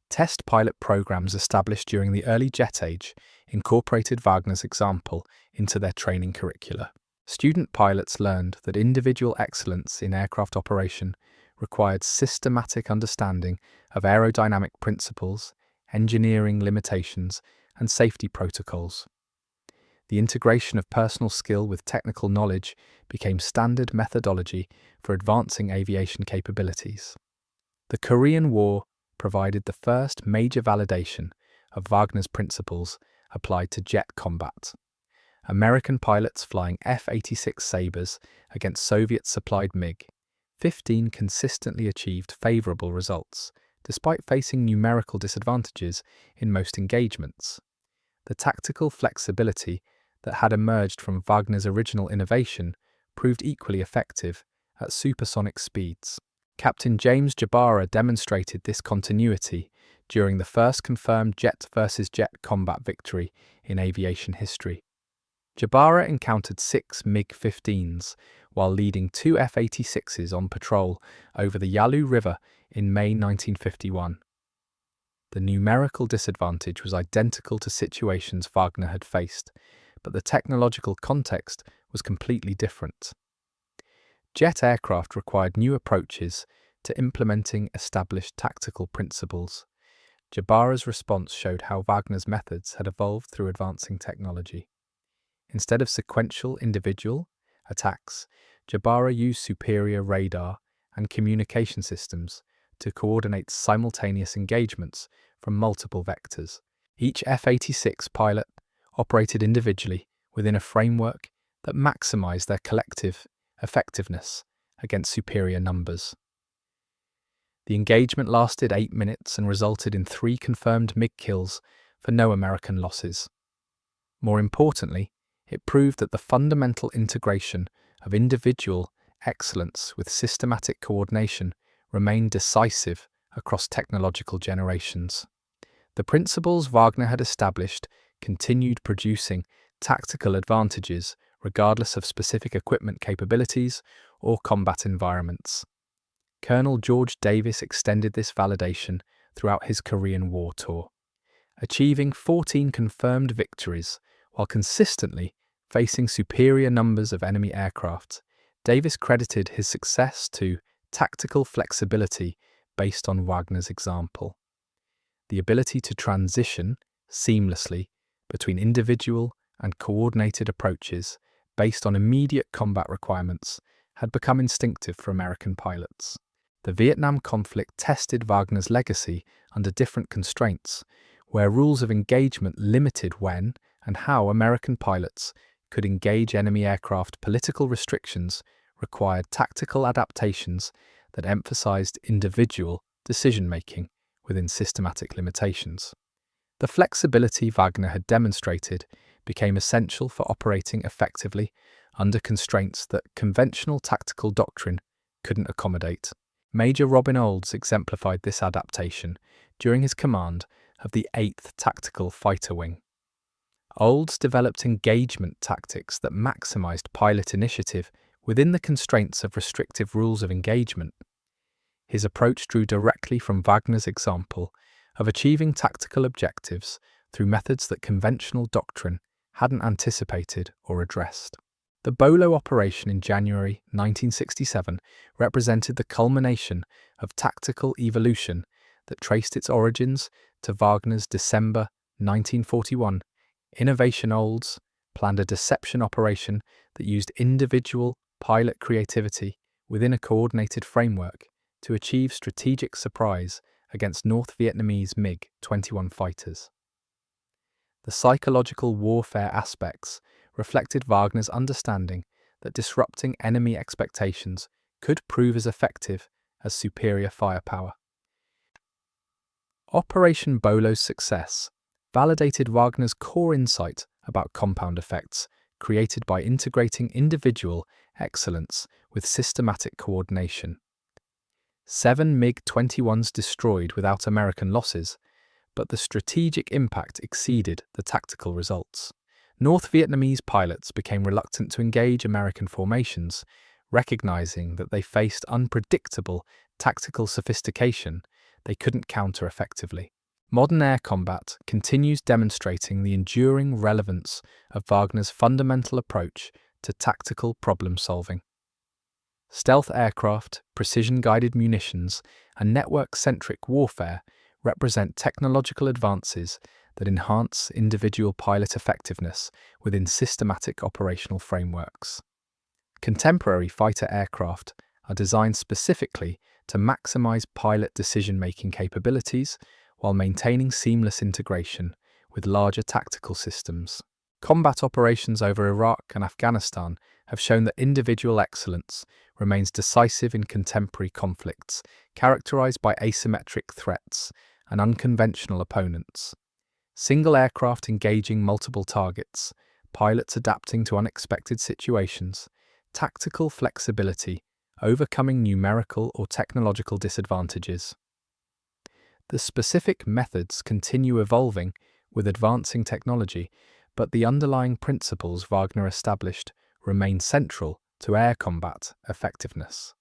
Test pilot programs established during the early jet age incorporated Wagner's example into their training curricula. Student pilots learned that individual excellence in aircraft operation required systematic understanding of aerodynamic principles, engineering limitations, and safety protocols. The integration of personal skill with technical knowledge became standard methodology for advancing aviation capabilities. The Korean War provided the first major validation of Wagner's principles applied to jet combat. American pilots flying F-86 Sabres against Soviet-supplied MiG-15 consistently achieved favorable results, despite facing numerical disadvantages in most engagements. The tactical flexibility that had emerged from Wagner's original innovation proved equally effective at supersonic speeds. Captain James Jabara demonstrated this continuity during the first confirmed jet versus jet combat victory in aviation history. Jabara encountered 6 MiG-15s while leading two F-86s on patrol over the Yalu River in May 1951. The numerical disadvantage was identical to situations Wagner had faced, but the technological context was completely different. Jet aircraft required new approaches to implementing established tactical principles. Jabara's response showed how Wagner's methods had evolved through advancing technology. Instead of sequential individual attacks, Jabara used superior radar and communication systems to coordinate simultaneous engagements from multiple vectors. Each F-86 pilot operated individually within a framework that maximized their collective effectiveness against superior numbers. The engagement lasted 8 minutes and resulted in 3 confirmed MiG kills for no American losses. More importantly, it proved that the fundamental integration of individual excellence with systematic coordination remained decisive across technological generations. The principles Wagner had established continued producing tactical advantages regardless of specific equipment capabilities or combat environments. Colonel George Davis extended this validation throughout his Korean War tour, achieving 14 confirmed victories while consistently facing superior numbers of enemy aircraft. Davis credited his success to tactical flexibility based on Wagner's example. The ability to transition seamlessly between individual and coordinated approaches based on immediate combat requirements had become instinctive for American pilots. The Vietnam conflict tested Wagner's legacy under different constraints, where rules of engagement limited when and how American pilots could engage enemy aircraft. Political restrictions required tactical adaptations that emphasized individual decision-making within systematic limitations. The flexibility Wagner had demonstrated became essential for operating effectively under constraints that conventional tactical doctrine couldn't accommodate. Major Robin Olds exemplified this adaptation during his command of the 8th Tactical Fighter Wing. Olds developed engagement tactics that maximized pilot initiative within the constraints of restrictive rules of engagement. His approach drew directly from Wagner's example of achieving tactical objectives through methods that conventional doctrine hadn't anticipated or addressed. The Bolo operation in January 1967 represented the culmination of tactical evolution that traced its origins to Wagner's December 1941. Innovation Olds planned a deception operation that used individual pilot creativity within a coordinated framework to achieve strategic surprise against North Vietnamese MiG-21 fighters. The psychological warfare aspects reflected Wagner's understanding that disrupting enemy expectations could prove as effective as superior firepower. Operation Bolo's success validated Wagner's core insight about compound effects created by integrating individual excellence with systematic coordination. 7 MiG-21s destroyed without American losses, but the strategic impact exceeded the tactical results. North Vietnamese pilots became reluctant to engage American formations, recognizing that they faced unpredictable tactical sophistication they couldn't counter effectively. Modern air combat continues demonstrating the enduring relevance of Wagner's fundamental approach to tactical problem-solving. Stealth aircraft, precision-guided munitions, and network-centric warfare represent technological advances that enhance individual pilot effectiveness within systematic operational frameworks. Contemporary fighter aircraft are designed specifically to maximize pilot decision-making capabilities while maintaining seamless integration with larger tactical systems. Combat operations over Iraq and Afghanistan have shown that individual excellence remains decisive in contemporary conflicts, characterized by asymmetric threats and unconventional opponents. Single aircraft engaging multiple targets, pilots adapting to unexpected situations, tactical flexibility, overcoming numerical or technological disadvantages. The specific methods continue evolving with advancing technology, but the underlying principles Wagner established remain central to air combat effectiveness.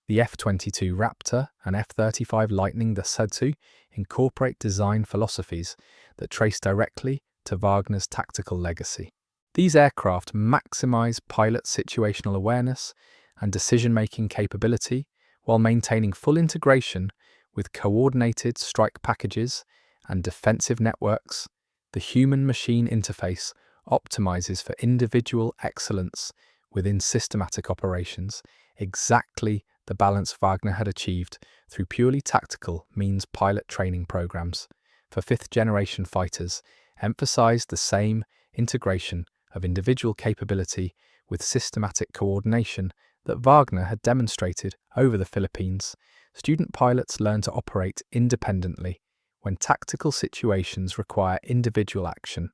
The F-22 Raptor and F-35 Lightning II incorporate design philosophies that trace directly to Wagner's tactical legacy. These aircraft maximize pilot situational awareness and decision-making capability while maintaining full integration with coordinated strike packages and defensive networks. The human-machine interface optimizes for individual excellence within systematic operations, exactly the balance Wagner had achieved through purely tactical means pilot training programs for fifth-generation fighters emphasized the same integration of individual capability with systematic coordination that Wagner had demonstrated over the Philippines. Student pilots learn to operate independently when tactical situations require individual action,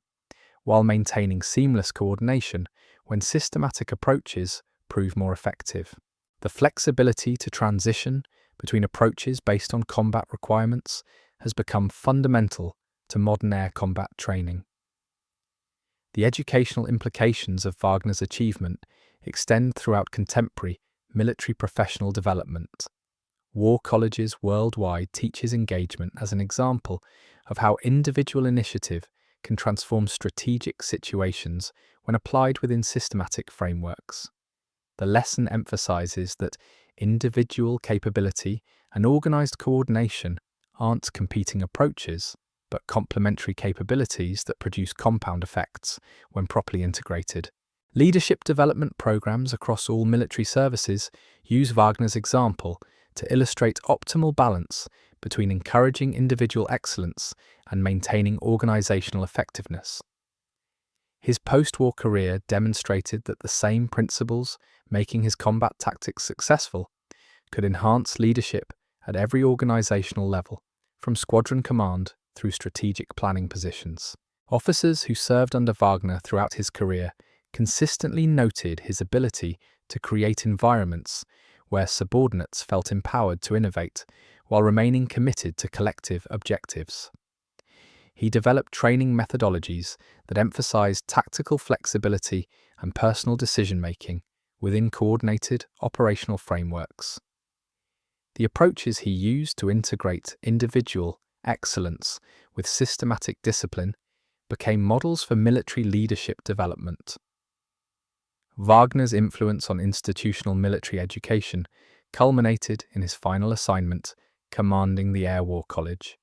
while maintaining seamless coordination when systematic approaches prove more effective. The flexibility to transition between approaches based on combat requirements has become fundamental to modern air combat training. The educational implications of Wagner's achievement extend throughout contemporary military professional development. War colleges worldwide teaches engagement as an example of how individual initiative can transform strategic situations when applied within systematic frameworks. The lesson emphasizes that individual capability and organized coordination aren't competing approaches, but complementary capabilities that produce compound effects when properly integrated. Leadership development programs across all military services use Wagner's example to illustrate optimal balance between encouraging individual excellence and maintaining organizational effectiveness. His post-war career demonstrated that the same principles making his combat tactics successful could enhance leadership at every organizational level, from squadron command through strategic planning positions. Officers who served under Wagner throughout his career consistently noted his ability to create environments where subordinates felt empowered to innovate while remaining committed to collective objectives. He developed training methodologies that emphasized tactical flexibility and personal decision-making within coordinated operational frameworks. The approaches he used to integrate individual excellence with systematic discipline became models for military leadership development. Wagner's influence on institutional military education culminated in his final assignment commanding the Air War College,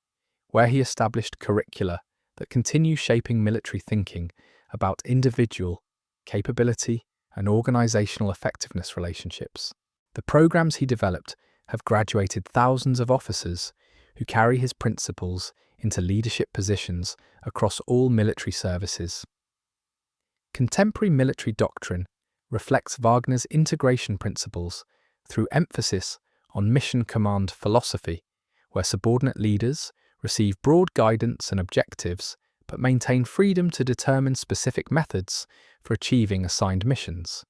where he established curricula that continue shaping military thinking about individual capability and organizational effectiveness relationships. The programs he developed have graduated thousands of officers who carry his principles into leadership positions across all military services. Contemporary military doctrine reflects Wagner's integration principles through emphasis on mission command philosophy, where subordinate leaders receive broad guidance and objectives but maintain freedom to determine specific methods for achieving assigned missions.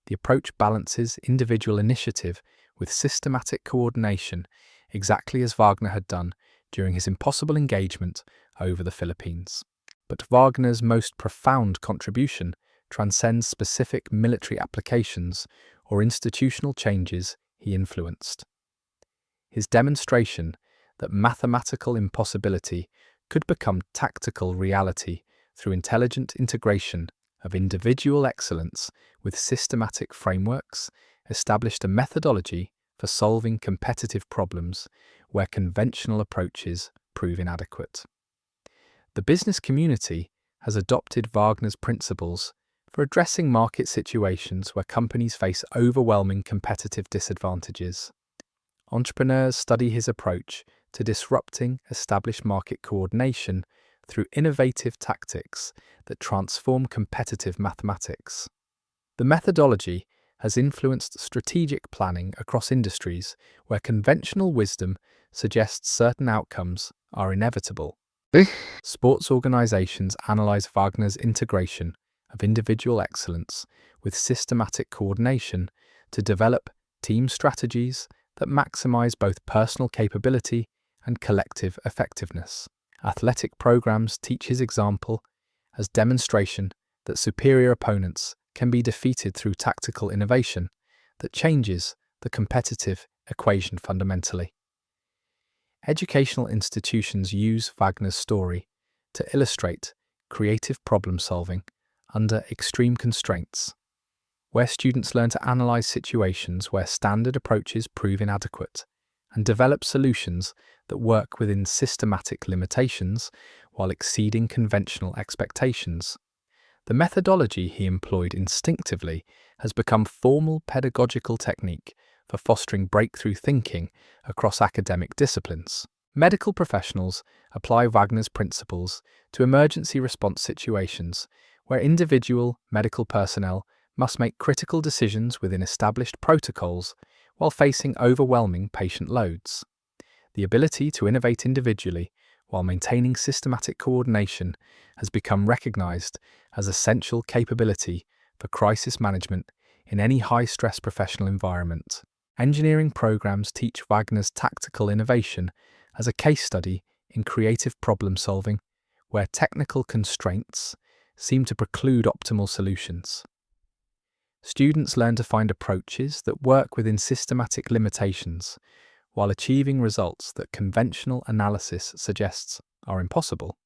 The approach balances individual initiative with systematic coordination, exactly as Wagner had done during his impossible engagement over the Philippines. But Wagner's most profound contribution transcends specific military applications or institutional changes he influenced. His demonstration that mathematical impossibility could become tactical reality through intelligent integration of individual excellence with systematic frameworks established a methodology for solving competitive problems where conventional approaches prove inadequate. The business community has adopted Wagner's principles for addressing market situations where companies face overwhelming competitive disadvantages. Entrepreneurs study his approach to disrupting established market coordination through innovative tactics that transform competitive mathematics. The methodology has influenced strategic planning across industries where conventional wisdom suggests certain outcomes are inevitable. Sports organizations analyze Wagner's integration of individual excellence with systematic coordination to develop team strategies that maximize both personal capability and collective effectiveness. Athletic programs teach his example as demonstration that superior opponents can be defeated through tactical innovation that changes the competitive equation fundamentally. Educational institutions use Wagner's story to illustrate creative problem-solving under extreme constraints, where students learn to analyze situations where standard approaches prove inadequate and develop solutions that work within systematic limitations while exceeding conventional expectations. The methodology he employed instinctively has become formal pedagogical technique for fostering breakthrough thinking across academic disciplines. Medical professionals apply Wagner's principles to emergency response situations where individual medical personnel must make critical decisions within established protocols while facing overwhelming patient loads. The ability to innovate individually while maintaining systematic coordination has become recognized as essential capability for crisis management in any high-stress professional environment. Engineering programs teach Wagner's tactical innovation as a case study in creative problem-solving, where technical constraints seem to preclude optimal solutions. Students learn to find approaches that work within systematic limitations while achieving results that conventional analysis suggests are impossible.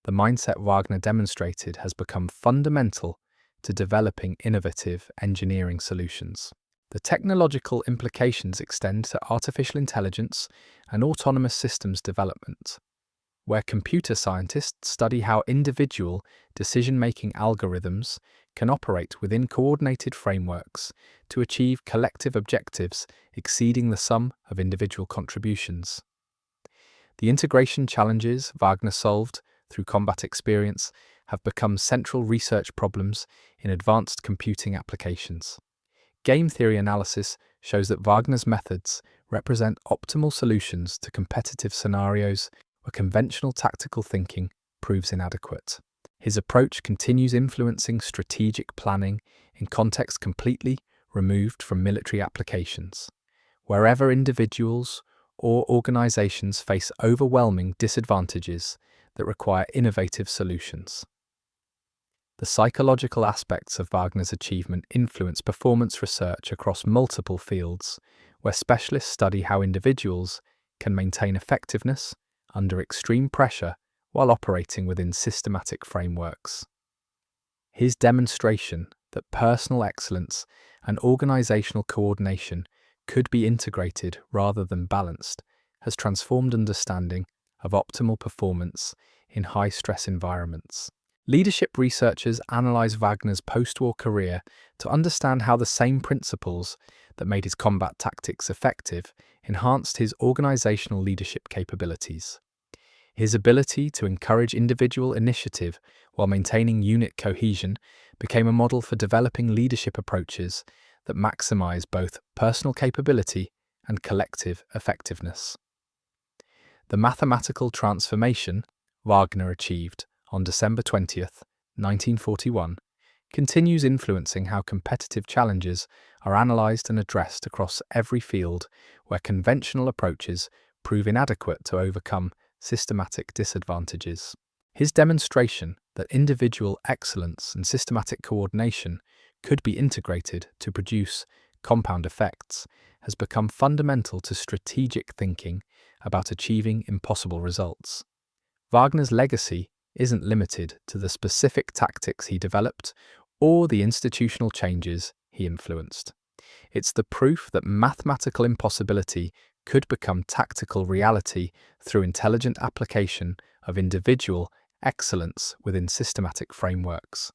The mindset Wagner demonstrated has become fundamental to developing innovative engineering solutions. The technological implications extend to artificial intelligence and autonomous systems development, where computer scientists study how individual decision-making algorithms can operate within coordinated frameworks to achieve collective objectives exceeding the sum of individual contributions. The integration challenges Wagner solved through combat experience have become central research problems in advanced computing applications. Game theory analysis shows that Wagner's methods represent optimal solutions to competitive scenarios where conventional tactical thinking proves inadequate. His approach continues influencing strategic planning in contexts completely removed from military applications, wherever individuals or organizations face overwhelming disadvantages that require innovative solutions. The psychological aspects of Wagner's achievement influence performance research across multiple fields, where specialists study how individuals can maintain effectiveness under extreme pressure while operating within systematic frameworks. His demonstration that personal excellence and organizational coordination could be integrated rather than balanced has transformed understanding of optimal performance in high-stress environments. Leadership researchers analyze Wagner's post-war career to understand how the same principles that made his combat tactics effective enhanced his organizational leadership capabilities. His ability to encourage individual initiative while maintaining unit cohesion became a model for developing leadership approaches that maximize both personal capability and collective effectiveness. The mathematical transformation Wagner achieved on December 20th, 1941, continues influencing how competitive challenges are analyzed and addressed across every field where conventional approaches prove inadequate to overcome systematic disadvantages. His demonstration that individual excellence and systematic coordination could be integrated to produce compound effects has become fundamental to strategic thinking about achieving impossible results. Wagner's legacy isn't limited to the specific tactics he developed or the institutional changes he influenced. It's the proof that mathematical impossibility could become tactical reality through intelligent application of individual excellence within systematic frameworks.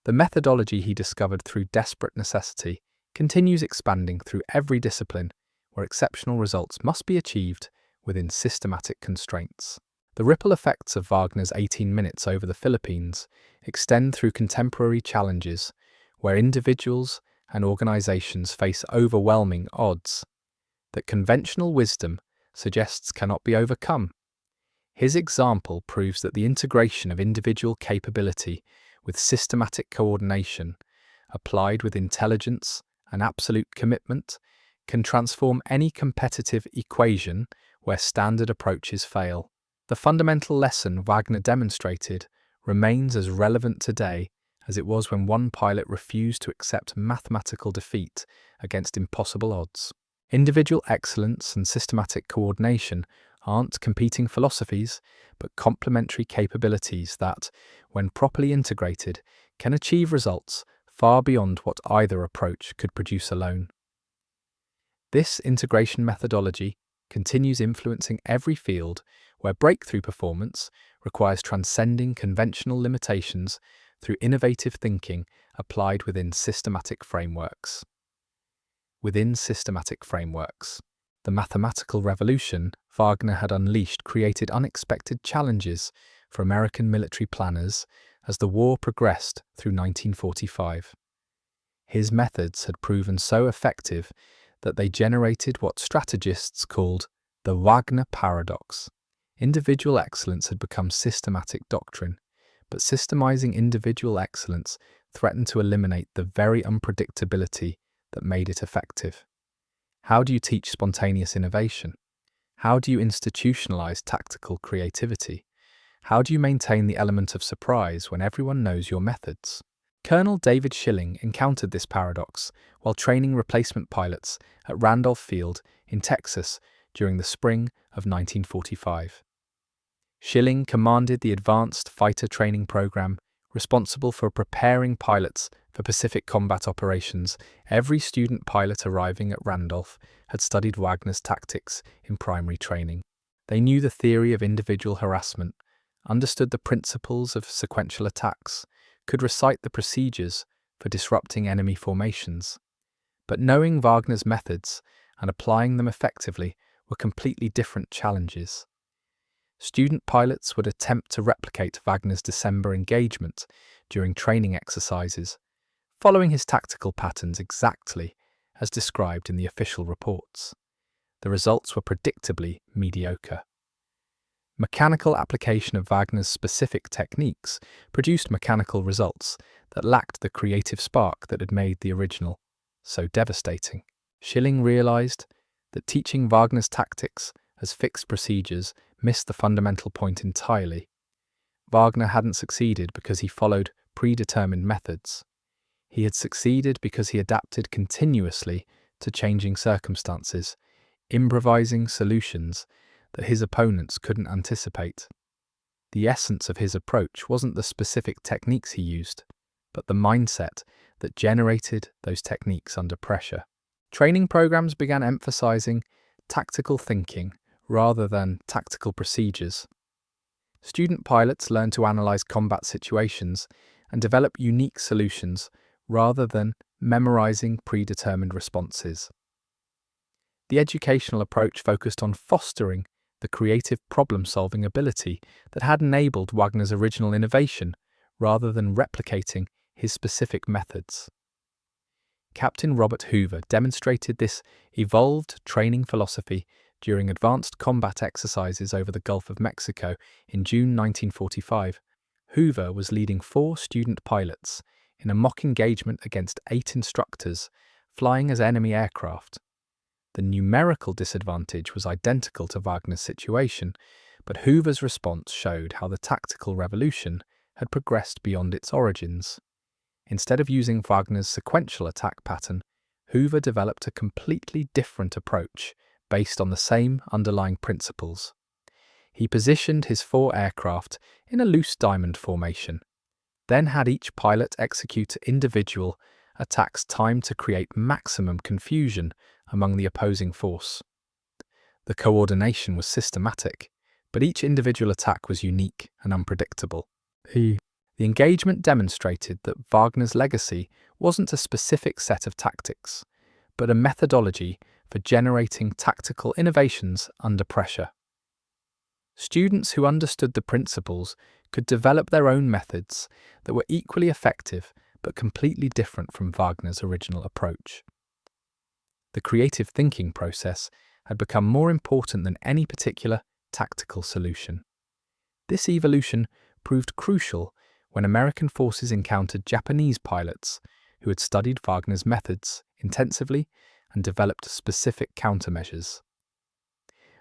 The methodology he discovered through desperate necessity continues expanding through every discipline where exceptional results must be achieved within systematic constraints. The ripple effects of Wagner's 18 minutes over the Philippines extend through contemporary challenges where individuals and organizations face overwhelming odds that conventional wisdom suggests cannot be overcome. His example proves that the integration of individual capability with systematic coordination, applied with intelligence and absolute commitment, can transform any competitive equation where standard approaches fail. The fundamental lesson Wagner demonstrated remains as relevant today as it was when one pilot refused to accept mathematical defeat against impossible odds. Individual excellence and systematic coordination aren't competing philosophies, but complementary capabilities that, when properly integrated, can achieve results far beyond what either approach could produce alone. This integration methodology continues influencing every field where breakthrough performance requires transcending conventional limitations through innovative thinking applied within systematic frameworks. Within systematic frameworks, the mathematical revolution Wagner had unleashed created unexpected challenges for American military planners as the war progressed through 1945. His methods had proven so effective that they generated what strategists called the Wagner paradox. Individual excellence had become systematic doctrine, but systemizing individual excellence threatened to eliminate the very unpredictability that made it effective. How do you teach spontaneous innovation? How do you institutionalize tactical creativity? How do you maintain the element of surprise when everyone knows your methods? Colonel David Schilling encountered this paradox while training replacement pilots at Randolph Field in Texas during the spring of 1945. Schilling commanded the Advanced Fighter Training Program, responsible for preparing pilots for Pacific combat operations. Every student pilot arriving at Randolph had studied Wagner's tactics in primary training. They knew the theory of individual harassment, understood the principles of sequential attacks, could recite the procedures for disrupting enemy formations. But knowing Wagner's methods and applying them effectively were completely different challenges. Student pilots would attempt to replicate Wagner's December engagement during training exercises, following his tactical patterns exactly as described in the official reports. The results were predictably mediocre. Mechanical application of Wagner's specific techniques produced mechanical results that lacked the creative spark that had made the original so devastating. Schilling realized that teaching Wagner's tactics as fixed procedures missed the fundamental point entirely. Wagner hadn't succeeded because he followed predetermined methods. He had succeeded because he adapted continuously to changing circumstances, improvising solutions that his opponents couldn't anticipate. The essence of his approach wasn't the specific techniques he used, but the mindset that generated those techniques under pressure. Training programs began emphasizing tactical thinking rather than tactical procedures. Student pilots learned to analyze combat situations and develop unique solutions rather than memorizing predetermined responses. The educational approach focused on fostering the creative problem-solving ability that had enabled Wagner's original innovation rather than replicating his specific methods. Captain Robert Hoover demonstrated this evolved training philosophy during advanced combat exercises over the Gulf of Mexico in June 1945. Hoover was leading 4 student pilots in a mock engagement against 8 instructors flying as enemy aircraft. The numerical disadvantage was identical to Wagner's situation, but Hoover's response showed how the tactical revolution had progressed beyond its origins. Instead of using Wagner's sequential attack pattern, Hoover developed a completely different approach based on the same underlying principles. He positioned his 4 aircraft in a loose diamond formation, then had each pilot execute individual attacks timed to create maximum confusion among the opposing force. The coordination was systematic, but each individual attack was unique and unpredictable. The engagement demonstrated that Wagner's legacy wasn't a specific set of tactics, but a methodology for generating tactical innovations under pressure. Students who understood the principles could develop their own methods that were equally effective but completely different from Wagner's original approach. The creative thinking process had become more important than any particular tactical solution. This evolution proved crucial when American forces encountered Japanese pilots who had studied Wagner's methods intensively and developed specific countermeasures.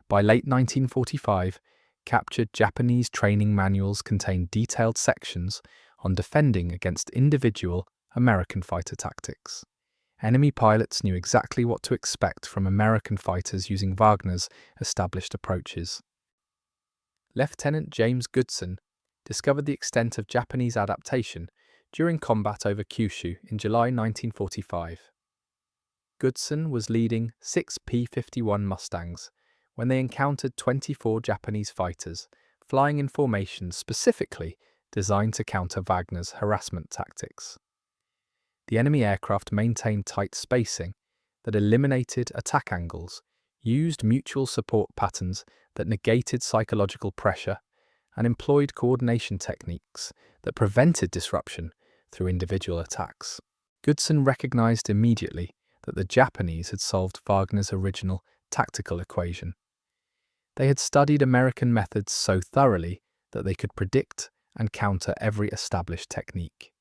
By late 1945, captured Japanese training manuals contained detailed sections on defending against individual American fighter tactics. Enemy pilots knew exactly what to expect from American fighters using Wagner's established approaches. Lieutenant James Goodson discovered the extent of Japanese adaptation during combat over Kyushu in July 1945. Goodson was leading 6 P-51 Mustangs when they encountered 24 Japanese fighters flying in formations specifically designed to counter Wagner's harassment tactics. The enemy aircraft maintained tight spacing that eliminated attack angles, used mutual support patterns that negated psychological pressure, and employed coordination techniques that prevented disruption through individual attacks. Goodson recognized immediately that the Japanese had solved Wagner's original tactical equation. They had studied American methods so thoroughly that they could predict and counter every established technique.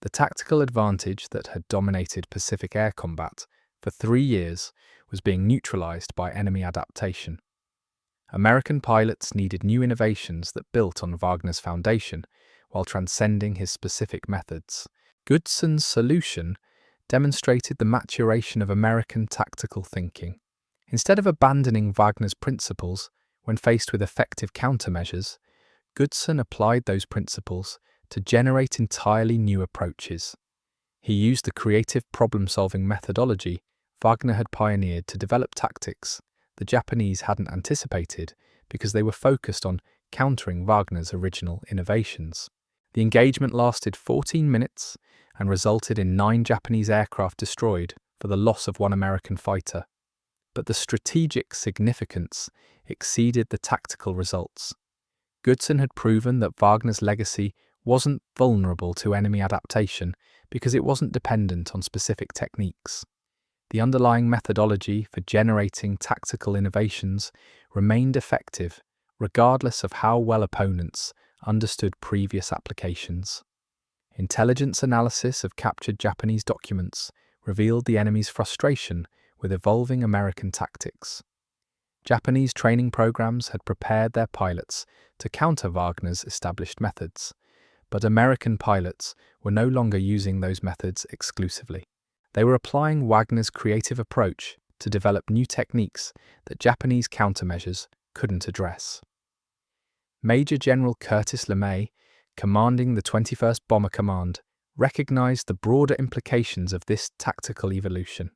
The tactical advantage that had dominated Pacific air combat for 3 years was being neutralized by enemy adaptation. American pilots needed new innovations that built on Wagner's foundation while transcending his specific methods. Goodson's solution demonstrated the maturation of American tactical thinking. Instead of abandoning Wagner's principles when faced with effective countermeasures, Goodson applied those principles to generate entirely new approaches. He used the creative problem-solving methodology Wagner had pioneered to develop tactics the Japanese hadn't anticipated because they were focused on countering Wagner's original innovations. The engagement lasted 14 minutes and resulted in 9 Japanese aircraft destroyed for the loss of 1 American fighter. But the strategic significance exceeded the tactical results. Goodson had proven that Wagner's legacy wasn't vulnerable to enemy adaptation because it wasn't dependent on specific techniques. The underlying methodology for generating tactical innovations remained effective, regardless of how well opponents understood previous applications. Intelligence analysis of captured Japanese documents revealed the enemy's frustration with evolving American tactics. Japanese training programs had prepared their pilots to counter Wagner's established methods, but American pilots were no longer using those methods exclusively. They were applying Wagner's creative approach to develop new techniques that Japanese countermeasures couldn't address. Major General Curtis LeMay, commanding the 21st Bomber Command, recognized the broader implications of this tactical evolution.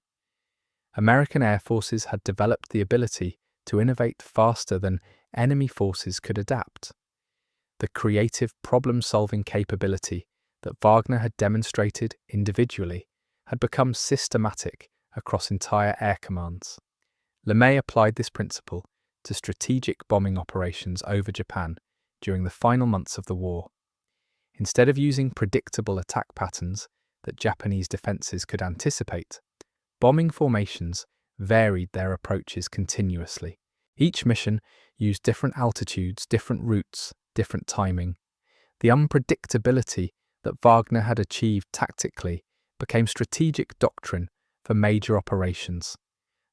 American air forces had developed the ability to innovate faster than enemy forces could adapt. The creative problem-solving capability that Wagner had demonstrated individually had become systematic across entire air commands. LeMay applied this principle to strategic bombing operations over Japan during the final months of the war. Instead of using predictable attack patterns that Japanese defenses could anticipate, bombing formations varied their approaches continuously. Each mission used different altitudes, different routes, different timing. The unpredictability that Wagner had achieved tactically became strategic doctrine for major operations.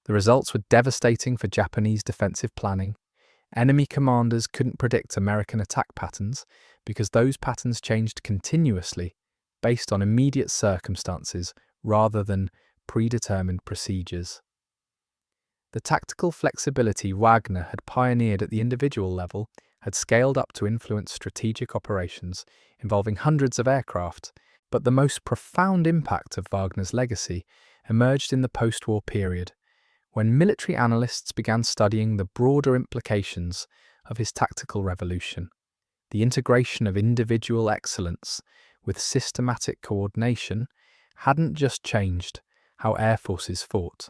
The results were devastating for Japanese defensive planning. Enemy commanders couldn't predict American attack patterns because those patterns changed continuously based on immediate circumstances rather than predetermined procedures. The tactical flexibility Wagner had pioneered at the individual level had scaled up to influence strategic operations involving hundreds of aircraft, but the most profound impact of Wagner's legacy emerged in the post-war period, when military analysts began studying the broader implications of his tactical revolution. The integration of individual excellence with systematic coordination hadn't just changed how air forces fought.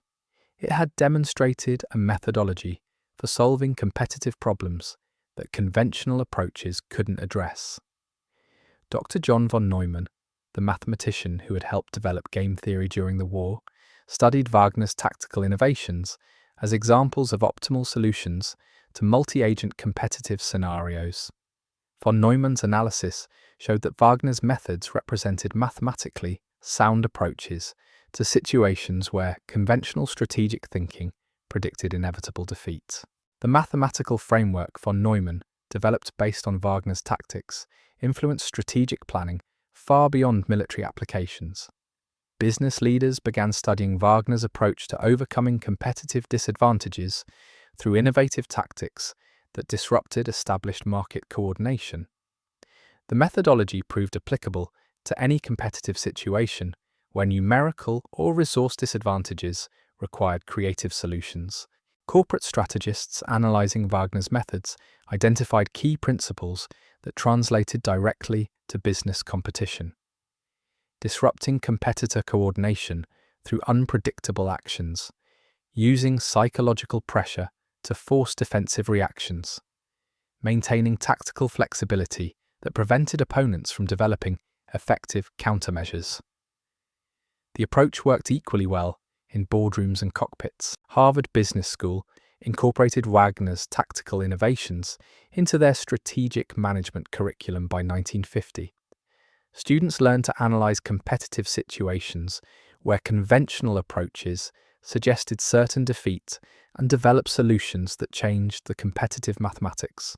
It had demonstrated a methodology for solving competitive problems that conventional approaches couldn't address. Dr. John von Neumann, the mathematician who had helped develop game theory during the war, studied Wagner's tactical innovations as examples of optimal solutions to multi-agent competitive scenarios. Von Neumann's analysis showed that Wagner's methods represented mathematically sound approaches to situations where conventional strategic thinking predicted inevitable defeat. The mathematical framework von Neumann developed based on Wagner's tactics, influenced strategic planning far beyond military applications. Business leaders began studying Wagner's approach to overcoming competitive disadvantages through innovative tactics that disrupted established market coordination. The methodology proved applicable to any competitive situation where numerical or resource disadvantages required creative solutions. Corporate strategists analyzing Wagner's methods identified key principles that translated directly to business competition. Disrupting competitor coordination through unpredictable actions, using psychological pressure to force defensive reactions, maintaining tactical flexibility that prevented opponents from developing effective countermeasures. The approach worked equally well in boardrooms and cockpits. Harvard Business School incorporated Wagner's tactical innovations into their strategic management curriculum by 1950. Students learned to analyze competitive situations where conventional approaches suggested certain defeat and develop solutions that changed the competitive mathematics.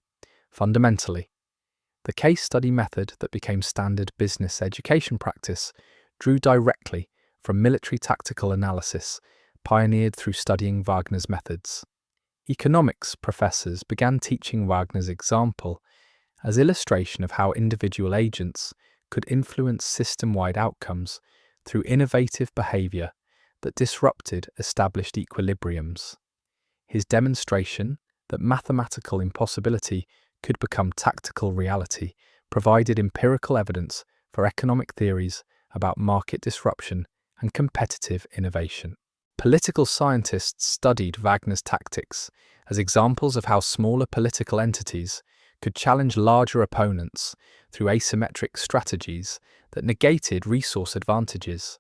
Fundamentally, the case study method that became standard business education practice drew directly from military tactical analysis pioneered through studying Wagner's methods. Economics professors began teaching Wagner's example as illustration of how individual agents could influence system-wide outcomes through innovative behavior that disrupted established equilibriums. His demonstration that mathematical impossibility could become tactical reality provided empirical evidence for economic theories about market disruption and competitive innovation. Political scientists studied Wagner's tactics as examples of how smaller political entities could challenge larger opponents through asymmetric strategies that negated resource advantages.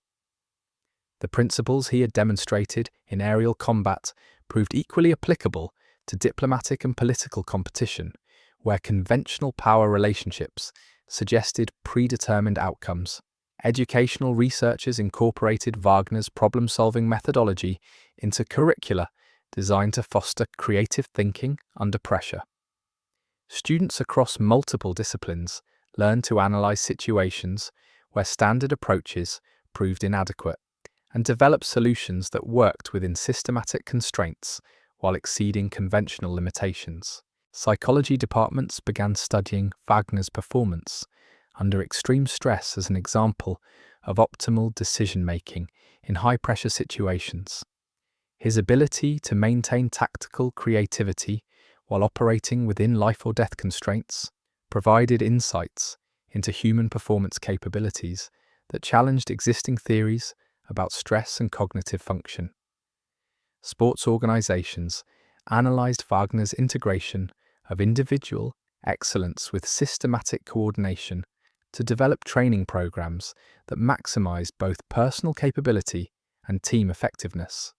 The principles he had demonstrated in aerial combat proved equally applicable to diplomatic and political competition, where conventional power relationships suggested predetermined outcomes. Educational researchers incorporated Wagner's problem-solving methodology into curricula designed to foster creative thinking under pressure. Students across multiple disciplines learned to analyze situations where standard approaches proved inadequate and develop solutions that worked within systematic constraints while exceeding conventional limitations. Psychology departments began studying Wagner's performance under extreme stress as an example of optimal decision-making in high-pressure situations. His ability to maintain tactical creativity while operating within life-or-death constraints provided insights into human performance capabilities that challenged existing theories about stress and cognitive function. Sports organizations analyzed Wagner's integration of individual excellence with systematic coordination to develop training programs that maximized both personal capability and team effectiveness.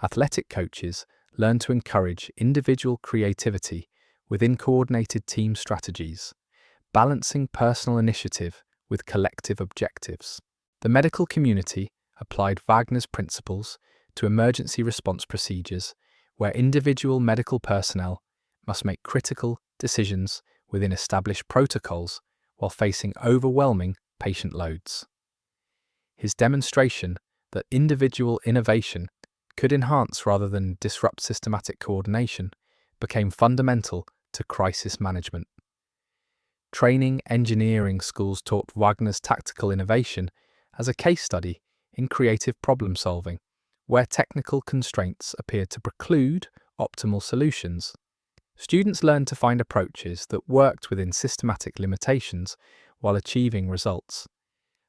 Athletic coaches learned to encourage individual creativity within coordinated team strategies, balancing personal initiative with collective objectives. The medical community applied Wagner's principles to emergency response procedures, where individual medical personnel must make critical decisions within established protocols while facing overwhelming patient loads. His demonstration that individual innovation could enhance rather than disrupt systematic coordination became fundamental to crisis management. Training engineering schools taught Wagner's tactical innovation as a case study in creative problem solving, where technical constraints appeared to preclude optimal solutions. Students learned to find approaches that worked within systematic limitations while achieving results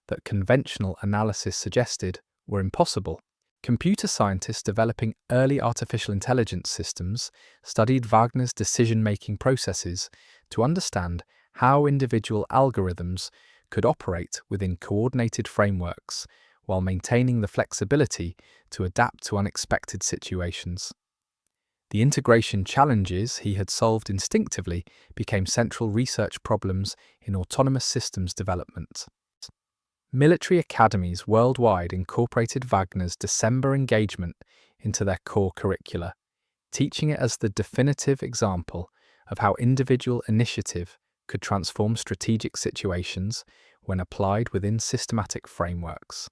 that conventional analysis suggested were impossible. Computer scientists developing early artificial intelligence systems studied Wagner's decision-making processes to understand how individual algorithms could operate within coordinated frameworks while maintaining the flexibility to adapt to unexpected situations. The integration challenges he had solved instinctively became central research problems in autonomous systems development. Military academies worldwide incorporated Wagner's December engagement into their core curricula, teaching it as the definitive example of how individual initiative could transform strategic situations when applied within systematic frameworks.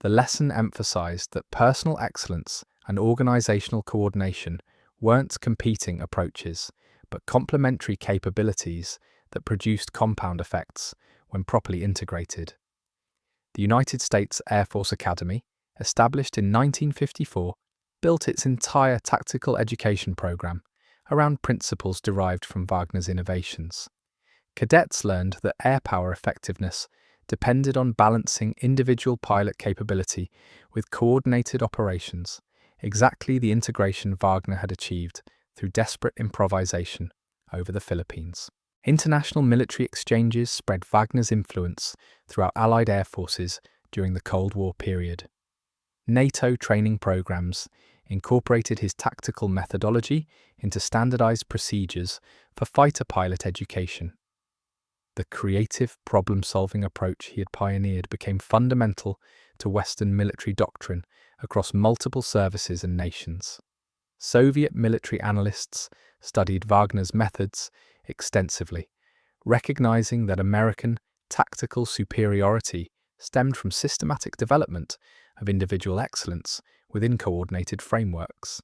The lesson emphasized that personal excellence and organizational coordination weren't competing approaches, but complementary capabilities that produced compound effects when properly integrated. The United States Air Force Academy, established in 1954, built its entire tactical education program around principles derived from Wagner's innovations. Cadets learned that air power effectiveness depended on balancing individual pilot capability with coordinated operations, exactly the integration Wagner had achieved through desperate improvisation over the Philippines. International military exchanges spread Wagner's influence throughout Allied air forces during the Cold War period. NATO training programs incorporated his tactical methodology into standardized procedures for fighter pilot education. The creative problem-solving approach he had pioneered became fundamental to Western military doctrine across multiple services and nations. Soviet military analysts studied Wagner's methods extensively, recognizing that American tactical superiority stemmed from systematic development of individual excellence within coordinated frameworks.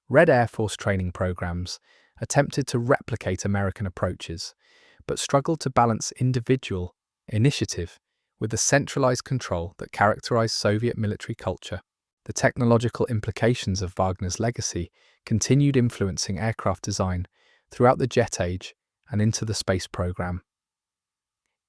Red Air Force training programs attempted to replicate American approaches, but struggled to balance individual initiative with the centralized control that characterized Soviet military culture. The technological implications of Wagner's legacy continued influencing aircraft design throughout the jet age and into the space program.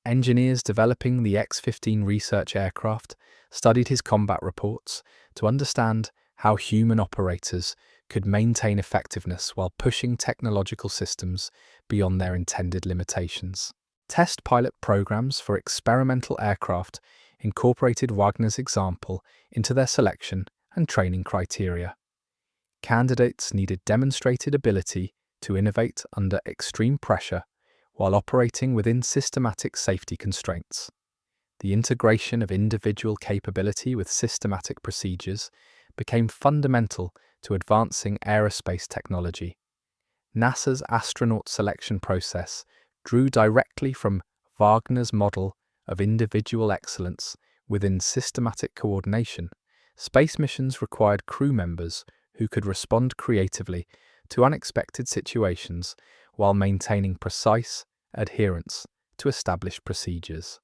Engineers developing the X-15 research aircraft studied his combat reports to understand how human operators could maintain effectiveness while pushing technological systems beyond their intended limitations. Test pilot programs for experimental aircraft incorporated Wagner's example into their selection and training criteria. Candidates needed demonstrated ability to innovate under extreme pressure while operating within systematic safety constraints. The integration of individual capability with systematic procedures became fundamental to advancing aerospace technology. NASA's astronaut selection process drew directly from Wagner's model of individual excellence within systematic coordination. Space missions required crew members who could respond creatively to unexpected situations while maintaining precise adherence to established procedures.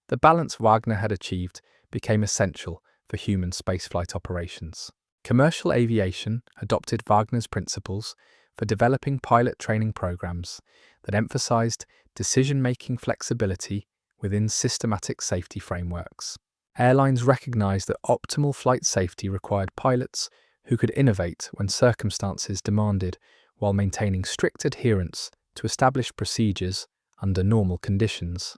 The balance Wagner had achieved became essential for human spaceflight operations. Commercial aviation adopted Wagner's principles for developing pilot training programs that emphasized decision-making flexibility within systematic safety frameworks. Airlines recognized that optimal flight safety required pilots who could innovate when circumstances demanded while maintaining strict adherence to established procedures under normal conditions.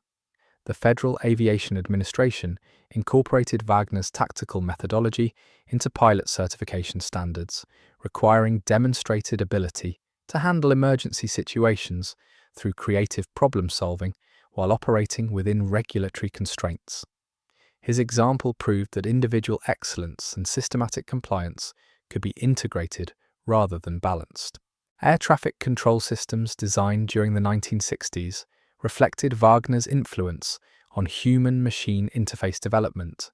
The Federal Aviation Administration incorporated Wagner's tactical methodology into pilot certification standards, requiring demonstrated ability to handle emergency situations through creative problem-solving while operating within regulatory constraints. His example proved that individual excellence and systematic compliance could be integrated rather than balanced. Air traffic control systems designed during the 1960s reflected Wagner's influence on human-machine interface development.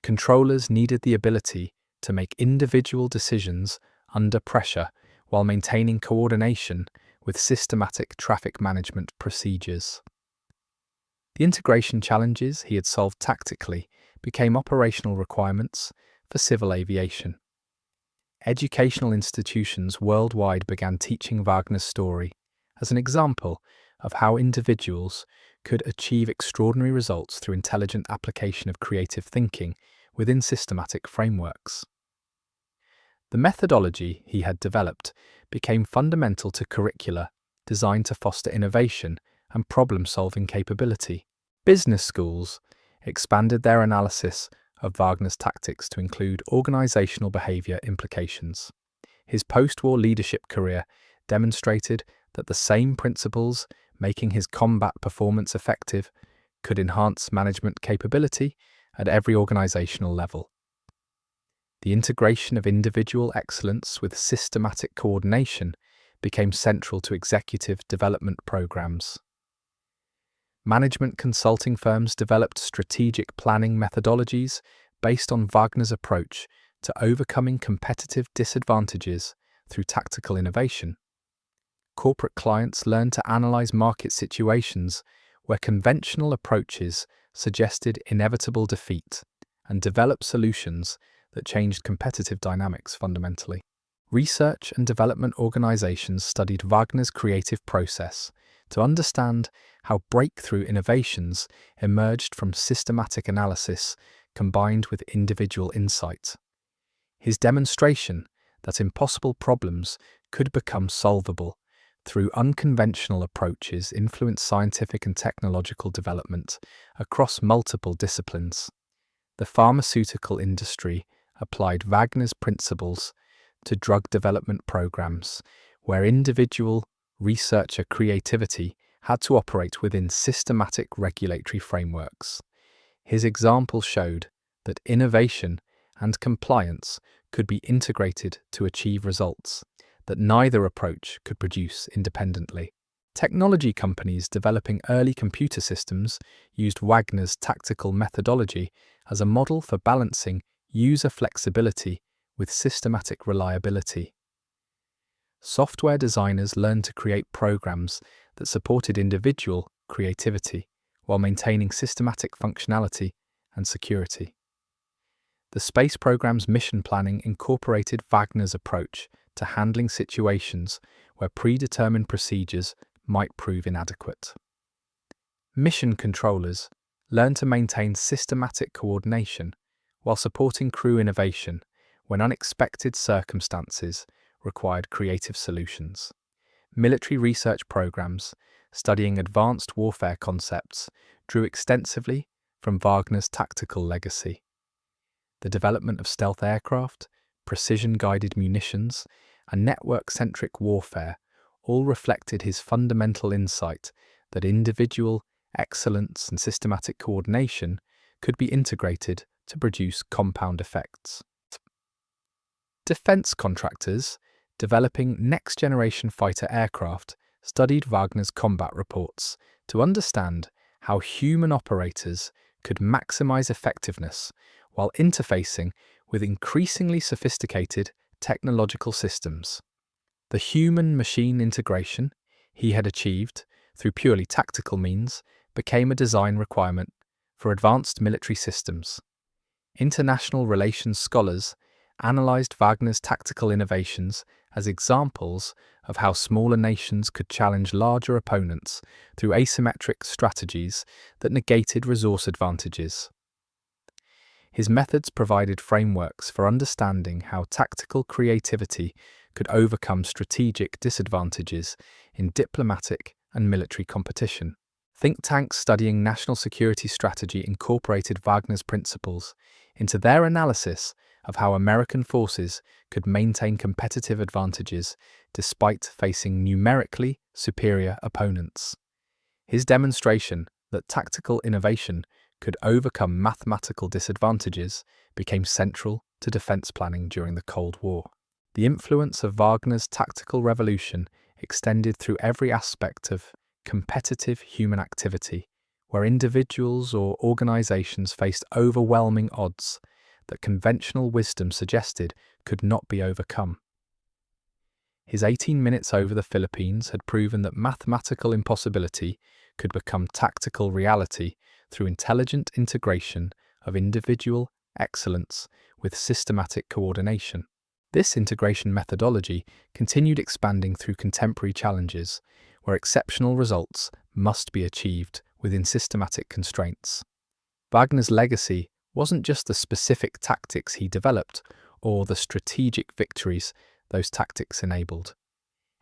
Controllers needed the ability to make individual decisions under pressure while maintaining coordination with systematic traffic management procedures. The integration challenges he had solved tactically became operational requirements for civil aviation. Educational institutions worldwide began teaching Wagner's story as an example of how individuals could achieve extraordinary results through intelligent application of creative thinking within systematic frameworks. The methodology he had developed became fundamental to curricula designed to foster innovation and problem-solving capability. Business schools expanded their analysis of Wagner's tactics to include organizational behavior implications. His post-war leadership career demonstrated that the same principles making his combat performance effective could enhance management capability at every organizational level. The integration of individual excellence with systematic coordination became central to executive development programs. Management consulting firms developed strategic planning methodologies based on Wagner's approach to overcoming competitive disadvantages through tactical innovation. Corporate clients learned to analyze market situations where conventional approaches suggested inevitable defeat and develop solutions that changed competitive dynamics fundamentally. Research and development organizations studied Wagner's creative process to understand how breakthrough innovations emerged from systematic analysis combined with individual insight. His demonstration that impossible problems could become solvable through unconventional approaches influenced scientific and technological development across multiple disciplines. The pharmaceutical industry applied Wagner's principles to drug development programs, where individual researcher creativity had to operate within systematic regulatory frameworks. His example showed that innovation and compliance could be integrated to achieve results that neither approach could produce independently. Technology companies developing early computer systems used Wagner's tactical methodology as a model for balancing user flexibility with systematic reliability. Software designers learned to create programs that supported individual creativity while maintaining systematic functionality and security. The space program's mission planning incorporated Wagner's approach to handling situations where predetermined procedures might prove inadequate. Mission controllers learned to maintain systematic coordination while supporting crew innovation when unexpected circumstances required creative solutions. Military research programs studying advanced warfare concepts drew extensively from Wagner's tactical legacy. The development of stealth aircraft, precision-guided munitions, and network-centric warfare all reflected his fundamental insight that individual excellence and systematic coordination could be integrated to produce compound effects. Defense contractors developing next-generation fighter aircraft studied Wagner's combat reports to understand how human operators could maximize effectiveness while interfacing with increasingly sophisticated technological systems. The human-machine integration he had achieved through purely tactical means became a design requirement for advanced military systems. International relations scholars analyzed Wagner's tactical innovations as examples of how smaller nations could challenge larger opponents through asymmetric strategies that negated resource advantages. His methods provided frameworks for understanding how tactical creativity could overcome strategic disadvantages in diplomatic and military competition. Think tanks studying national security strategy incorporated Wagner's principles into their analysis of how American forces could maintain competitive advantages despite facing numerically superior opponents. His demonstration that tactical innovation could overcome mathematical disadvantages became central to defense planning during the Cold War. The influence of Wagner's tactical revolution extended through every aspect of competitive human activity, where individuals or organizations faced overwhelming odds that conventional wisdom suggested could not be overcome. His 18 minutes over the Philippines had proven that mathematical impossibility could become tactical reality through intelligent integration of individual excellence with systematic coordination. This integration methodology continued expanding through contemporary challenges, where exceptional results must be achieved within systematic constraints. Wagner's legacy wasn't just the specific tactics he developed or the strategic victories those tactics enabled.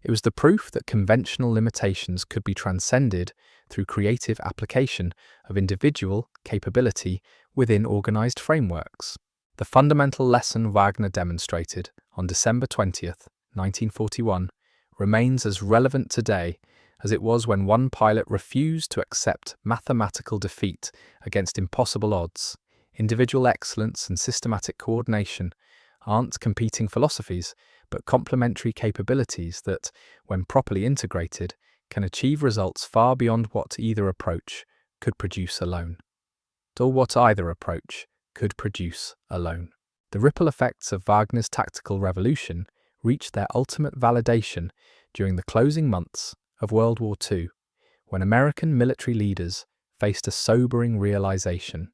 It was the proof that conventional limitations could be transcended through creative application of individual capability within organized frameworks. The fundamental lesson Wagner demonstrated on December 20th, 1941, remains as relevant today as it was when one pilot refused to accept mathematical defeat against impossible odds. Individual excellence and systematic coordination aren't competing philosophies, but complementary capabilities that, when properly integrated, can achieve results far beyond what either approach could produce alone. Or what either approach could produce alone. The ripple effects of Wagner's tactical revolution reached their ultimate validation during the closing months of World War II, when American military leaders faced a sobering realization.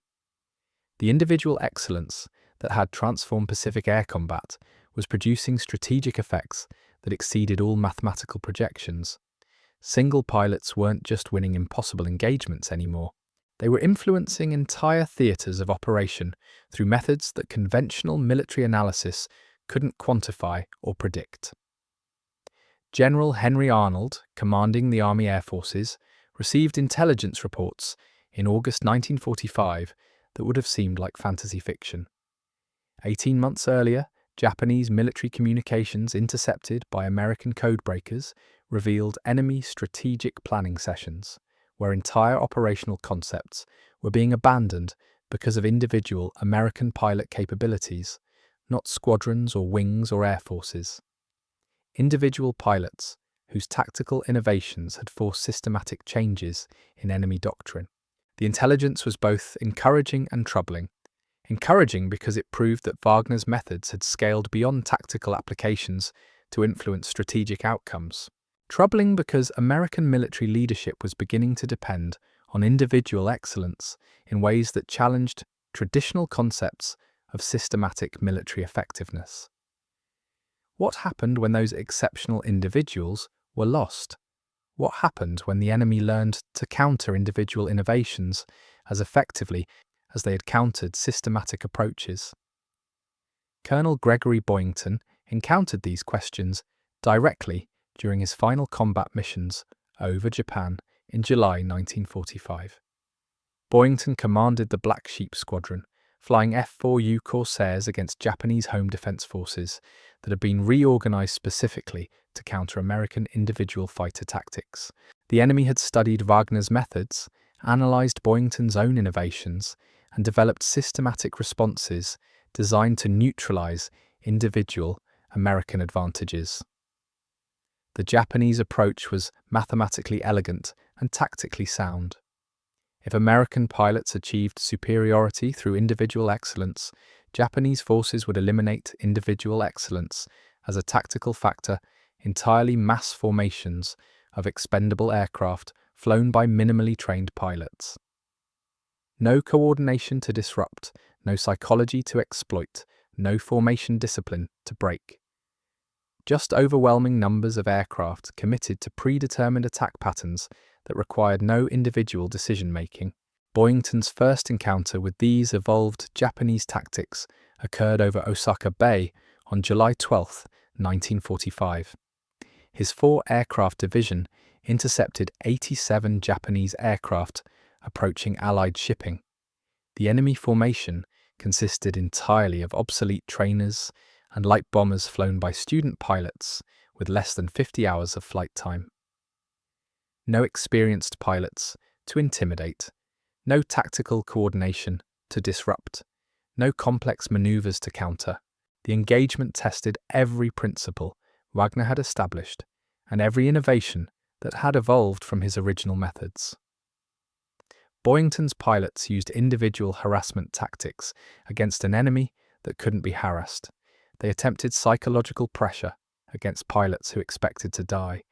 The individual excellence that had transformed Pacific air combat was producing strategic effects that exceeded all mathematical projections. Single pilots weren't just winning impossible engagements anymore. They were influencing entire theatres of operation through methods that conventional military analysis couldn't quantify or predict. General Henry Arnold, commanding the Army Air Forces, received intelligence reports in August 1945 that would have seemed like fantasy fiction. 18 months earlier, Japanese military communications intercepted by American codebreakers revealed enemy strategic planning sessions, where entire operational concepts were being abandoned because of individual American pilot capabilities, not squadrons or wings or air forces. Individual pilots whose tactical innovations had forced systematic changes in enemy doctrine. The intelligence was both encouraging and troubling. Encouraging because it proved that Wagner's methods had scaled beyond tactical applications to influence strategic outcomes. Troubling because American military leadership was beginning to depend on individual excellence in ways that challenged traditional concepts of systematic military effectiveness. What happened when those exceptional individuals were lost? What happened when the enemy learned to counter individual innovations as effectively as they had countered systematic approaches? Colonel Gregory Boyington encountered these questions directly during his final combat missions over Japan in July 1945. Boyington commanded the Black Sheep Squadron, flying F-4U Corsairs against Japanese home defense forces that had been reorganized specifically to counter American individual fighter tactics. The enemy had studied Wagner's methods, analyzed Boyington's own innovations, and developed systematic responses designed to neutralize individual American advantages. The Japanese approach was mathematically elegant and tactically sound. If American pilots achieved superiority through individual excellence, Japanese forces would eliminate individual excellence as a tactical factor, entirely mass formations of expendable aircraft flown by minimally trained pilots. No coordination to disrupt, no psychology to exploit, no formation discipline to break. Just overwhelming numbers of aircraft committed to predetermined attack patterns that required no individual decision-making. Boyington's first encounter with these evolved Japanese tactics occurred over Osaka Bay on July 12, 1945. His 4-aircraft division intercepted 87 Japanese aircraft approaching Allied shipping. The enemy formation consisted entirely of obsolete trainers and light bombers flown by student pilots with less than 50 hours of flight time. No experienced pilots to intimidate, no tactical coordination to disrupt, no complex maneuvers to counter. The engagement tested every principle Wagner had established and every innovation that had evolved from his original methods. Boyington's pilots used individual harassment tactics against an enemy that couldn't be harassed. They attempted psychological pressure against pilots who expected to die.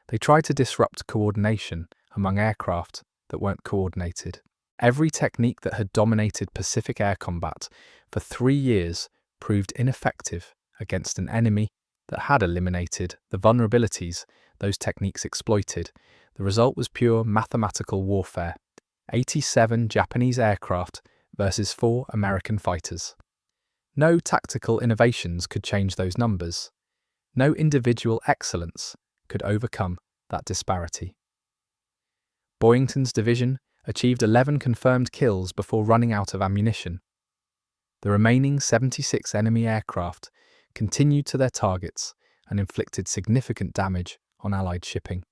They tried to disrupt coordination among aircraft that weren't coordinated. Every technique that had dominated Pacific air combat for 3 years proved ineffective against an enemy that had eliminated the vulnerabilities those techniques exploited. The result was pure mathematical warfare. 87 Japanese aircraft versus 4 American fighters. No tactical innovations could change those numbers. No individual excellence could overcome that disparity. Boyington's division achieved 11 confirmed kills before running out of ammunition. The remaining 76 enemy aircraft continued to their targets and inflicted significant damage on Allied shipping.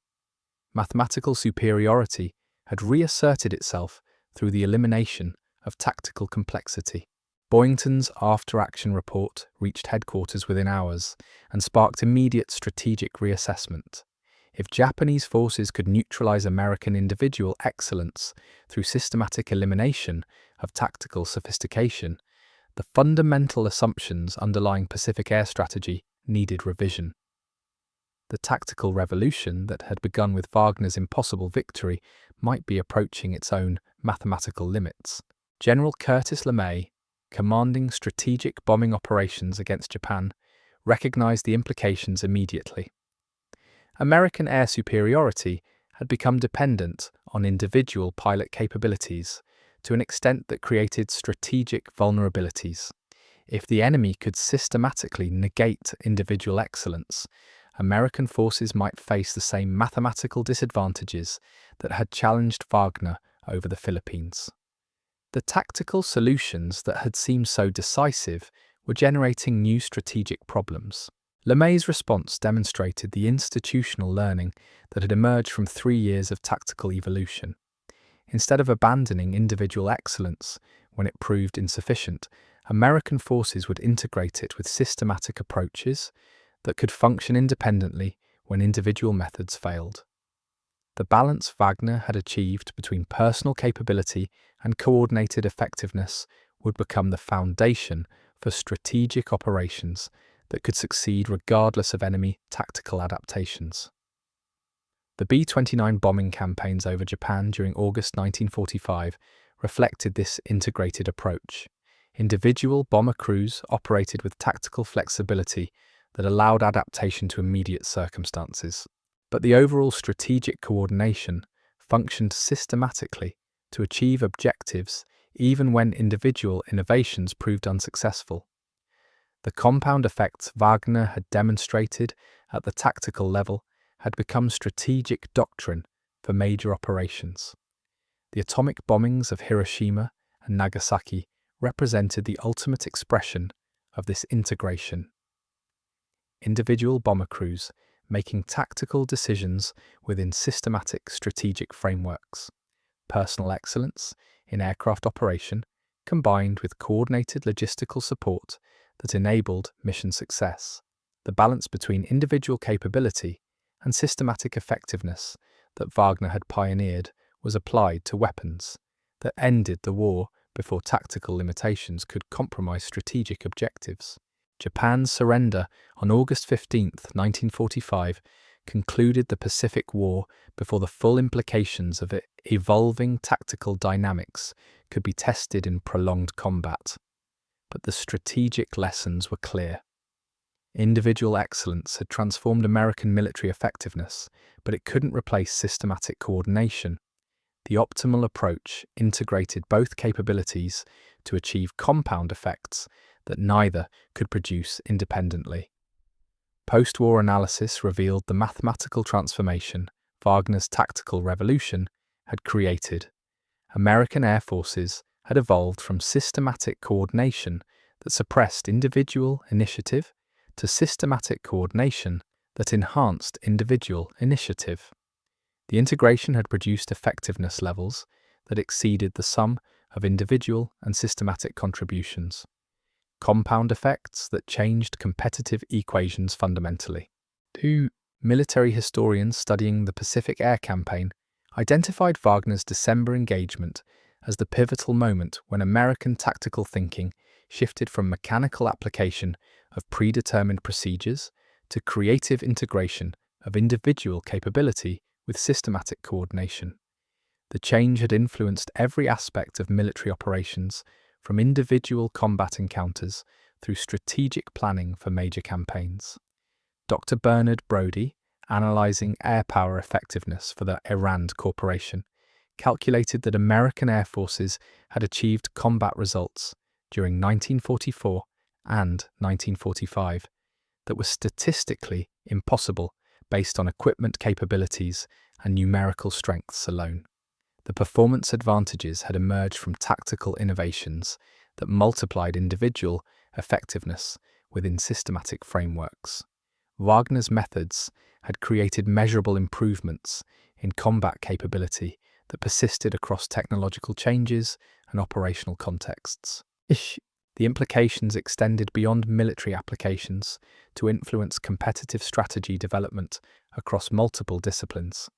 Mathematical superiority had reasserted itself through the elimination of tactical complexity. Boyington's after-action report reached headquarters within hours and sparked immediate strategic reassessment. If Japanese forces could neutralize American individual excellence through systematic elimination of tactical sophistication, the fundamental assumptions underlying Pacific air strategy needed revision. The tactical revolution that had begun with Wagner's impossible victory might be approaching its own mathematical limits. General Curtis LeMay, commanding strategic bombing operations against Japan, recognized the implications immediately. American air superiority had become dependent on individual pilot capabilities to an extent that created strategic vulnerabilities. If the enemy could systematically negate individual excellence, American forces might face the same mathematical disadvantages that had challenged Wagner over the Philippines. The tactical solutions that had seemed so decisive were generating new strategic problems. LeMay's response demonstrated the institutional learning that had emerged from 3 years of tactical evolution. Instead of abandoning individual excellence when it proved insufficient, American forces would integrate it with systematic approaches that could function independently when individual methods failed. The balance Wagner had achieved between personal capability and coordinated effectiveness would become the foundation for strategic operations that could succeed regardless of enemy tactical adaptations. The B-29 bombing campaigns over Japan during August 1945 reflected this integrated approach. Individual bomber crews operated with tactical flexibility that allowed adaptation to immediate circumstances. But the overall strategic coordination functioned systematically to achieve objectives even when individual innovations proved unsuccessful. The compound effects Wagner had demonstrated at the tactical level had become strategic doctrine for major operations. The atomic bombings of Hiroshima and Nagasaki represented the ultimate expression of this integration. Individual bomber crews making tactical decisions within systematic strategic frameworks. Personal excellence in aircraft operation combined with coordinated logistical support that enabled mission success. The balance between individual capability and systematic effectiveness that Wagner had pioneered was applied to weapons that ended the war before tactical limitations could compromise strategic objectives. Japan's surrender on August 15, 1945, concluded the Pacific War before the full implications of evolving tactical dynamics could be tested in prolonged combat. But the strategic lessons were clear. Individual excellence had transformed American military effectiveness, but it couldn't replace systematic coordination. The optimal approach integrated both capabilities to achieve compound effects that neither could produce independently. Post-war analysis revealed the mathematical transformation Wagner's tactical revolution had created. American air forces had evolved from systematic coordination that suppressed individual initiative to systematic coordination that enhanced individual initiative. The integration had produced effectiveness levels that exceeded the sum of individual and systematic contributions. Compound effects that changed competitive equations fundamentally. 2 military historians studying the Pacific Air Campaign identified Wagner's December engagement as the pivotal moment when American tactical thinking shifted from mechanical application of predetermined procedures to creative integration of individual capability with systematic coordination. The change had influenced every aspect of military operations, from individual combat encounters through strategic planning for major campaigns. Dr. Bernard Brodie, analyzing air power effectiveness for the Erand Corporation, calculated that American air forces had achieved combat results during 1944 and 1945 that were statistically impossible based on equipment capabilities and numerical strengths alone. The performance advantages had emerged from tactical innovations that multiplied individual effectiveness within systematic frameworks. Wagner's methods had created measurable improvements in combat capability that persisted across technological changes and operational contexts. The implications extended beyond military applications to influence competitive strategy development across multiple disciplines.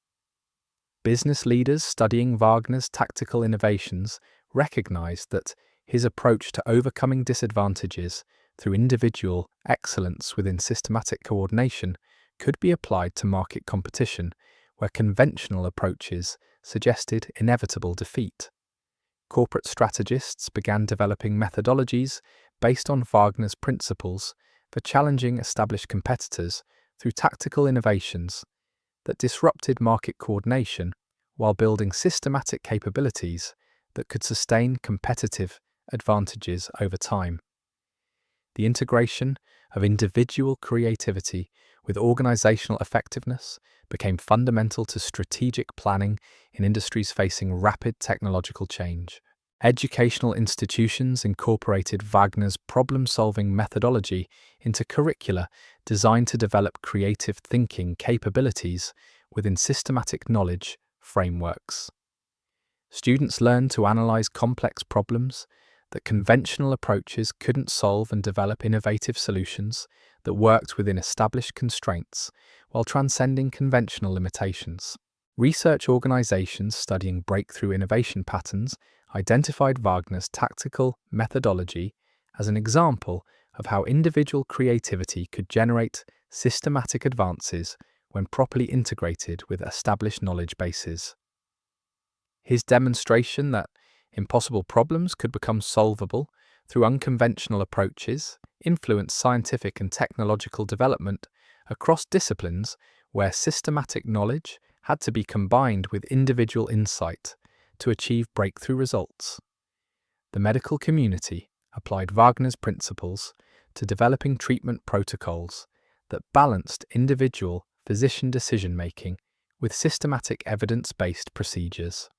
Business leaders studying Wagner's tactical innovations recognized that his approach to overcoming disadvantages through individual excellence within systematic coordination could be applied to market competition, where conventional approaches suggested inevitable defeat. Corporate strategists began developing methodologies based on Wagner's principles for challenging established competitors through tactical innovations that disrupted market coordination while building systematic capabilities that could sustain competitive advantages over time. The integration of individual creativity with organizational effectiveness became fundamental to strategic planning in industries facing rapid technological change. Educational institutions incorporated Wagner's problem-solving methodology into curricula designed to develop creative thinking capabilities within systematic knowledge frameworks. Students learned to analyze complex problems that conventional approaches couldn't solve and develop innovative solutions that worked within established constraints while transcending conventional limitations. Research organizations studying breakthrough innovation patterns identified Wagner's tactical methodology as an example of how individual creativity could generate systematic advances when properly integrated with established knowledge bases. His demonstration that impossible problems could become solvable through unconventional approaches influenced scientific and technological development across disciplines where systematic knowledge had to be combined with individual insight to achieve breakthrough results. The medical community applied Wagner's principles to developing treatment protocols that balanced individual physician decision-making with systematic evidence-based procedures.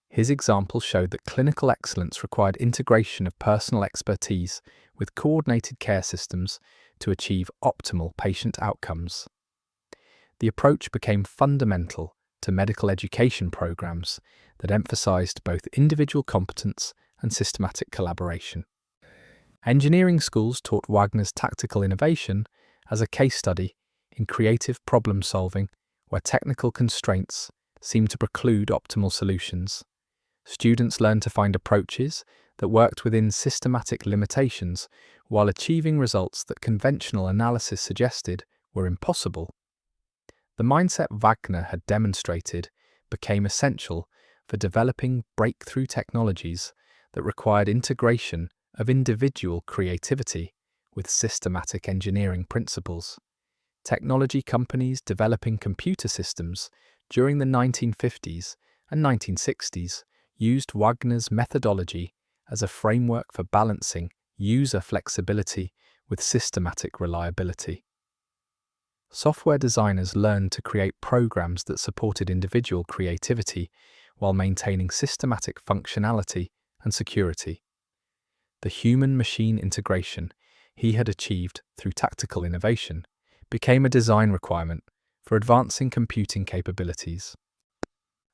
His example showed that clinical excellence required integration of personal expertise with coordinated care systems to achieve optimal patient outcomes. The approach became fundamental to medical education programs that emphasized both individual competence and systematic collaboration. Engineering schools taught Wagner's tactical innovation as a case study in creative problem-solving where technical constraints seemed to preclude optimal solutions. Students learned to find approaches that worked within systematic limitations while achieving results that conventional analysis suggested were impossible. The mindset Wagner had demonstrated became essential for developing breakthrough technologies that required integration of individual creativity with systematic engineering principles. Technology companies developing computer systems during the 1950s and 1960s used Wagner's methodology as a framework for balancing user flexibility with systematic reliability. Software designers learned to create programs that supported individual creativity while maintaining systematic functionality and security. The human-machine integration he had achieved through tactical innovation became a design requirement for advancing computing capabilities.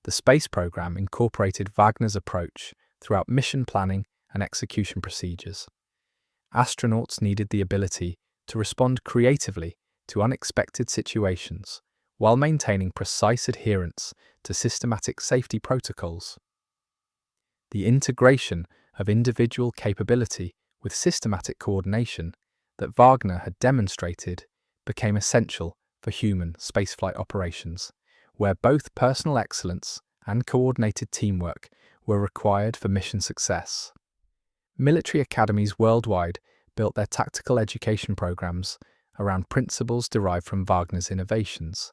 The space program incorporated Wagner's approach throughout mission planning and execution procedures. Astronauts needed the ability to respond creatively to unexpected situations while maintaining precise adherence to systematic safety protocols. The integration of individual capability with systematic coordination that Wagner had demonstrated became essential for human spaceflight operations, where both personal excellence and coordinated teamwork were required for mission success. Military academies worldwide built their tactical education programs around principles derived from Wagner's innovations.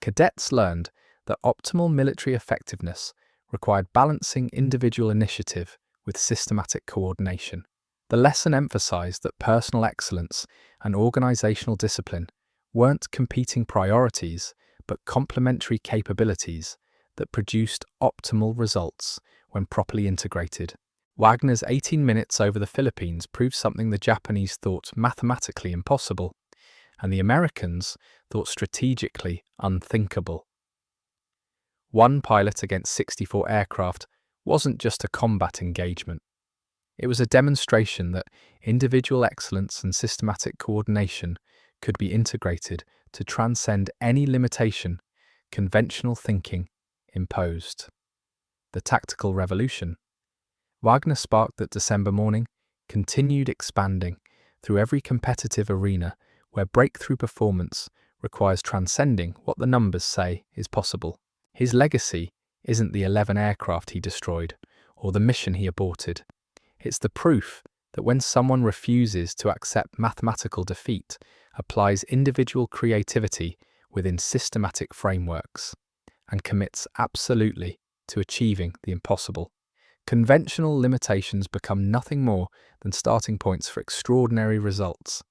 Cadets learned that optimal military effectiveness required balancing individual initiative with systematic coordination. The lesson emphasized that personal excellence and organizational discipline weren't competing priorities, but complementary capabilities that produced optimal results when properly integrated. Wagner's 18 minutes over the Philippines proved something the Japanese thought mathematically impossible, and the Americans thought strategically unthinkable. One pilot against 64 aircraft wasn't just a combat engagement. It was a demonstration that individual excellence and systematic coordination could be integrated to transcend any limitation conventional thinking imposed. The tactical revolution. Wagner sparked that December morning continued expanding through every competitive arena where breakthrough performance requires transcending what the numbers say is possible. His legacy isn't the 11 aircraft he destroyed or the mission he aborted. It's the proof that when someone refuses to accept mathematical defeat, applies individual creativity within systematic frameworks, and commits absolutely to achieving the impossible, conventional limitations become nothing more than starting points for extraordinary results.